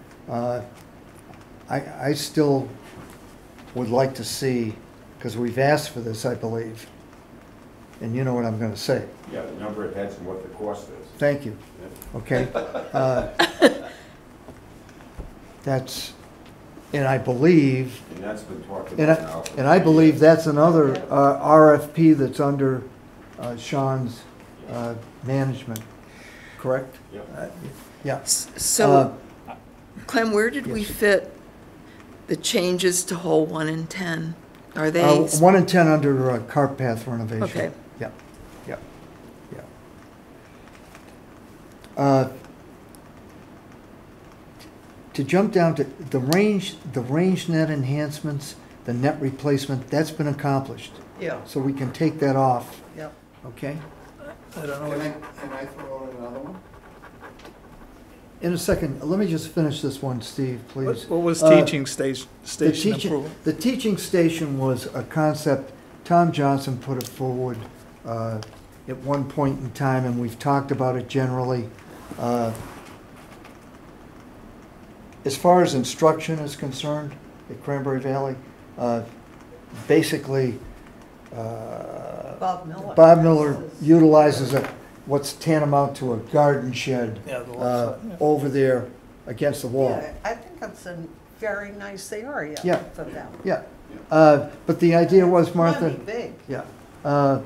Speaker 1: I still would like to see, because we've asked for this, I believe, and you know what I'm gonna say.
Speaker 3: Yeah, the number of heads and what the cost is.
Speaker 1: Thank you. Okay? That's, and I believe,
Speaker 3: And that's been talked
Speaker 1: and
Speaker 3: about now.
Speaker 1: I, and I believe that's another RFP that's under Sean's management, correct?
Speaker 3: Yep.
Speaker 1: Yeah.
Speaker 2: So, Clem, where did we
Speaker 1: yes.
Speaker 2: fit the changes to hole 1 and 10? Are they?
Speaker 1: 1 and 10 under cart path renovation.
Speaker 2: Okay.
Speaker 1: Yep, yep, yep. To jump down to the range net enhancements, the net replacement, that's been accomplished.
Speaker 4: Yeah,
Speaker 1: So we can take that off,
Speaker 4: yep.
Speaker 1: okay?
Speaker 5: I don't know.
Speaker 6: Can I throw in another one?
Speaker 1: In a second, let me just finish this one, Steve, please.
Speaker 5: What was
Speaker 1: Uh,
Speaker 5: teaching station improvement?
Speaker 1: The teaching station was a concept, Tom Johnson put it forward at one point in time, and we've talked about it generally. As far as instruction is concerned at Cranberry Valley, basically, Bob Miller utilizes what's tantamount to a garden shed
Speaker 5: Yeah, the left side, yeah.
Speaker 1: over there against the wall.
Speaker 4: Yeah, I think it's a very nice area
Speaker 1: Yeah.
Speaker 4: for them.
Speaker 1: Yeah, but the idea was, Martha,
Speaker 4: Plenty big.
Speaker 1: yeah,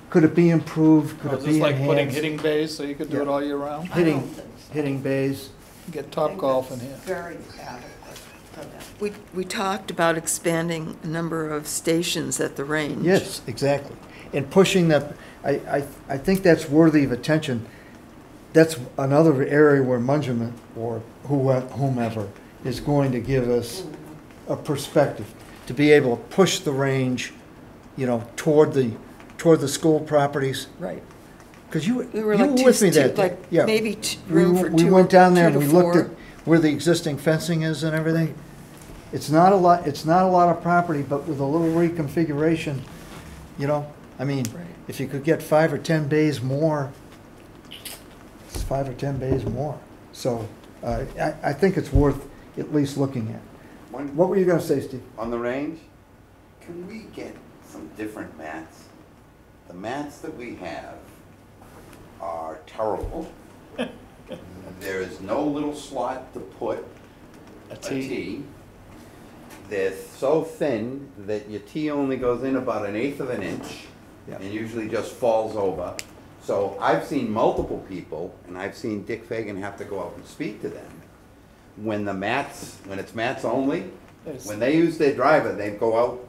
Speaker 1: could it be improved, could
Speaker 5: Oh,
Speaker 1: it
Speaker 5: is
Speaker 1: be
Speaker 5: this like putting
Speaker 1: enhanced?
Speaker 5: hitting bays so you could do it
Speaker 1: Yeah.
Speaker 5: all year round?
Speaker 4: I don't
Speaker 1: Hitting,
Speaker 4: think so.
Speaker 1: hitting bays,
Speaker 5: Get
Speaker 4: I
Speaker 5: top
Speaker 4: think
Speaker 5: golf in
Speaker 4: it's
Speaker 5: here.
Speaker 4: very adequate for them.
Speaker 2: We talked about expanding a number of stations at the range.
Speaker 1: yes, exactly. And pushing that, I think that's worthy of attention. That's another area where Mungerman or whomever is going to give us a perspective, to be able to push the range, toward the school properties.
Speaker 2: Right.
Speaker 1: Because you
Speaker 2: We were
Speaker 1: you
Speaker 2: like
Speaker 1: were
Speaker 2: two,
Speaker 1: with me that day.
Speaker 2: like
Speaker 1: Yeah.
Speaker 2: maybe room for two.
Speaker 1: We went down there and
Speaker 2: 2
Speaker 1: we
Speaker 2: to
Speaker 1: looked
Speaker 2: 4.
Speaker 1: at where the existing fencing is and everything. It's not a lot of property, but with a little reconfiguration, I mean,
Speaker 2: Right.
Speaker 1: if you could get 5 or 10 bays more, it's 5 or 10 bays more. So, I think it's worth at least looking at. What were you gonna say, Steve?
Speaker 6: On the range, can we get some different mats? The mats that we have are terrible. There is no little slot to put
Speaker 5: A
Speaker 6: a
Speaker 5: tee.
Speaker 6: tee. They're so thin that your tee only goes in about 1/8 of an inch
Speaker 1: Yeah.
Speaker 6: and usually just falls over. So I've seen multiple people, and I've seen Dick Fagan have to go out and speak to them. When it's mats only,
Speaker 5: There's-
Speaker 6: when they use their driver, they go out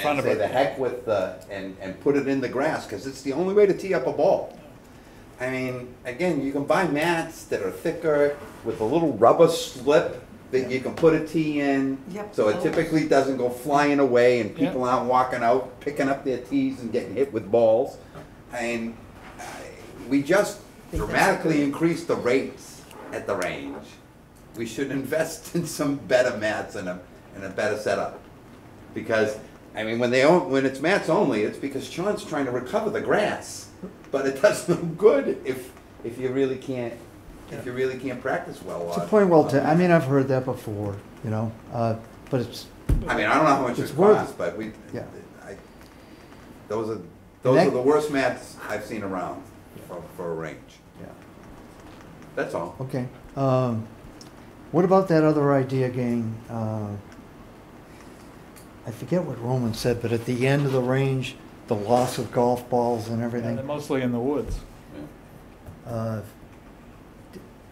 Speaker 5: front
Speaker 6: and
Speaker 5: of
Speaker 6: say
Speaker 5: it.
Speaker 6: the heck with and put it in the grass, because it's the only way to tee up a ball. I mean, again, you can buy mats that are thicker with a little rubber slip that you can put a tee in,
Speaker 4: Yep.
Speaker 6: so it typically doesn't go flying away and people aren't walking out, picking up their tees and getting hit with balls. And we just dramatically increased the rates at the range. We should invest in some better mats and a better setup. Because, I mean, when it's mats only, it's because Sean's trying to recover the grass. But it does no good if you really can't practice well.
Speaker 1: It's a point well taken. I mean, I've heard that before, you know, but it's,
Speaker 6: I mean, I don't know how much
Speaker 1: It's
Speaker 6: it
Speaker 1: worth
Speaker 6: costs, but
Speaker 1: yeah.
Speaker 6: those are
Speaker 1: that-
Speaker 6: the worst mats I've seen around for a range.
Speaker 1: yeah.
Speaker 6: That's all.
Speaker 1: Okay. What about that other idea, gang? I forget what Roman said, but at the end of the range, the loss of golf balls and
Speaker 5: Yeah,
Speaker 1: everything.
Speaker 5: they're mostly in the woods.
Speaker 1: Uh,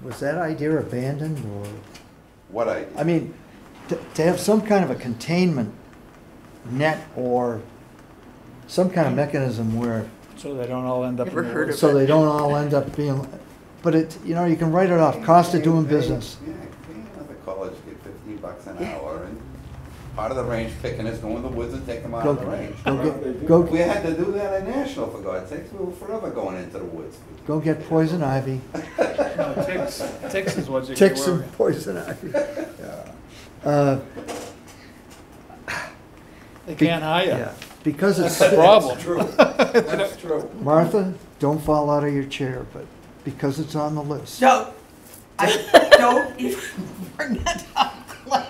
Speaker 1: Was that idea abandoned, or?
Speaker 6: What I
Speaker 1: I mean, to have some kind of a containment net or some kind of mechanism where,
Speaker 5: So they don't all end up in the
Speaker 2: Never heard
Speaker 5: woods.
Speaker 2: of
Speaker 1: so they don't all end up being, but it, you know, you can write it off, cost of doing business.
Speaker 6: Yeah, the college get $15 an hour, and part of the range picking is going to the woods and take them out
Speaker 1: Go,
Speaker 6: of the range. We
Speaker 1: go
Speaker 6: had to do that at National, for God's sakes. We were forever going into the woods.
Speaker 1: get poison ivy,
Speaker 5: No, ticks is what you get
Speaker 1: ticks
Speaker 5: worried.
Speaker 1: and poison ivy. Uh,
Speaker 5: They can't hire.
Speaker 1: Yeah, because it's,
Speaker 5: That's the problem.
Speaker 6: That's true.
Speaker 1: Martha, don't fall out of your chair, but because it's on the list.
Speaker 4: No, I don't even bring it up, Glenn.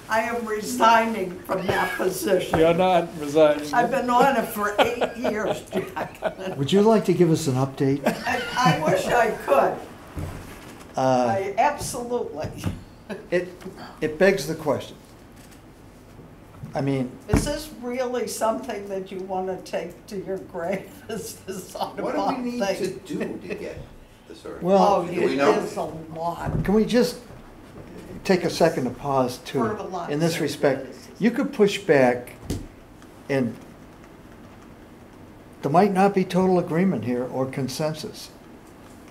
Speaker 4: I am resigning from that position.
Speaker 5: You're not resigning.
Speaker 4: I've been on it for 8 years, Jack.
Speaker 1: Would you like to give us an update?
Speaker 4: I wish I could.
Speaker 1: Uh,
Speaker 4: I absolutely.
Speaker 1: It begs the question. I mean,
Speaker 4: Is this really something that you want to take to your grave? Is this
Speaker 6: What do we
Speaker 4: Audubon
Speaker 6: need to
Speaker 4: thing?
Speaker 6: do to get the certificate?
Speaker 1: well,
Speaker 4: Oh,
Speaker 6: do we
Speaker 4: it
Speaker 6: know?
Speaker 4: is a lot.
Speaker 1: can we just take a second to pause too,
Speaker 4: Fertilizer.
Speaker 1: in this respect? You could push back, and there might not be total agreement here or consensus.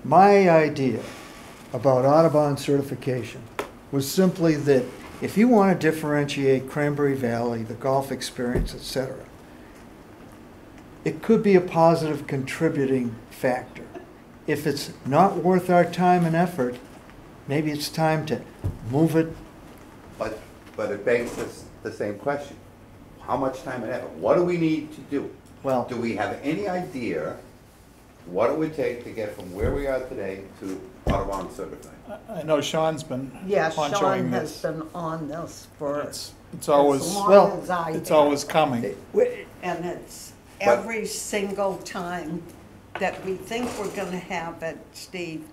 Speaker 1: My idea about Audubon certification was simply that if you want to differentiate Cranberry Valley, the golf experience, etc., it could be a positive contributing factor. If it's not worth our time and effort, maybe it's time to move it.
Speaker 6: But it begs the same question. How much time and effort? What do we need to do?
Speaker 1: Well,
Speaker 6: Do we have any idea what it would take to get from where we are today to Audubon certified?
Speaker 5: I know Sean's been
Speaker 4: Yeah,
Speaker 5: punching
Speaker 4: Sean has
Speaker 5: this.
Speaker 4: been on this for
Speaker 5: It's
Speaker 4: as
Speaker 5: always,
Speaker 4: long as I
Speaker 5: it's
Speaker 4: have.
Speaker 5: always coming.
Speaker 4: And it's
Speaker 6: But-
Speaker 4: every single time that we think we're gonna have it, Steve,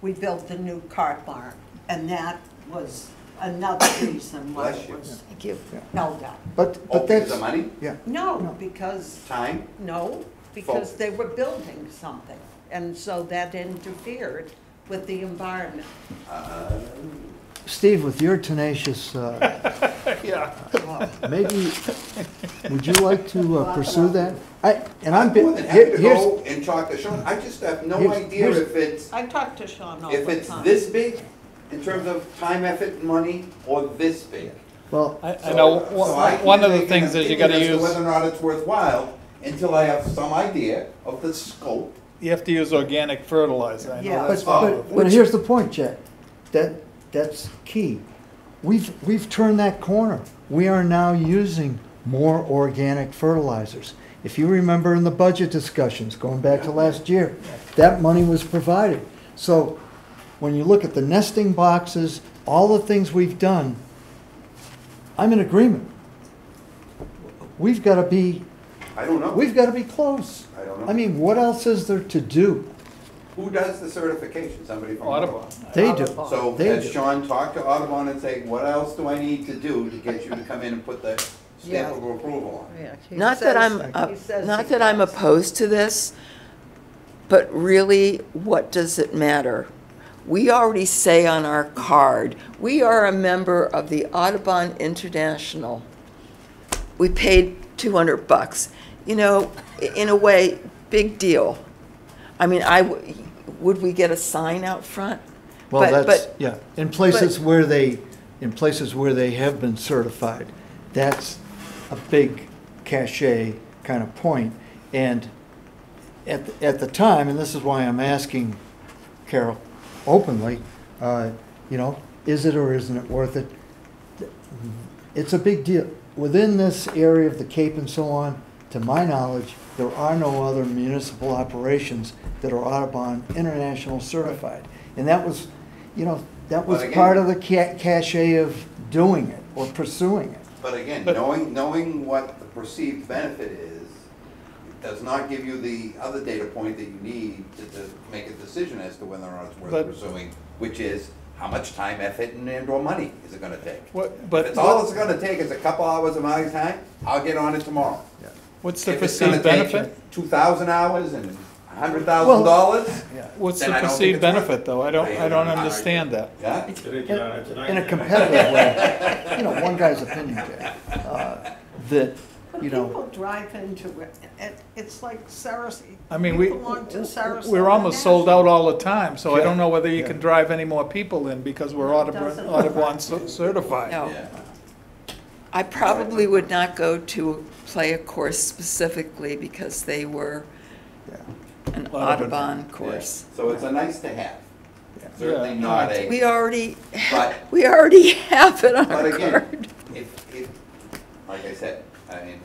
Speaker 4: we built the new cart barn. And that was another reason why
Speaker 6: Bless
Speaker 4: it
Speaker 6: you.
Speaker 4: was
Speaker 2: Thank you.
Speaker 4: held up.
Speaker 1: but
Speaker 6: Oh, because
Speaker 1: that's,
Speaker 6: of money?
Speaker 1: yeah.
Speaker 4: No, because,
Speaker 6: Time?
Speaker 4: no, because they were building something. And so that interfered with the environment.
Speaker 1: Steve, with your tenacious,
Speaker 5: Yeah.
Speaker 1: maybe, would you like to pursue that? And
Speaker 6: I'm more than happy to
Speaker 1: here's-
Speaker 6: go and talk to Sean. I just have no
Speaker 1: here's-
Speaker 6: idea
Speaker 1: here's-
Speaker 6: if it's,
Speaker 4: I talk to Sean all
Speaker 6: if
Speaker 4: the
Speaker 6: it's
Speaker 4: time.
Speaker 6: this big in terms of time, effort, and money, or this big.
Speaker 1: Well,
Speaker 5: I know,
Speaker 6: So I
Speaker 5: one
Speaker 6: can't
Speaker 5: of the
Speaker 6: make an
Speaker 5: things is you
Speaker 6: opinion
Speaker 5: gotta
Speaker 6: as to
Speaker 5: use,
Speaker 6: whether or not it's worthwhile until I have some idea of the scope.
Speaker 5: you have to use organic fertilizer. I
Speaker 4: Yeah.
Speaker 5: know that's
Speaker 1: but,
Speaker 5: part of it.
Speaker 1: but here's the point, Chet. That's key. We've turned that corner. We are now using more organic fertilizers. If you remember in the budget discussions, going back to last year, that money was provided. So when you look at the nesting boxes, all the things we've done, I'm in agreement. We've got to be
Speaker 6: I don't know.
Speaker 1: close.
Speaker 6: I don't know.
Speaker 1: I mean, what else is there to do?
Speaker 6: Who does the certification? Somebody from
Speaker 5: Audubon.
Speaker 1: They do.
Speaker 6: So
Speaker 1: They
Speaker 6: has
Speaker 1: do.
Speaker 6: Sean talked to Audubon and say, what else do I need to do to get you to come in and put the stamp of approval on?
Speaker 4: Yeah, he
Speaker 2: Not that
Speaker 4: says-
Speaker 2: I'm,
Speaker 4: he says
Speaker 2: not
Speaker 4: he
Speaker 2: that I'm
Speaker 4: does.
Speaker 2: opposed to this, but really, what does it matter? We already say on our card, we are a member of the Audubon International. We paid $200. You know, in a way, big deal. I mean, would we get a sign out front?
Speaker 1: Well,
Speaker 2: But-
Speaker 1: that's,
Speaker 2: but-
Speaker 1: yeah, in places where they have been certified, that's a big cachet kind of point. And at the time, and this is why I'm asking Carol openly, you know, is it or isn't it worth it? It's a big deal. Within this area of the Cape and so on, to my knowledge, there are no other municipal operations that are Audubon International certified. And that was, you know, that was
Speaker 6: But again-
Speaker 1: part of the cachet of doing it or pursuing it.
Speaker 6: But again,
Speaker 5: But-
Speaker 6: knowing what the perceived benefit is, does not give you the other data point that you need to make a decision as to whether or not it's worth
Speaker 5: But-
Speaker 6: pursuing, which is how much time, effort, and/or money is it gonna take?
Speaker 5: What, but
Speaker 6: If it's all it's gonna take is a couple hours of my time, I'll get on it tomorrow.
Speaker 5: what's the
Speaker 6: If it's gonna
Speaker 5: perceived
Speaker 6: take
Speaker 5: benefit?
Speaker 6: 2,000 hours and $100,000,
Speaker 5: What's
Speaker 6: then
Speaker 5: the
Speaker 6: I don't think
Speaker 5: perceived
Speaker 6: it's worth
Speaker 5: benefit,
Speaker 6: it.
Speaker 5: though? I don't understand that.
Speaker 6: yeah?
Speaker 1: In a competitive way, you know, one guy's opinion, Jack, that,
Speaker 4: But
Speaker 1: you know.
Speaker 4: people drive into it, it's like Sarasota.
Speaker 5: I mean,
Speaker 4: We belong to Sarasota
Speaker 5: we're almost sold
Speaker 4: National.
Speaker 5: out all the time, so I
Speaker 1: Yeah.
Speaker 5: don't know whether you
Speaker 1: Yeah.
Speaker 5: can drive any more people in because we're
Speaker 4: No, it
Speaker 5: Audubon
Speaker 4: doesn't.
Speaker 5: Audubon certified.
Speaker 2: No.
Speaker 6: Yeah.
Speaker 2: I probably would not go to play a course specifically because they were
Speaker 1: Yeah.
Speaker 2: an
Speaker 5: Audubon.
Speaker 2: Audubon course.
Speaker 6: So it's a nice to have.
Speaker 1: Yeah.
Speaker 6: Certainly
Speaker 5: Yeah.
Speaker 6: not a.
Speaker 2: We already,
Speaker 6: But-
Speaker 2: we already have it on
Speaker 6: But
Speaker 2: our
Speaker 6: again,
Speaker 2: card.
Speaker 6: if, like I said, I mean,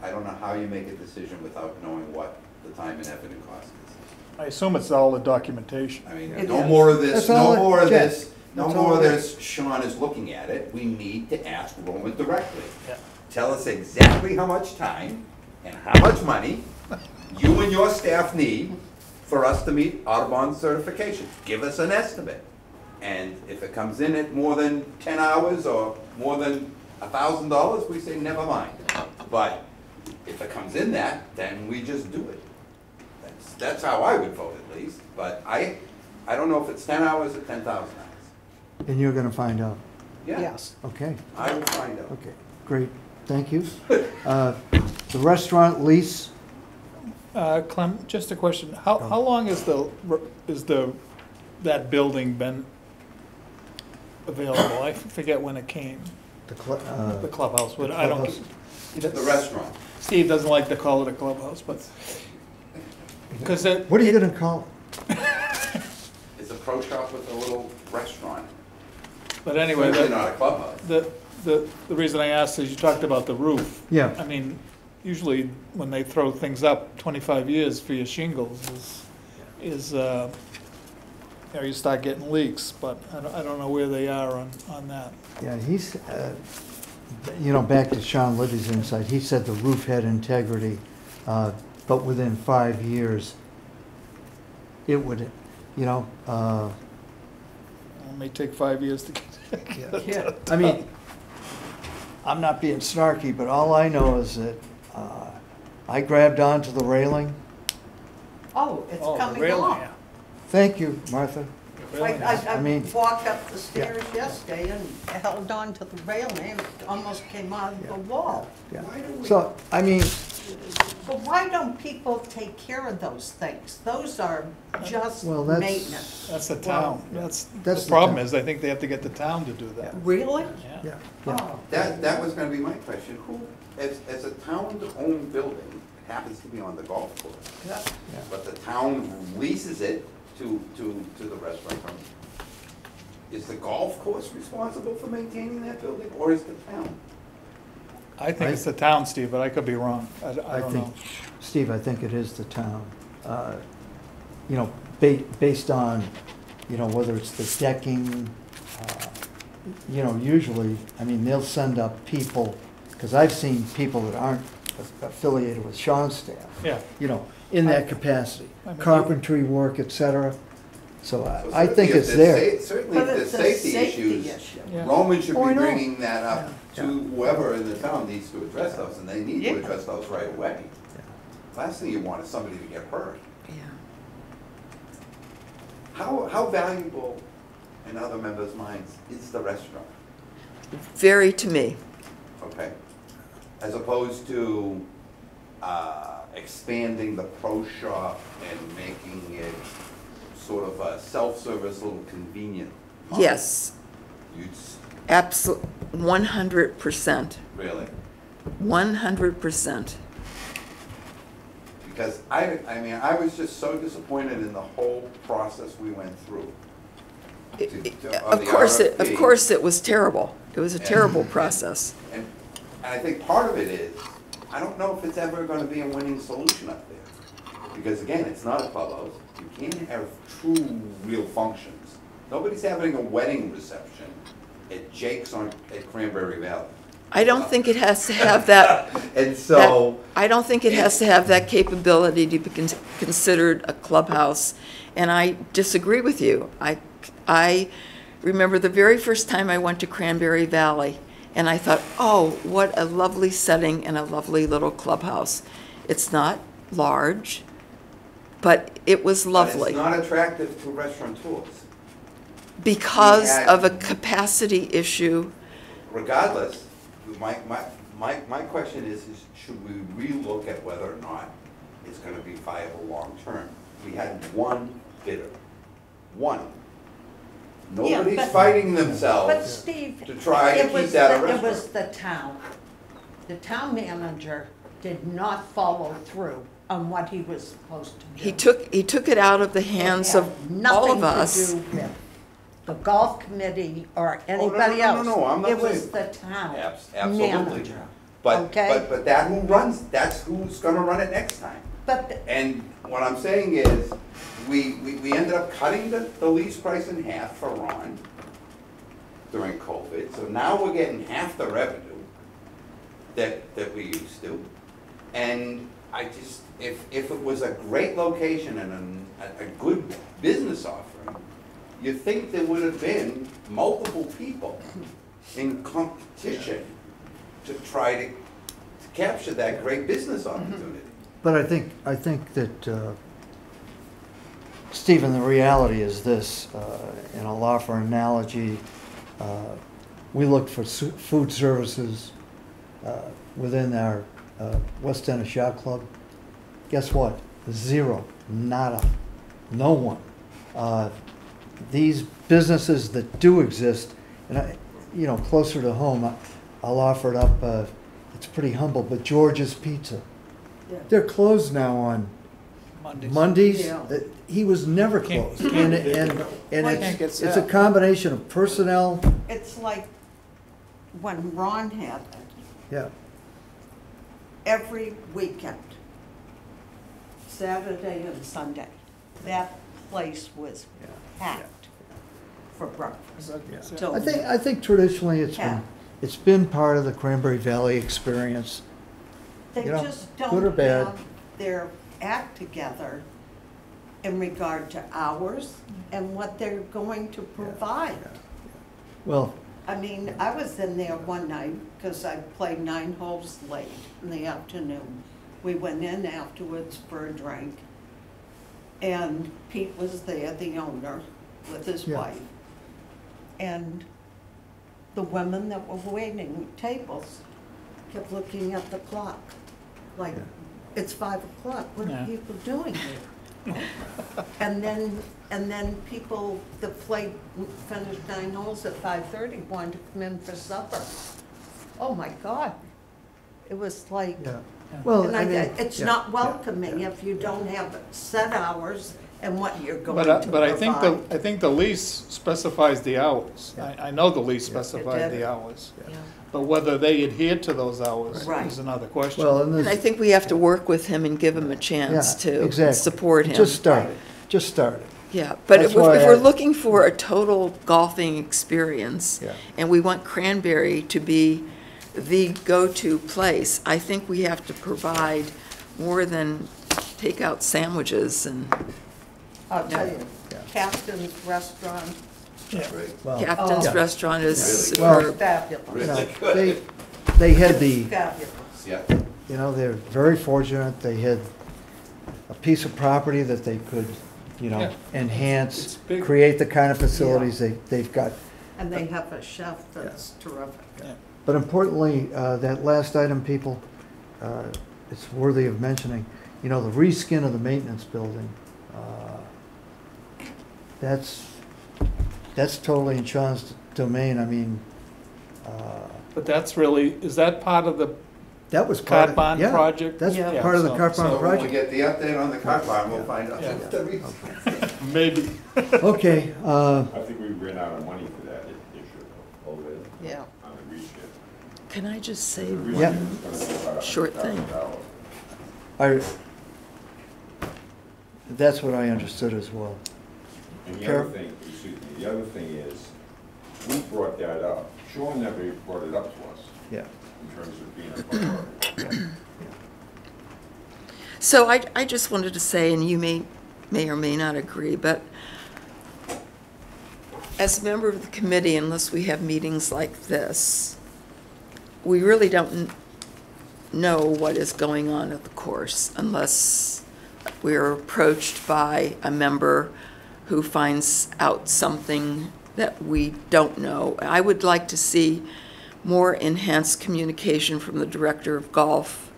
Speaker 6: I don't know how you make a decision without knowing what the time and effort and cost is.
Speaker 5: I assume it's all the documentation.
Speaker 6: I mean,
Speaker 4: It
Speaker 6: no
Speaker 4: is.
Speaker 6: more of this,
Speaker 1: That's all
Speaker 6: no
Speaker 1: it-
Speaker 6: more of
Speaker 1: yeah,
Speaker 6: this, no
Speaker 1: that's
Speaker 6: more
Speaker 1: all
Speaker 6: of
Speaker 1: it
Speaker 6: this, Sean is looking at it, we need to ask Roman directly.
Speaker 5: Yeah.
Speaker 6: Tell us exactly how much time and how much money you and your staff need for us to meet Audubon certification. Give us an estimate. And if it comes in at more than 10 hours or more than $1,000, we say, never mind. But if it comes in that, then we just do it. That's how I would vote at least, but I don't know if it's 10 hours or 10,000 hours.
Speaker 1: And you're gonna find out.
Speaker 6: Yeah,
Speaker 4: Yes.
Speaker 1: Okay,
Speaker 6: I will find out.
Speaker 1: okay, great, thank you. The restaurant lease,
Speaker 5: Clem, just a question. How long is that building been available? I forget when it came,
Speaker 1: the
Speaker 5: the clubhouse, but I don't,
Speaker 6: The restaurant.
Speaker 5: Steve doesn't like to call it a clubhouse, but, because it,
Speaker 1: What are you gonna call it?
Speaker 6: It's a pro shop with a little restaurant.
Speaker 5: but anyway,
Speaker 6: Really
Speaker 5: the,
Speaker 6: not a clubhouse.
Speaker 5: the reason I asked is you talked about the roof.
Speaker 1: Yeah.
Speaker 5: I mean, usually when they throw things up, 25 years for your shingles is, you know, you start getting leaks, but I don't know where they are on that.
Speaker 1: Yeah, he's, you know, back to Sean Libby's insight, he said the roof had integrity, but within 5 years, it would, you know,
Speaker 5: It may take 5 years to get.
Speaker 4: Yeah.
Speaker 1: I mean, I'm not being snarky, but all I know is that I grabbed onto the railing.
Speaker 4: Oh, it's
Speaker 5: Oh, the
Speaker 4: coming
Speaker 5: railing,
Speaker 4: along.
Speaker 5: yeah.
Speaker 1: Thank you, Martha.
Speaker 5: The railing is-
Speaker 1: I mean-
Speaker 4: I walked up the stairs yesterday and held on to the railing, it almost came out of the wall.
Speaker 1: Yeah.
Speaker 6: Why do we-
Speaker 1: So, I mean,
Speaker 4: But why don't people take care of those things? Those are just
Speaker 1: Well, that's-
Speaker 4: maintenance.
Speaker 5: That's the town. That's,
Speaker 1: That's
Speaker 5: the
Speaker 1: the
Speaker 5: problem
Speaker 1: town.
Speaker 5: is, I think they have to get the town to do that.
Speaker 4: Really?
Speaker 5: Yeah.
Speaker 1: yeah, yeah.
Speaker 4: Oh.
Speaker 6: That was gonna be my question. Who, as a town-owned building, it happens to be on the golf course,
Speaker 4: Yeah.
Speaker 6: but the town leases it to the restaurant company. Is the golf course responsible for maintaining that building, or is the town?
Speaker 5: I think it's the town, Steve, but I could be wrong. I don't
Speaker 1: think,
Speaker 5: know.
Speaker 1: Steve, I think it is the town. You know, based on, you know, whether it's the decking, you know, usually, I mean, they'll send up people, because I've seen people that aren't affiliated with Sean's staff,
Speaker 5: Yeah.
Speaker 1: you know, in that capacity,
Speaker 5: I mean,
Speaker 1: carpentry work, et cetera. So
Speaker 6: So
Speaker 1: I think
Speaker 6: certainly if
Speaker 1: it's
Speaker 6: there's
Speaker 1: there.
Speaker 6: Certainly
Speaker 4: But
Speaker 6: if
Speaker 4: it's
Speaker 6: there's
Speaker 4: a
Speaker 6: safety
Speaker 4: safety
Speaker 6: issues,
Speaker 4: issue.
Speaker 5: Yeah.
Speaker 6: Roman should
Speaker 1: Oh, I
Speaker 6: be
Speaker 1: know.
Speaker 6: bringing that up
Speaker 1: Yeah.
Speaker 6: to whoever in the town needs to address those, and they need to
Speaker 4: Yeah.
Speaker 6: address those right away. Last thing you want is somebody to get hurt.
Speaker 2: Yeah.
Speaker 6: How valuable, in other members' minds, is the restaurant,
Speaker 2: Very to me.
Speaker 6: okay? As opposed to expanding the pro shop and making it sort of a self-service little convenient.
Speaker 2: Yes,
Speaker 6: You'd,
Speaker 2: absolutely, 100%,
Speaker 6: really?
Speaker 2: 100%.
Speaker 6: Because I mean, I was just so disappointed in the whole process we went through. On
Speaker 2: Of
Speaker 6: the
Speaker 2: course,
Speaker 6: RFP.
Speaker 2: it was terrible. It was a terrible process.
Speaker 6: And I think part of it is, I don't know if it's ever gonna be a winning solution up there. Because again, it's not a clubhouse, you can't have true, real functions. Nobody's having a wedding reception at Jake's at Cranberry Valley.
Speaker 2: I don't think it has to have that.
Speaker 6: And so,
Speaker 2: I don't think it has to have that capability to be considered a clubhouse, and I disagree with you. I remember the very first time I went to Cranberry Valley, and I thought, oh, what a lovely setting and a lovely little clubhouse. It's not large, but it was
Speaker 6: but
Speaker 2: lovely
Speaker 6: it's not attractive to restaurateurs.
Speaker 2: because
Speaker 6: had-
Speaker 2: of a capacity issue.
Speaker 6: Regardless, my question is should we relook at whether or not it's gonna be viable long-term? We had one bidder, one. Nobody's
Speaker 4: but-
Speaker 6: fighting
Speaker 4: But
Speaker 6: themselves
Speaker 4: Steve,
Speaker 6: to try to
Speaker 4: it
Speaker 6: keep
Speaker 4: was,
Speaker 6: that a
Speaker 4: it
Speaker 6: restaurant.
Speaker 4: was the town. The town manager did not follow through on what he was supposed to do.
Speaker 2: He took it out of the hands of all of us.
Speaker 4: Nothing to do with the golf committee or
Speaker 6: no,
Speaker 4: anybody
Speaker 6: no,
Speaker 4: else.
Speaker 6: no, I'm not
Speaker 4: It was
Speaker 6: saying-
Speaker 4: the town
Speaker 6: Absolutely.
Speaker 4: manager.
Speaker 6: But,
Speaker 4: Okay.
Speaker 6: but that's who's gonna run it next time.
Speaker 4: But,
Speaker 6: And what I'm saying is, we ended up cutting the lease price in half for Ron during COVID, so now we're getting half the revenue that we used to. And I just, if it was a great location and a good business offering, you'd think there would have been multiple people in competition to try to capture that great business opportunity.
Speaker 1: But I think that, Stephen, the reality is this, and I'll offer an analogy. We looked for food services within our West End Shop Club. Guess what? Zero, nada, no one. These businesses that do exist, and closer to home, I'll offer it up. It's pretty humble, but George's Pizza. They're closed now on Mondays.
Speaker 4: Yeah.
Speaker 1: He was never
Speaker 5: Can't-
Speaker 1: closed. And
Speaker 5: Can't get
Speaker 1: it's a
Speaker 5: set.
Speaker 1: combination of personnel,
Speaker 4: it's like when Ron had it,
Speaker 1: yeah.
Speaker 4: every weekend, Saturday and Sunday, that place was packed for breakfast. Till-
Speaker 1: I think traditionally
Speaker 4: Yeah.
Speaker 1: it's been part of the Cranberry Valley experience.
Speaker 4: They
Speaker 1: You know,
Speaker 4: just
Speaker 1: good or
Speaker 4: don't
Speaker 1: bad.
Speaker 4: have their act together in regard to hours and what they're going to provide.
Speaker 1: Well,
Speaker 4: I mean, I was in there one night because I played 9 holes late in the afternoon. We went in afterwards for a drink, and Pete was there, the owner, with his
Speaker 1: Yeah.
Speaker 4: wife. And the women that were waiting tables kept looking at the clock, like,
Speaker 1: Yeah.
Speaker 4: it's 5 o'clock, what are
Speaker 5: Yeah.
Speaker 4: people doing here? And then people that played, finished 9 holes at 5:30 wanted to come in for supper. Oh, my God. It was like,
Speaker 1: yeah. Well,
Speaker 4: and
Speaker 1: I mean,
Speaker 4: it's
Speaker 1: yeah,
Speaker 4: not
Speaker 1: yeah,
Speaker 4: welcoming
Speaker 1: yeah.
Speaker 4: if you don't have set hours and what you're going
Speaker 5: But,
Speaker 4: to provide.
Speaker 5: but I think the lease specifies the hours.
Speaker 1: Yeah.
Speaker 5: I know the lease
Speaker 1: Yeah.
Speaker 5: specifies
Speaker 4: It did.
Speaker 5: the hours.
Speaker 4: Yeah.
Speaker 5: But whether they adhere to those hours
Speaker 4: Right.
Speaker 5: is another question.
Speaker 1: Well, and
Speaker 2: And I
Speaker 1: there's,
Speaker 2: think we have to work with him and give him a chance
Speaker 1: yeah,
Speaker 2: to
Speaker 1: exactly.
Speaker 2: support him.
Speaker 1: Just started, just started.
Speaker 2: Yeah, but
Speaker 1: That's
Speaker 2: if
Speaker 1: why
Speaker 2: we're
Speaker 1: I-
Speaker 2: looking for a total golfing experience,
Speaker 1: Yeah.
Speaker 2: and we want Cranberry to be the go-to place, I think we have to provide more than takeout sandwiches and
Speaker 4: I'll tell you,
Speaker 1: Yeah.
Speaker 4: Captain's Restaurant,
Speaker 1: Well,
Speaker 2: Captain's
Speaker 1: yeah.
Speaker 2: Restaurant is
Speaker 6: Really
Speaker 1: Well-
Speaker 2: superb.
Speaker 4: fabulous,
Speaker 1: you know,
Speaker 6: Really good.
Speaker 1: they had the,
Speaker 4: fabulous.
Speaker 6: Yeah.
Speaker 1: they're very fortunate. They had a piece of property that they could,
Speaker 5: Yeah.
Speaker 1: enhance,
Speaker 5: It's big.
Speaker 1: create the kind of facilities they've got.
Speaker 4: And they have a chef that's terrific.
Speaker 5: Yeah.
Speaker 1: But importantly, that last item, people, it's worthy of mentioning, the reskin of the maintenance building that's totally in Sean's domain. I mean,
Speaker 5: But that's really, is that part of the
Speaker 1: that was part
Speaker 5: cart
Speaker 1: of,
Speaker 5: bond
Speaker 1: yeah,
Speaker 5: project?
Speaker 1: that's
Speaker 4: Yeah.
Speaker 1: part of the
Speaker 5: So-
Speaker 1: cart bond
Speaker 5: so
Speaker 6: When we
Speaker 1: project.
Speaker 6: get the update on the car barn, we'll find out
Speaker 5: Yeah.
Speaker 6: the reason.
Speaker 5: Maybe.
Speaker 1: Okay,
Speaker 3: I think we ran out of money for that issue over there
Speaker 4: Yeah.
Speaker 3: on the reskin.
Speaker 2: Can I just say
Speaker 3: The
Speaker 1: Yeah.
Speaker 3: reskin was gonna be about
Speaker 2: Short thing.
Speaker 3: $100,000.
Speaker 1: that's what I understood as well.
Speaker 3: And the
Speaker 1: Carol?
Speaker 3: other thing, excuse me, the other thing is, we brought that up. Sean never brought it up to us
Speaker 1: Yeah.
Speaker 3: in terms of being a priority.
Speaker 2: So I just wanted to say, and you may or may not agree, but as a member of the committee, unless we have meetings like this, we really don't know what is going on at the course unless we're approached by a member who finds out something that we don't know. I would like to see more enhanced communication from the director of golf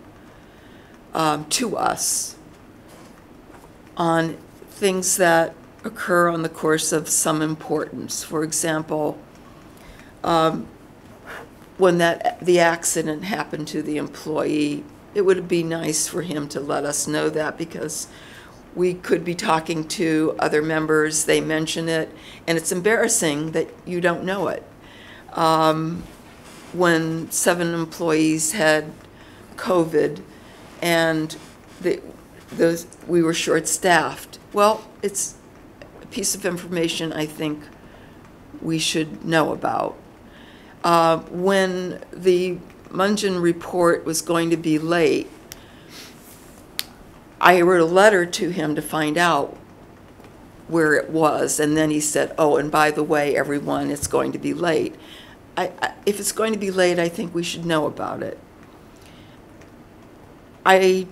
Speaker 2: to us on things that occur on the course of some importance. For example, when the accident happened to the employee, it would be nice for him to let us know that, because we could be talking to other members, they mention it, and it's embarrassing that you don't know it. When 7 employees had COVID and we were short-staffed, well, it's a piece of information I think we should know about. When the Mungin report was going to be late, I wrote a letter to him to find out where it was, and then he said, oh, and by the way, everyone, it's going to be late. If it's going to be late, I think we should know about it. I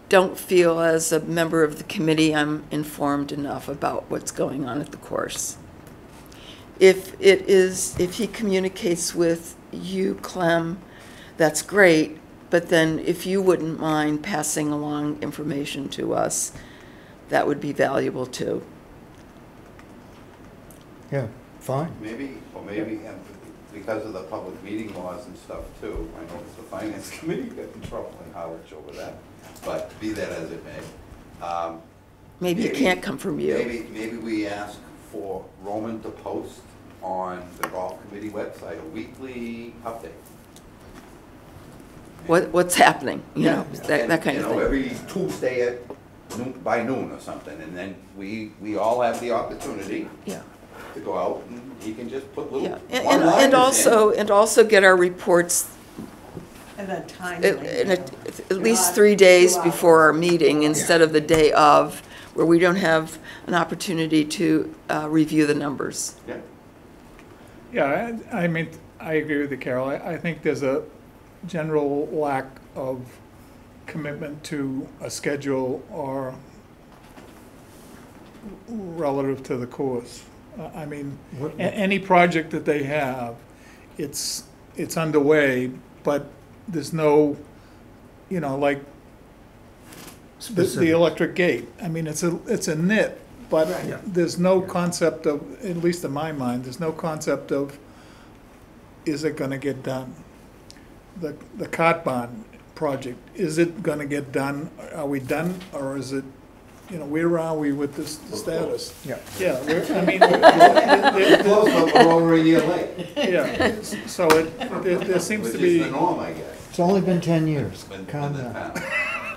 Speaker 2: don't feel as a member of the committee I'm informed enough about what's going on at the course. If he communicates with you, Clem, that's great, but then if you wouldn't mind passing along information to us, that would be valuable too.
Speaker 1: Yeah, fine.
Speaker 6: Maybe, because of the public meeting laws and stuff too, I know the finance committee got in trouble in Harwich over that, but be that as it may.
Speaker 2: Maybe it can't come from you.
Speaker 6: Maybe we ask for Roman to post on the golf committee website a weekly update.
Speaker 2: What's happening, you know, that
Speaker 6: And,
Speaker 2: kind of thing.
Speaker 6: every Tuesday at by noon or something, and then we all have the opportunity
Speaker 2: Yeah.
Speaker 6: to go out and he can just put little
Speaker 2: Yeah,
Speaker 6: one-liners in.
Speaker 2: and also get our reports
Speaker 4: And then time.
Speaker 2: at least 3 days before our meeting instead of the day of, where we don't have an opportunity to review the numbers.
Speaker 6: Yeah.
Speaker 5: Yeah, I mean, I agree with you, Carol. I think there's a general lack of commitment to a schedule or relative to the course. I mean, any project that they have, it's underway, but there's no, like the
Speaker 1: Specific.
Speaker 5: electric gate. I mean, it's a nit, but
Speaker 1: Yeah.
Speaker 5: there's no concept of, at least in my mind, there's no concept of, is it gonna get done? The cart bond project, is it gonna get done? Are we done, or is it, where are we with this status?
Speaker 1: Yeah.
Speaker 5: Yeah, I mean,
Speaker 6: We're close, but we're over a year late,
Speaker 5: yeah, so there seems
Speaker 6: which
Speaker 5: to
Speaker 6: is
Speaker 5: be,
Speaker 6: the norm, I guess.
Speaker 1: It's only been 10 years.
Speaker 6: When
Speaker 1: Calm
Speaker 6: the
Speaker 1: down.
Speaker 6: town-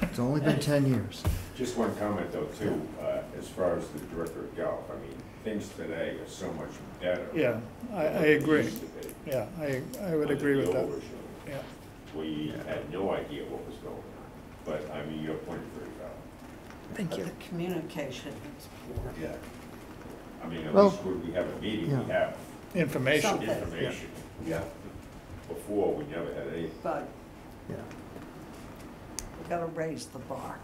Speaker 1: It's only been 10 years.
Speaker 3: Just one comment though too, as far as the director of golf, I mean, things today are so much better.
Speaker 5: yeah, I
Speaker 3: than they
Speaker 5: agree.
Speaker 3: used to be.
Speaker 5: Yeah, I would
Speaker 3: Under
Speaker 5: agree
Speaker 3: the
Speaker 5: with that.
Speaker 3: old regime.
Speaker 5: Yeah.
Speaker 3: We had no idea what was going on, but I mean, your point is very valid.
Speaker 2: Thank
Speaker 4: But
Speaker 2: you.
Speaker 4: the communication is poor.
Speaker 6: Yeah.
Speaker 3: I mean, at
Speaker 1: Well,
Speaker 3: least when we have a meeting, we
Speaker 1: yeah.
Speaker 3: have
Speaker 5: Information.
Speaker 4: Something.
Speaker 3: information.
Speaker 6: Yeah.
Speaker 3: Before, we never had anything.
Speaker 4: But
Speaker 1: Yeah.
Speaker 4: we gotta raise the bar.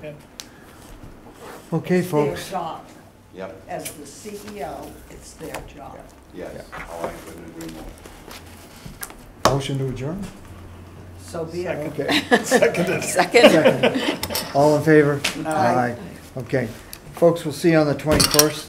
Speaker 5: Yeah.
Speaker 1: Okay,
Speaker 4: It's their
Speaker 1: folks.
Speaker 4: job.
Speaker 6: Yep,
Speaker 4: As the CEO, it's their job.
Speaker 6: yes, oh, I couldn't agree more.
Speaker 1: Motion to adjourn?
Speaker 4: So be it.
Speaker 1: Okay.
Speaker 5: Seconded.
Speaker 2: Second?
Speaker 1: Second. All in favor?
Speaker 4: Aye.
Speaker 1: Okay. Folks, we'll see you on the 21st.